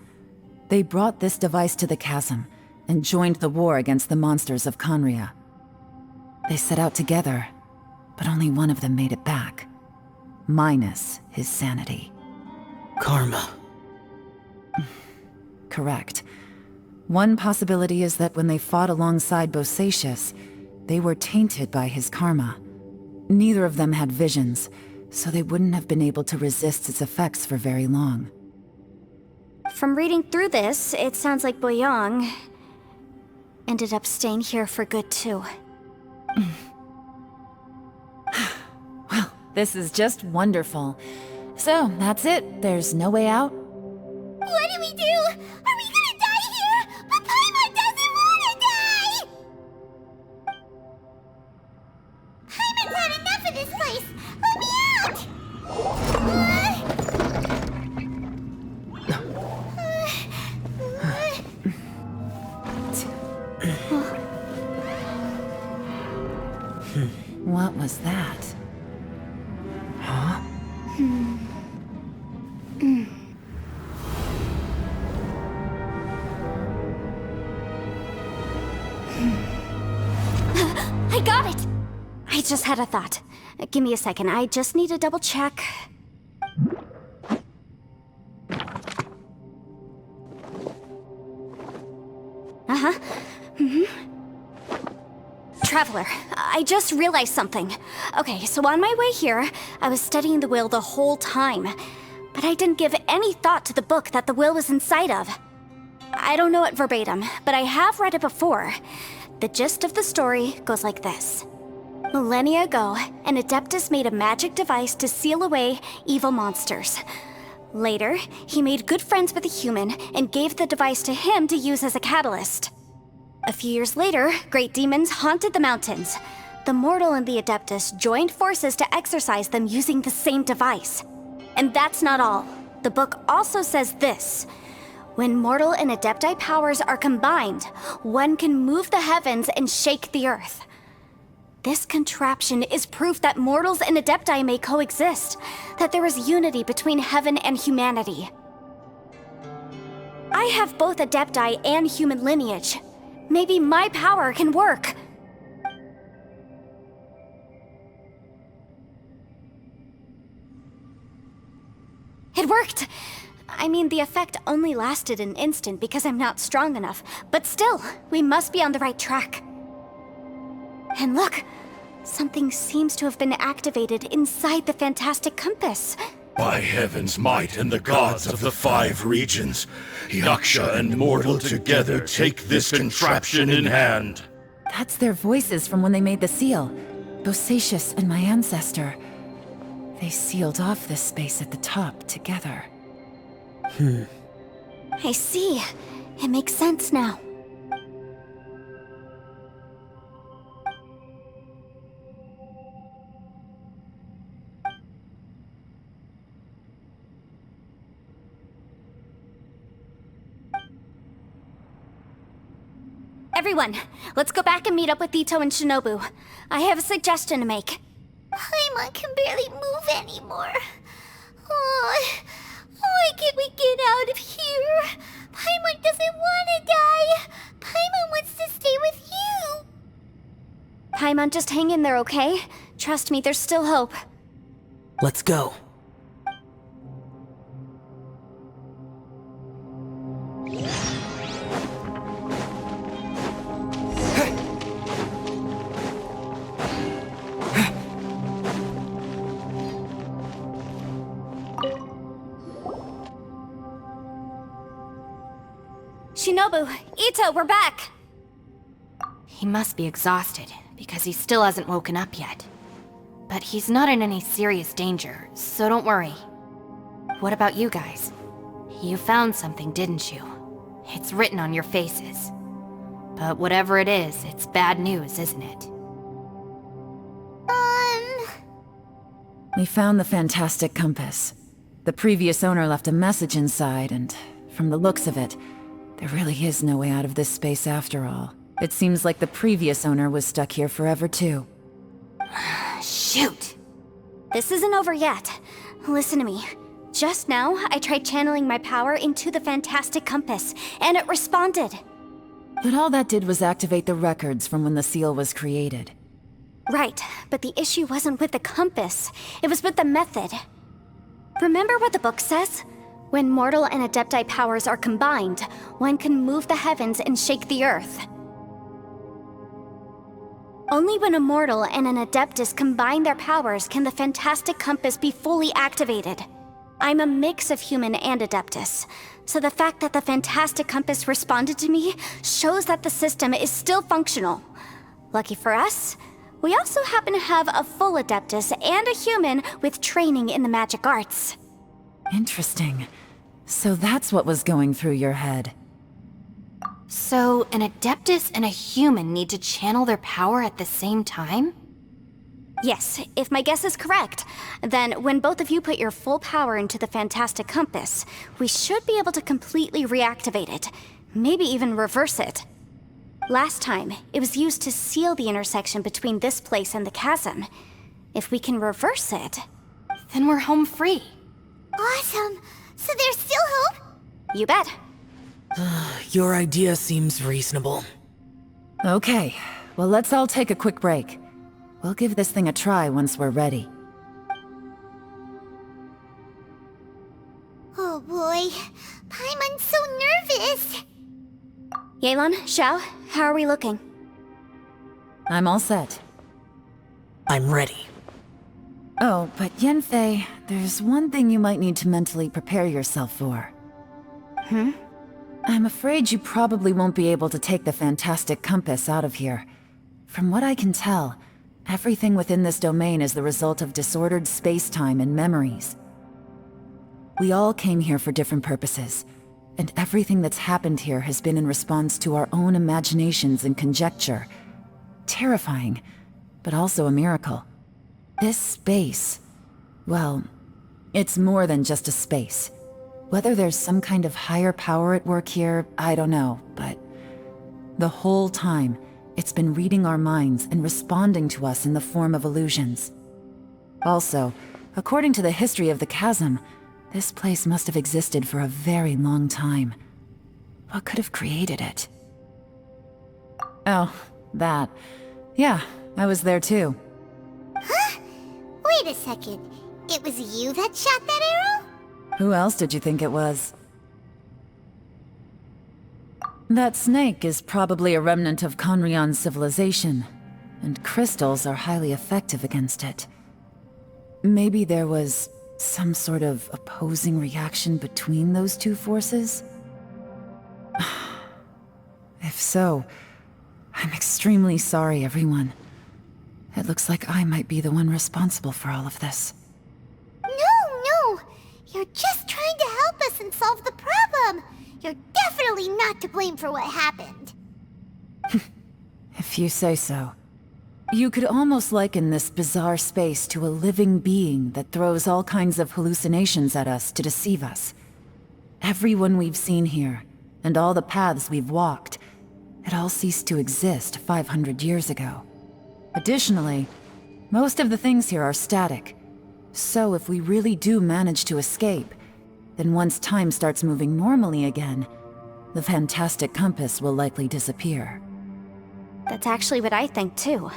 They brought this device to the chasm and joined the war against the monsters of Conria. They set out together, but only one of them made it back, minus his sanity. Karma. Correct. One possibility is that when they fought alongside Bosacius, they were tainted by his karma. Neither of them had visions, so they wouldn't have been able to resist its effects for very long. From reading through this, it sounds like Boyang ended up staying here for good too. Well, this is just wonderful. So, that's it. There's no way out? What do we do? Are we gonna die here? But Paimon doesn't wanna die! Paimon's had enough of this place! Let me out! What was that? Huh? I got it! I just had a thought. Give me a second, I just need to double check. Traveler, I just realized something. Okay, so on my way here, I was studying the will the whole time, but I didn't give any thought to the book that the will was inside of. I don't know it verbatim, but I have read it before. The gist of the story goes like this. Millennia ago, an Adeptus made a magic device to seal away evil monsters. Later, he made good friends with a human and gave the device to him to use as a catalyst. A few years later, great demons haunted the mountains. The mortal and the Adeptus joined forces to exorcise them using the same device. And that's not all. The book also says this. When mortal and Adepti powers are combined, one can move the heavens and shake the earth. This contraption is proof that mortals and Adepti may coexist, that there is unity between heaven and humanity. I have both Adepti and human lineage. Maybe my power can work. It worked! I mean, the effect only lasted an instant because I'm not strong enough, but still, we must be on the right track. And look, something seems to have been activated inside the fantastic compass. By heaven's might and the gods of the 5 regions, Yaksha and mortal together take this contraption in hand. That's their voices from when they made the seal. Bosacius and my ancestor. They sealed off this space at the top together. I see. It makes sense now. Everyone, let's go back and meet up with Ito and Shinobu. I have a suggestion to make. Paimon can barely move anymore. Oh, why can't we get out of here? Paimon doesn't want to die. Paimon wants to stay with you. Paimon, just hang in there, okay? Trust me, there's still hope. Let's go. Shinobu, Ito, we're back! He must be exhausted, because he still hasn't woken up yet. But he's not in any serious danger, so don't worry. What about you guys? You found something, didn't you? It's written on your faces. But whatever it is, it's bad news, isn't it? We found the fantastic compass. The previous owner left a message inside, and from the looks of it, there really is no way out of this space after all. It seems like the previous owner was stuck here forever too. Shoot! This isn't over yet. Listen to me. Just now, I tried channeling my power into the fantastic compass, and it responded. But all that did was activate the records from when the seal was created. Right, but the issue wasn't with the compass. It was with the method. Remember what the book says? When mortal and Adepti powers are combined, one can move the heavens and shake the earth. Only when a mortal and an Adeptus combine their powers can the fantastic compass be fully activated. I'm a mix of human and Adeptus, so the fact that the fantastic compass responded to me shows that the system is still functional. Lucky for us, we also happen to have a full Adeptus and a human with training in the magic arts. Interesting. So that's what was going through your head. So, an Adeptus and a human need to channel their power at the same time? Yes, if my guess is correct, then when both of you put your full power into the fantastic compass, we should be able to completely reactivate it, maybe even reverse it. Last time, it was used to seal the intersection between this place and the chasm. If we can reverse it, Then we're home free. Awesome! So there's still hope? you bet. Your idea seems reasonable. Okay, well let's all take a quick break. We'll give this thing a try once we're ready. Oh boy, Paimon's so nervous! Yelan, Xiao, how are we looking? I'm all set. I'm ready. Oh, but Yanfei, there's one thing you might need to mentally prepare yourself for. I'm afraid you probably won't be able to take the fantastic compass out of here. From what I can tell, everything within this domain is the result of disordered space-time and memories. We all came here for different purposes, and everything that's happened here has been in response to our own imaginations and conjecture. Terrifying, but also a miracle. This space, well, it's more than just a space. Whether there's some kind of higher power at work here, I don't know, but the whole time, it's been reading our minds and responding to us in the form of illusions. Also, according to the history of the chasm, this place must have existed for a very long time. What could have created it? Oh, that. Yeah, I was there too. Huh? Wait a second. It was you that shot that arrow? Who else did you think it was? That snake is probably a remnant of Conrion's civilization, and crystals are highly effective against it. Maybe there was some sort of opposing reaction between those two forces? If so, I'm extremely sorry, everyone. It looks like I might be the one responsible for all of this. No! You're just trying to help us and solve the problem! You're definitely not to blame for what happened. If you say so. You could almost liken this bizarre space to a living being that throws all kinds of hallucinations at us to deceive us. Everyone we've seen here, and all the paths we've walked, it all ceased to exist 500 years ago. Additionally, most of the things here are static. So if we really do manage to escape, then once time starts moving normally again, the fantastic compass will likely disappear. That's actually what I think too.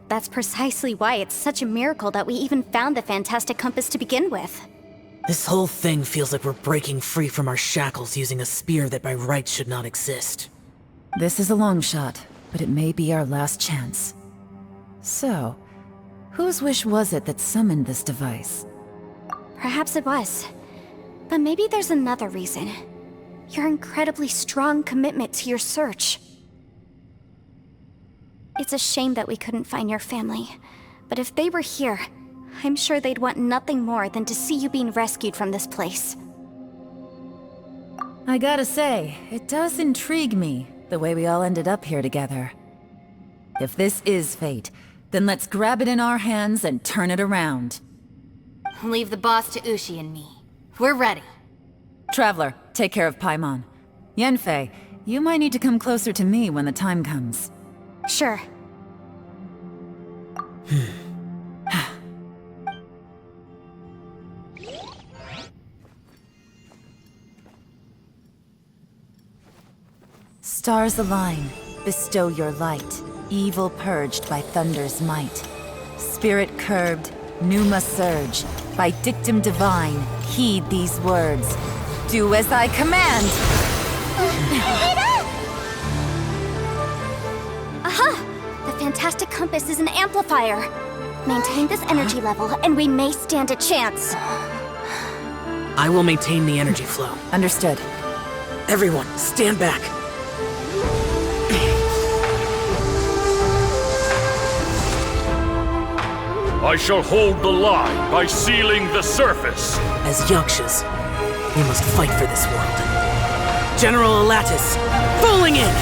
That's precisely why it's such a miracle that we even found the fantastic compass to begin with. This whole thing feels like we're breaking free from our shackles using a spear that by rights should not exist. This is a long shot, but it may be our last chance. So, whose wish was it that summoned this device? Perhaps it was. But maybe there's another reason. Your incredibly strong commitment to your search. It's a shame that we couldn't find your family. But if they were here, I'm sure they'd want nothing more than to see you being rescued from this place. I gotta say, it does intrigue me, the way we all ended up here together. If this is fate, then let's grab it in our hands and turn it around. Leave the boss to Ushi and me. We're ready. Traveler, take care of Paimon. Yanfei, you might need to come closer to me when the time comes. Sure. Stars align, bestow your light. Evil purged by thunder's might. Spirit curbed, pneuma surge. By dictum divine, heed these words. Do as I command! Aha! The fantastic compass is an amplifier. Maintain this energy level, and we may stand a chance. I will maintain the energy flow. Understood. Everyone, stand back. I shall hold the line by sealing the surface. As Yakshas, we must fight for this world. General Alatus, falling in!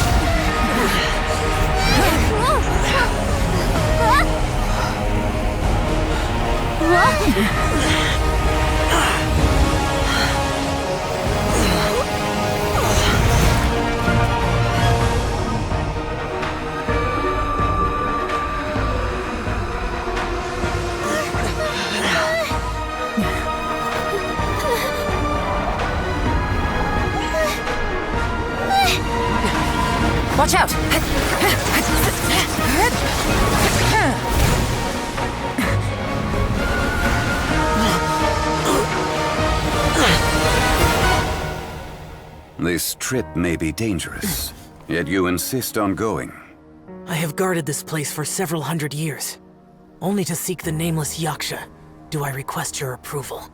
Watch out! This trip may be dangerous, yet you insist on going. I have guarded this place for several hundred years. Only to seek the nameless Yaksha do I request your approval.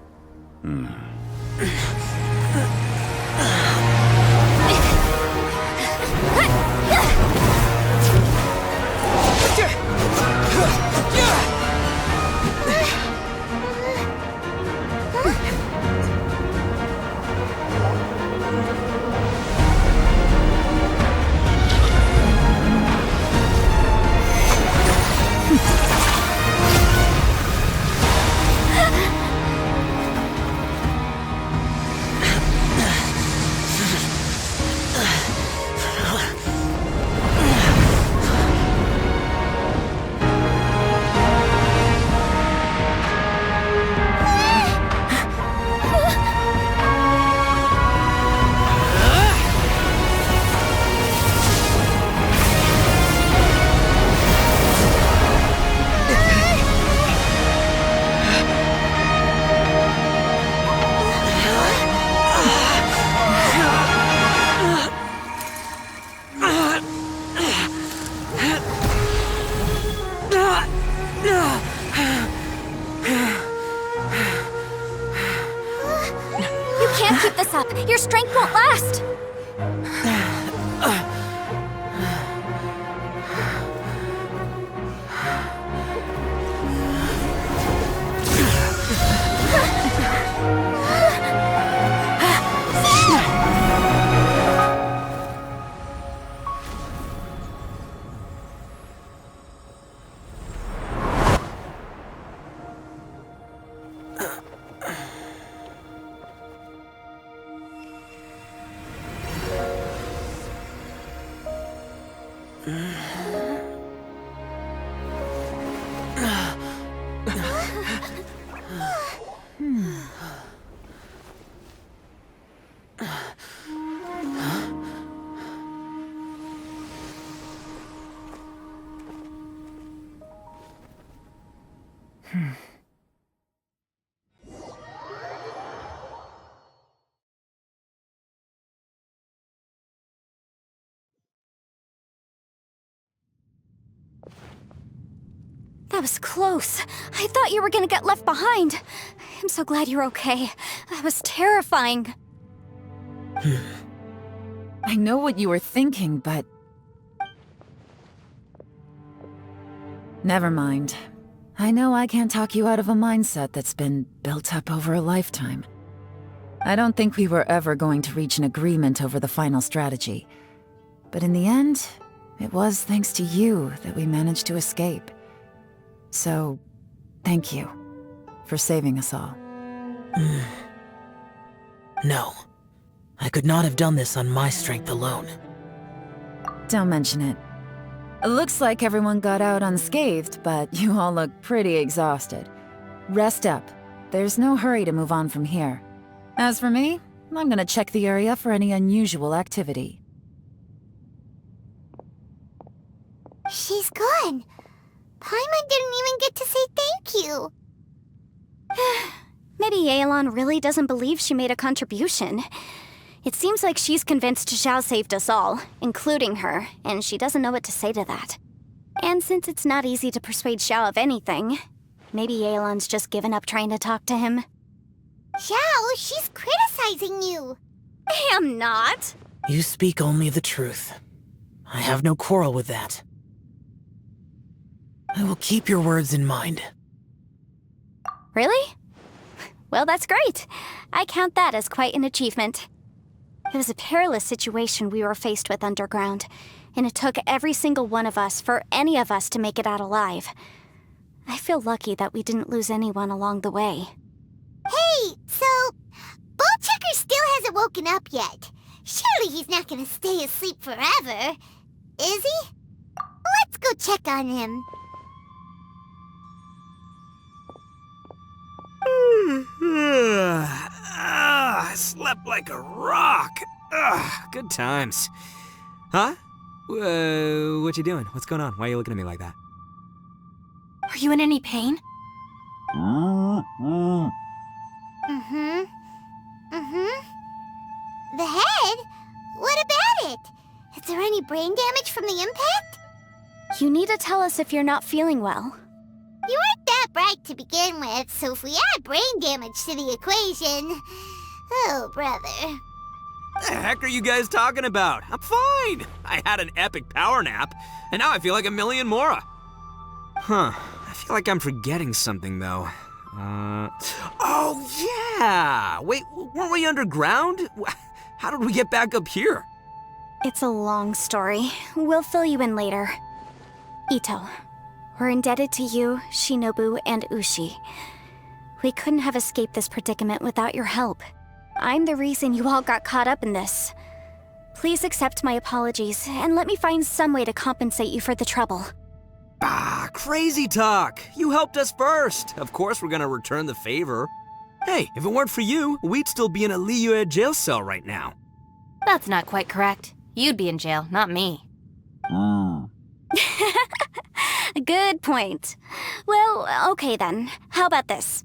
Your strength won't last! That was close. I thought you were gonna get left behind. I'm so glad you're okay. That was terrifying. I know what you were thinking, but... Never mind. I know I can't talk you out of a mindset that's been built up over a lifetime. I don't think we were ever going to reach an agreement over the final strategy. But in the end, it was thanks to you that we managed to escape. So, thank you. for saving us all. No. I could not have done this on my strength alone. Don't mention it. It looks like everyone got out unscathed, but you all look pretty exhausted. Rest up. There's no hurry to move on from here. As for me, I'm gonna check the area for any unusual activity. She's gone. Paimon didn't even get to say thank you. Maybe Yelan really doesn't believe she made a contribution. It seems like she's convinced Xiao saved us all, including her, and she doesn't know what to say to that. And since it's not easy to persuade Xiao of anything, maybe Yelan's just given up trying to talk to him. Xiao, she's criticizing you. I am not. You speak only the truth. I have no quarrel with that. I will keep your words in mind. Really? Well, that's great. I count that as quite an achievement. It was a perilous situation we were faced with underground, and it took every single one of us for any of us to make it out alive. I feel lucky that we didn't lose anyone along the way. Hey, so Ballchecker still hasn't woken up yet. Surely he's not gonna stay asleep forever, is he? Let's go check on him. I slept like a rock. Good times. Huh? What you doing? What's going on? Why are you looking at me like that? Are you in any pain? The head? What about it? Is there any brain damage from the impact? You need to tell us if you're not feeling well. You weren't that bright to begin with, so if we add brain damage to the equation... Oh, brother. The heck are you guys talking about? I'm fine. I had an epic power nap, and now I feel like a million more. Huh. I feel like I'm forgetting something, though. Oh, yeah! Wait, weren't we underground? How did we get back up here? It's a long story. We'll fill you in later. Ito, we're indebted to you, Shinobu, and Ushi. We couldn't have escaped this predicament without your help. I'm the reason you all got caught up in this. Please accept my apologies, and let me find some way to compensate you for the trouble. Crazy talk. You helped us first. Of course we're gonna return the favor. Hey, if it weren't for you, we'd still be in a Liyue jail cell right now. That's not quite correct. You'd be in jail, not me. Good point. Well, okay then. How about this?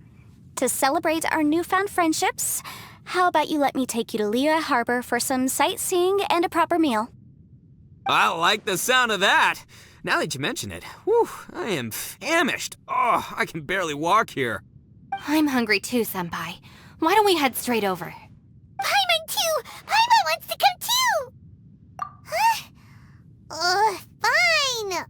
To celebrate our newfound friendships, how about you let me take you to Liyue Harbor for some sightseeing and a proper meal? I like the sound of that. Now that you mention it, whew, I am famished. Oh, I can barely walk here. I'm hungry too, Senpai. Why don't we head straight over? Paimon too! Paimon wants to come too! Huh? Fine!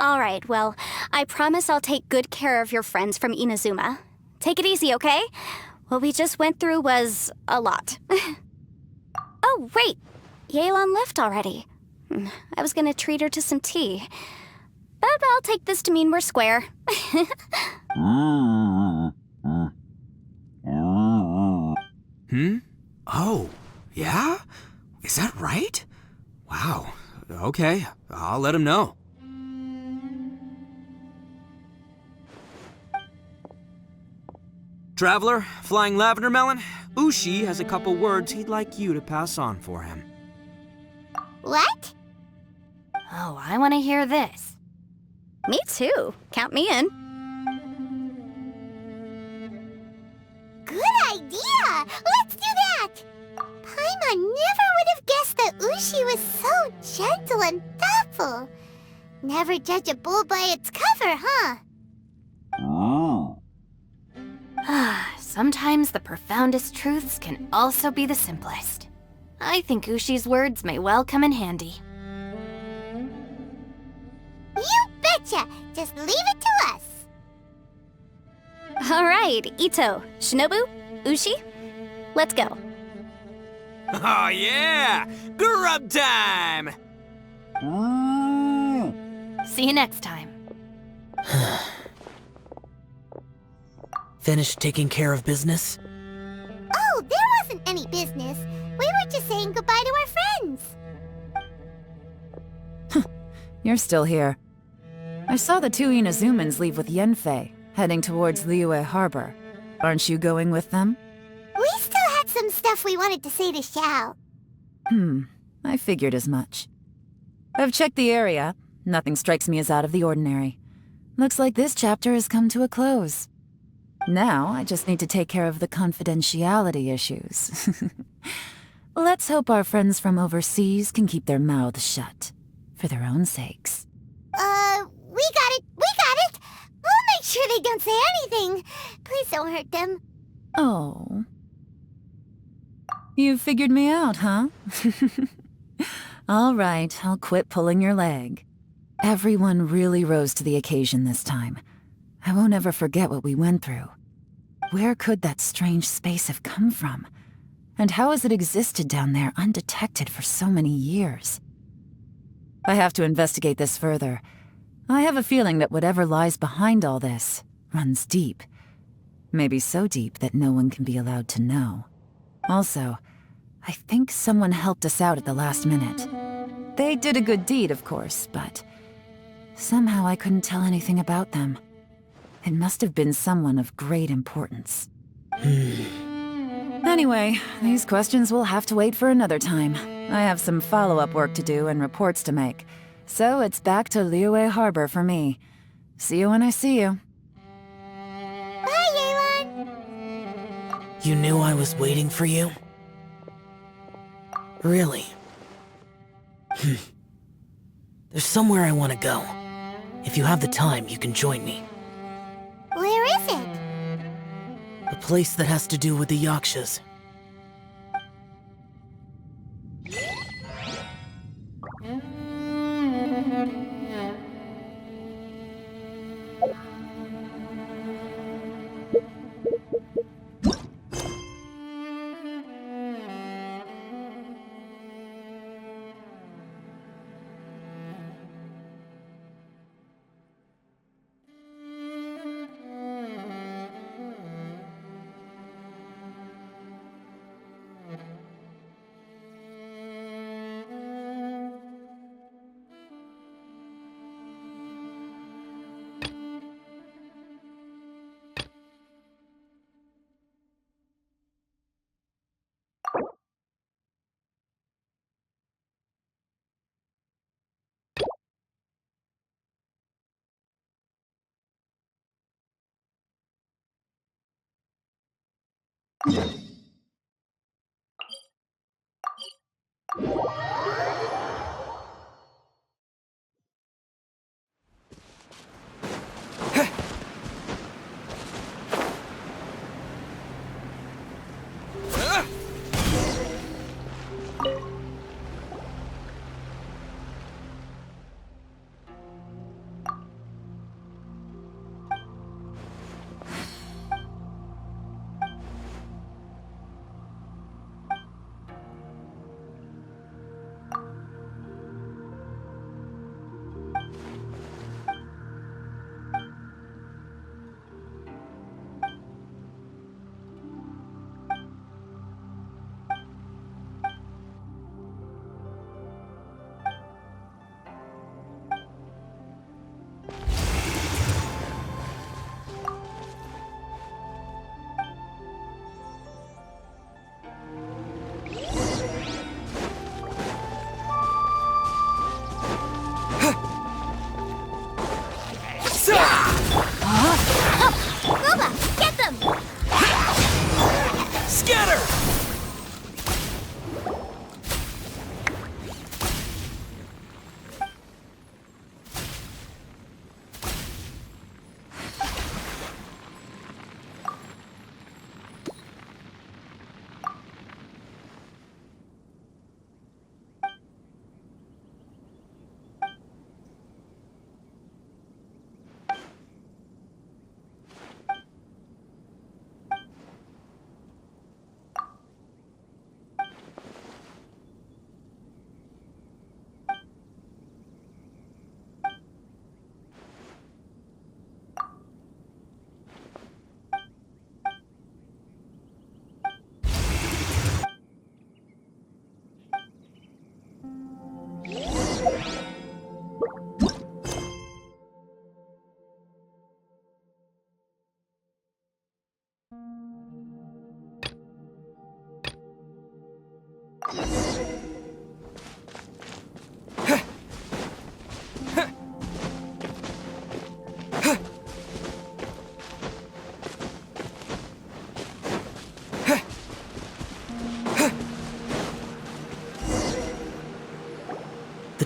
Alright, well, I promise I'll take good care of your friends from Inazuma. Take it easy, okay? What we just went through was a lot. Oh, wait! Yelan left already. I was gonna treat her to some tea. But I'll take this to mean we're square. Oh, yeah? Is that right? Wow. Okay, I'll let him know. Traveler, Flying Lavender Melon, Ushi has a couple words he'd like you to pass on for him. What? Oh, I want to hear this. Me too. Count me in. Good idea! Let's do that! Paimon never would have guessed that Ushi was so gentle and thoughtful. Never judge a bull by its cover, huh? Sometimes the profoundest truths can also be the simplest. I think Ushi's words may well come in handy. You betcha! Just leave it to us! Alright, Ito, Shinobu, Ushi, let's go. Oh yeah! Grub time! See you next time. finished taking care of business? Oh, there wasn't any business. We were just saying goodbye to our friends. You're still here. I saw the two Inazumans leave with Yenfei, heading towards Liyue Harbor. Aren't you going with them? We still had some stuff we wanted to say to Xiao. I figured as much. I've checked the area. Nothing strikes me as out of the ordinary. Looks like this chapter has come to a close. Now, I just need to take care of the confidentiality issues. Let's hope our friends from overseas can keep their mouths shut. For their own sakes. We got it! We got it! We'll make sure they don't say anything. Please don't hurt them. Oh. You figured me out, huh? All right, I'll quit pulling your leg. Everyone really rose to the occasion this time. I won't ever forget what we went through. Where could that strange space have come from? And how has it existed down there undetected for so many years? I have to investigate this further. I have a feeling that whatever lies behind all this runs deep. Maybe so deep that no one can be allowed to know. Also, I think someone helped us out at the last minute. They did a good deed, of course, but somehow I couldn't tell anything about them. It must have been someone of great importance. Anyway, these questions will have to wait for another time. I have some follow-up work to do and reports to make. So it's back to Liyue Harbor for me. See you when I see you. Bye, Yelan! You knew I was waiting for you? Really? There's somewhere I want to go. If you have the time, you can join me. Where is it? A place that has to do with the Yakshas.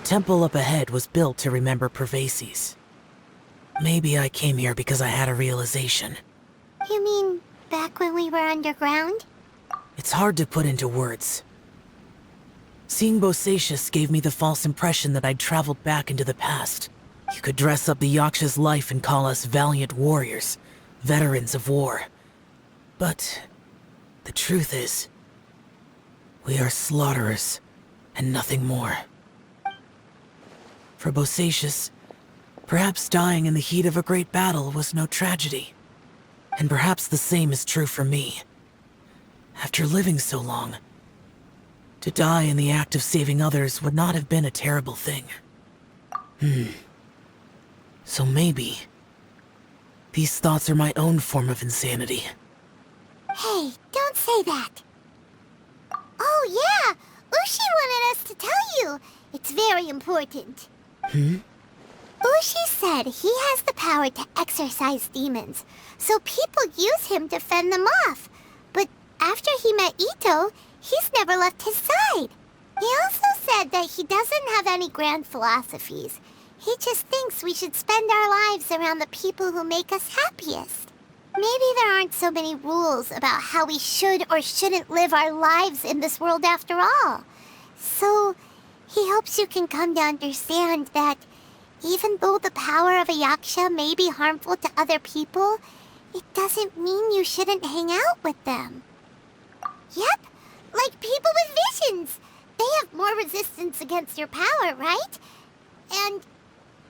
temple up ahead was built to remember Pervases. Maybe I came here because I had a realization. You mean back when we were underground? It's hard to put into words. Seeing Bosacius gave me the false impression that I'd traveled back into the past. You could dress up the Yaksha's life and call us valiant warriors, veterans of war. But the truth is, we are slaughterers and nothing more. For Bosacius, perhaps dying in the heat of a great battle was no tragedy. And perhaps the same is true for me. After living so long, to die in the act of saving others would not have been a terrible thing. So maybe these thoughts are my own form of insanity. Hey, don't say that. Oh yeah, Ushi wanted us to tell you. It's very important. Ushi said he has the power to exorcise demons, so people use him to fend them off. But after he met Ito, he's never left his side. He also said that he doesn't have any grand philosophies. He just thinks we should spend our lives around the people who make us happiest. Maybe there aren't so many rules about how we should or shouldn't live our lives in this world after all. So, he hopes you can come to understand that even though the power of a yaksha may be harmful to other people, it doesn't mean you shouldn't hang out with them. Yep, like people with visions. They have more resistance against your power, right? And...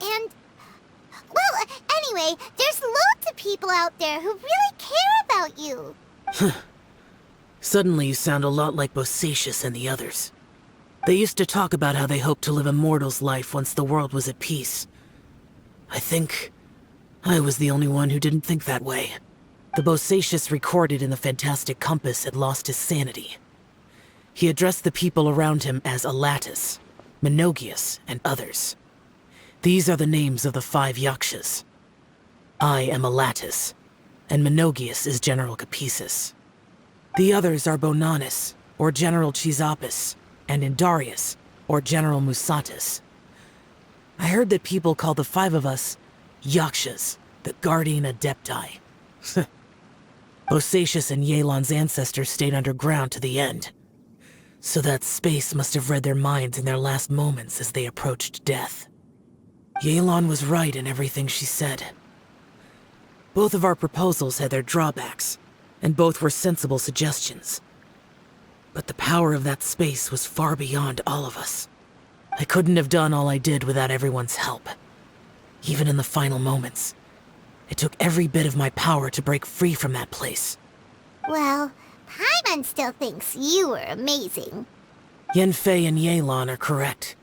Well, anyway, there's loads of people out there who really care about you. Suddenly you sound a lot like Bosacius and the others. They used to talk about how they hoped to live a mortal's life once the world was at peace. I think I was the only one who didn't think that way. The Bosacius recorded in the Fantastic Compass had lost his sanity. He addressed the people around him as Alatus, Menogius, and others. These are the names of the 5 Yakshas. I am Alatus, and Menogius is General Capisis. The others are Bonanis, or General Chisapis, and Indarius, or General Musatus. I heard that people call the 5 of us Yakshas, the Guardian Adepti. Bosacius and Yelan's ancestors stayed underground to the end, so that space must have read their minds in their last moments as they approached death. Yelan was right in everything she said. Both of our proposals had their drawbacks, and both were sensible suggestions. But the power of that space was far beyond all of us. I couldn't have done all I did without everyone's help. Even in the final moments, it took every bit of my power to break free from that place. Well, Paimon still thinks you were amazing. Yanfei and Yelan are correct.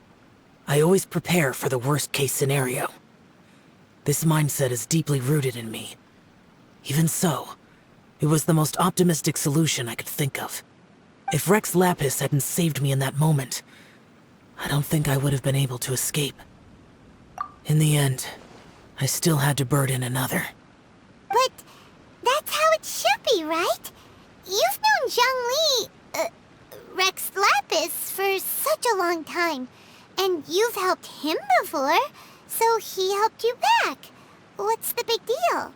I always prepare for the worst-case scenario. This mindset is deeply rooted in me. Even so, it was the most optimistic solution I could think of. If Rex Lapis hadn't saved me in that moment, I don't think I would have been able to escape. In the end, I still had to burden another. But that's how it should be, right? You've known Zhang Li, Rex Lapis, for such a long time. And you've helped him before, so he helped you back. What's the big deal?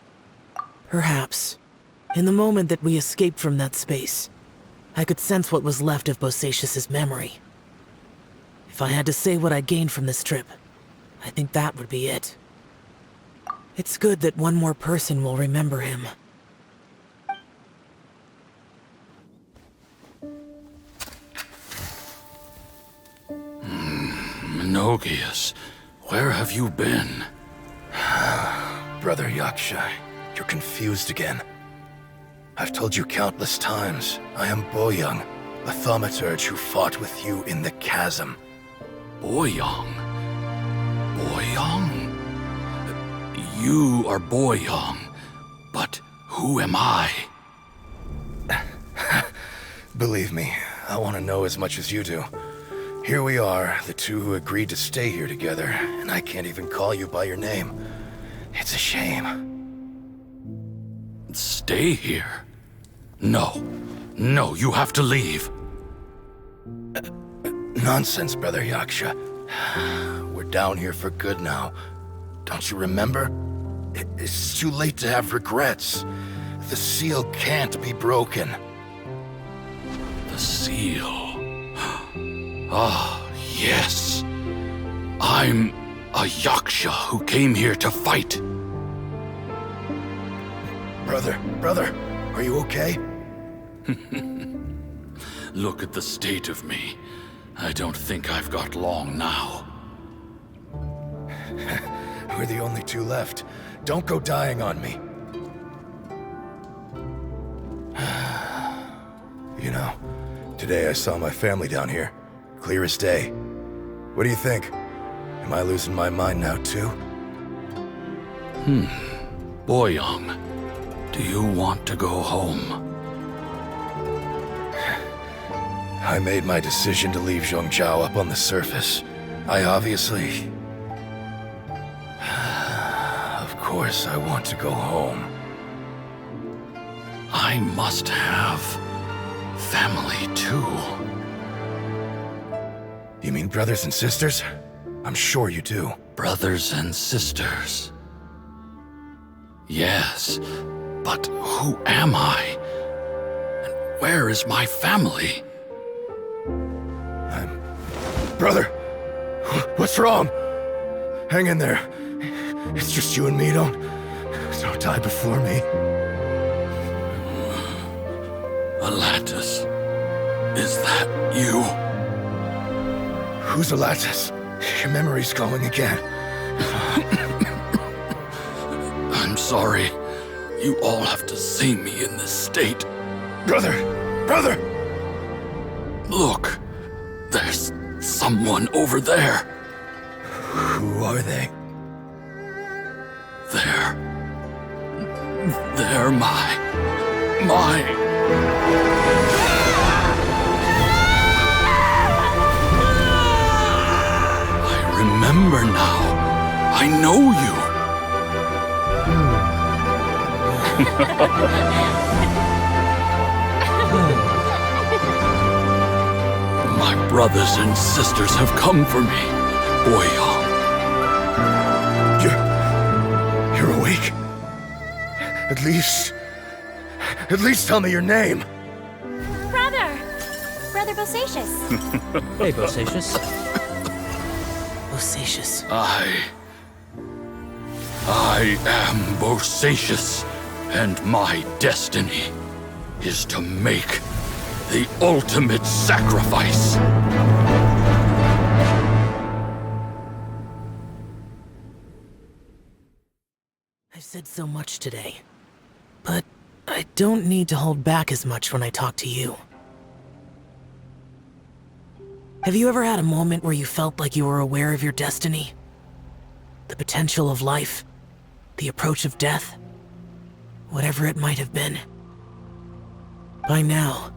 Perhaps. In the moment that we escaped from that space, I could sense what was left of Bosacius's memory. If I had to say what I gained from this trip, I think that would be it. It's good that one more person will remember him. Menogius, where have you been? Brother Yaksha, you're confused again. I've told you countless times, I am Boyoung, a thaumaturge who fought with you in the Chasm. Boyoung? Boyoung? You are Boyoung, but who am I? Believe me, I want to know as much as you do. Here we are, the two who agreed to stay here together, and I can't even call you by your name. It's a shame. Stay here? No. No, you have to leave. Nonsense, Brother Yaksha. We're down here for good now. Don't you remember? It's too late to have regrets. The seal can't be broken. The seal. Ah, yes. I'm a Yaksha who came here to fight. Brother, are you okay? Look at the state of me. I don't think I've got long now. We're the only two left. Don't go dying on me. You know, today I saw my family down here. Clear as day. What do you think? Am I losing my mind now too? Boyang, do you want to go home? I made my decision to leave Zhongzhou up on the surface. I obviously... Of course I want to go home. I must have family too. You mean brothers and sisters? I'm sure you do. Brothers and sisters. Yes, but who am I? And where is my family? Brother! What's wrong? Hang in there. It's just you and me, don't die before me. Alatus, is that you? Who's Alatus? Your memory's going again. I'm sorry. You all have to see me in this state. Brother! Look, there's someone over there. Who are they? They're my... I remember now. I know you. My brothers and sisters have come for me, Boyang. You're awake? At least tell me your name. Brother Bosacious. Hey, Bosacious. Bosacious. I am Bosacious, and my destiny is to make the ultimate sacrifice. I've said so much today, but I don't need to hold back as much when I talk to you. Have you ever had a moment where you felt like you were aware of your destiny? The potential of life? The approach of death? Whatever it might have been. By now,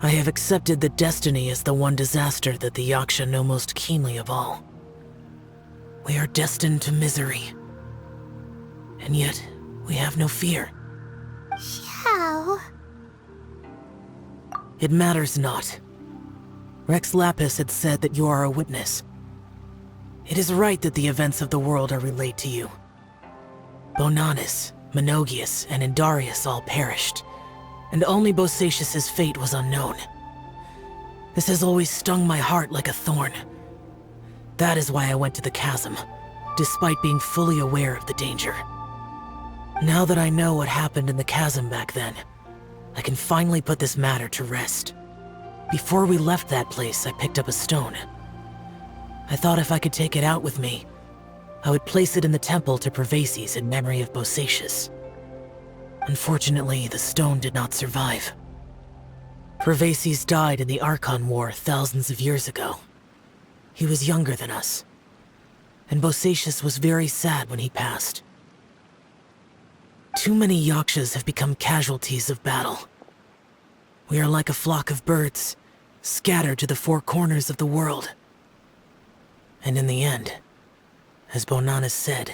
I have accepted that destiny is the one disaster that the Yaksha know most keenly of all. We are destined to misery. And yet, we have no fear. Xiao. It matters not. Rex Lapis had said that you are a witness. It is right that the events of the world are relayed to you. Bonanis, Menogias, and Indarius all perished, and only Bosacious' fate was unknown. This has always stung my heart like a thorn. That is why I went to the chasm, despite being fully aware of the danger. Now that I know what happened in the chasm back then, I can finally put this matter to rest. Before we left that place, I picked up a stone. I thought if I could take it out with me, I would place it in the temple to Pervases in memory of Bosacious. Unfortunately, the stone did not survive. Pervases died in the Archon War thousands of years ago. He was younger than us, and Bosacious was very sad when he passed. Too many Yakshas have become casualties of battle. We are like a flock of birds, scattered to the four corners of the world. And in the end, as Bonanis said,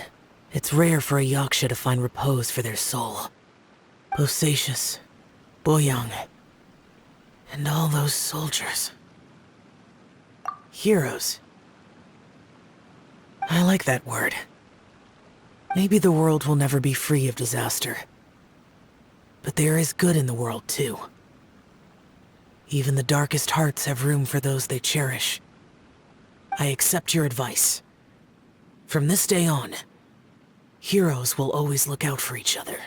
it's rare for a Yaksha to find repose for their soul. Bosacious, Boyang, and all those soldiers. Heroes. I like that word. Maybe the world will never be free of disaster. But there is good in the world, too. Even the darkest hearts have room for those they cherish. I accept your advice. From this day on, heroes will always look out for each other.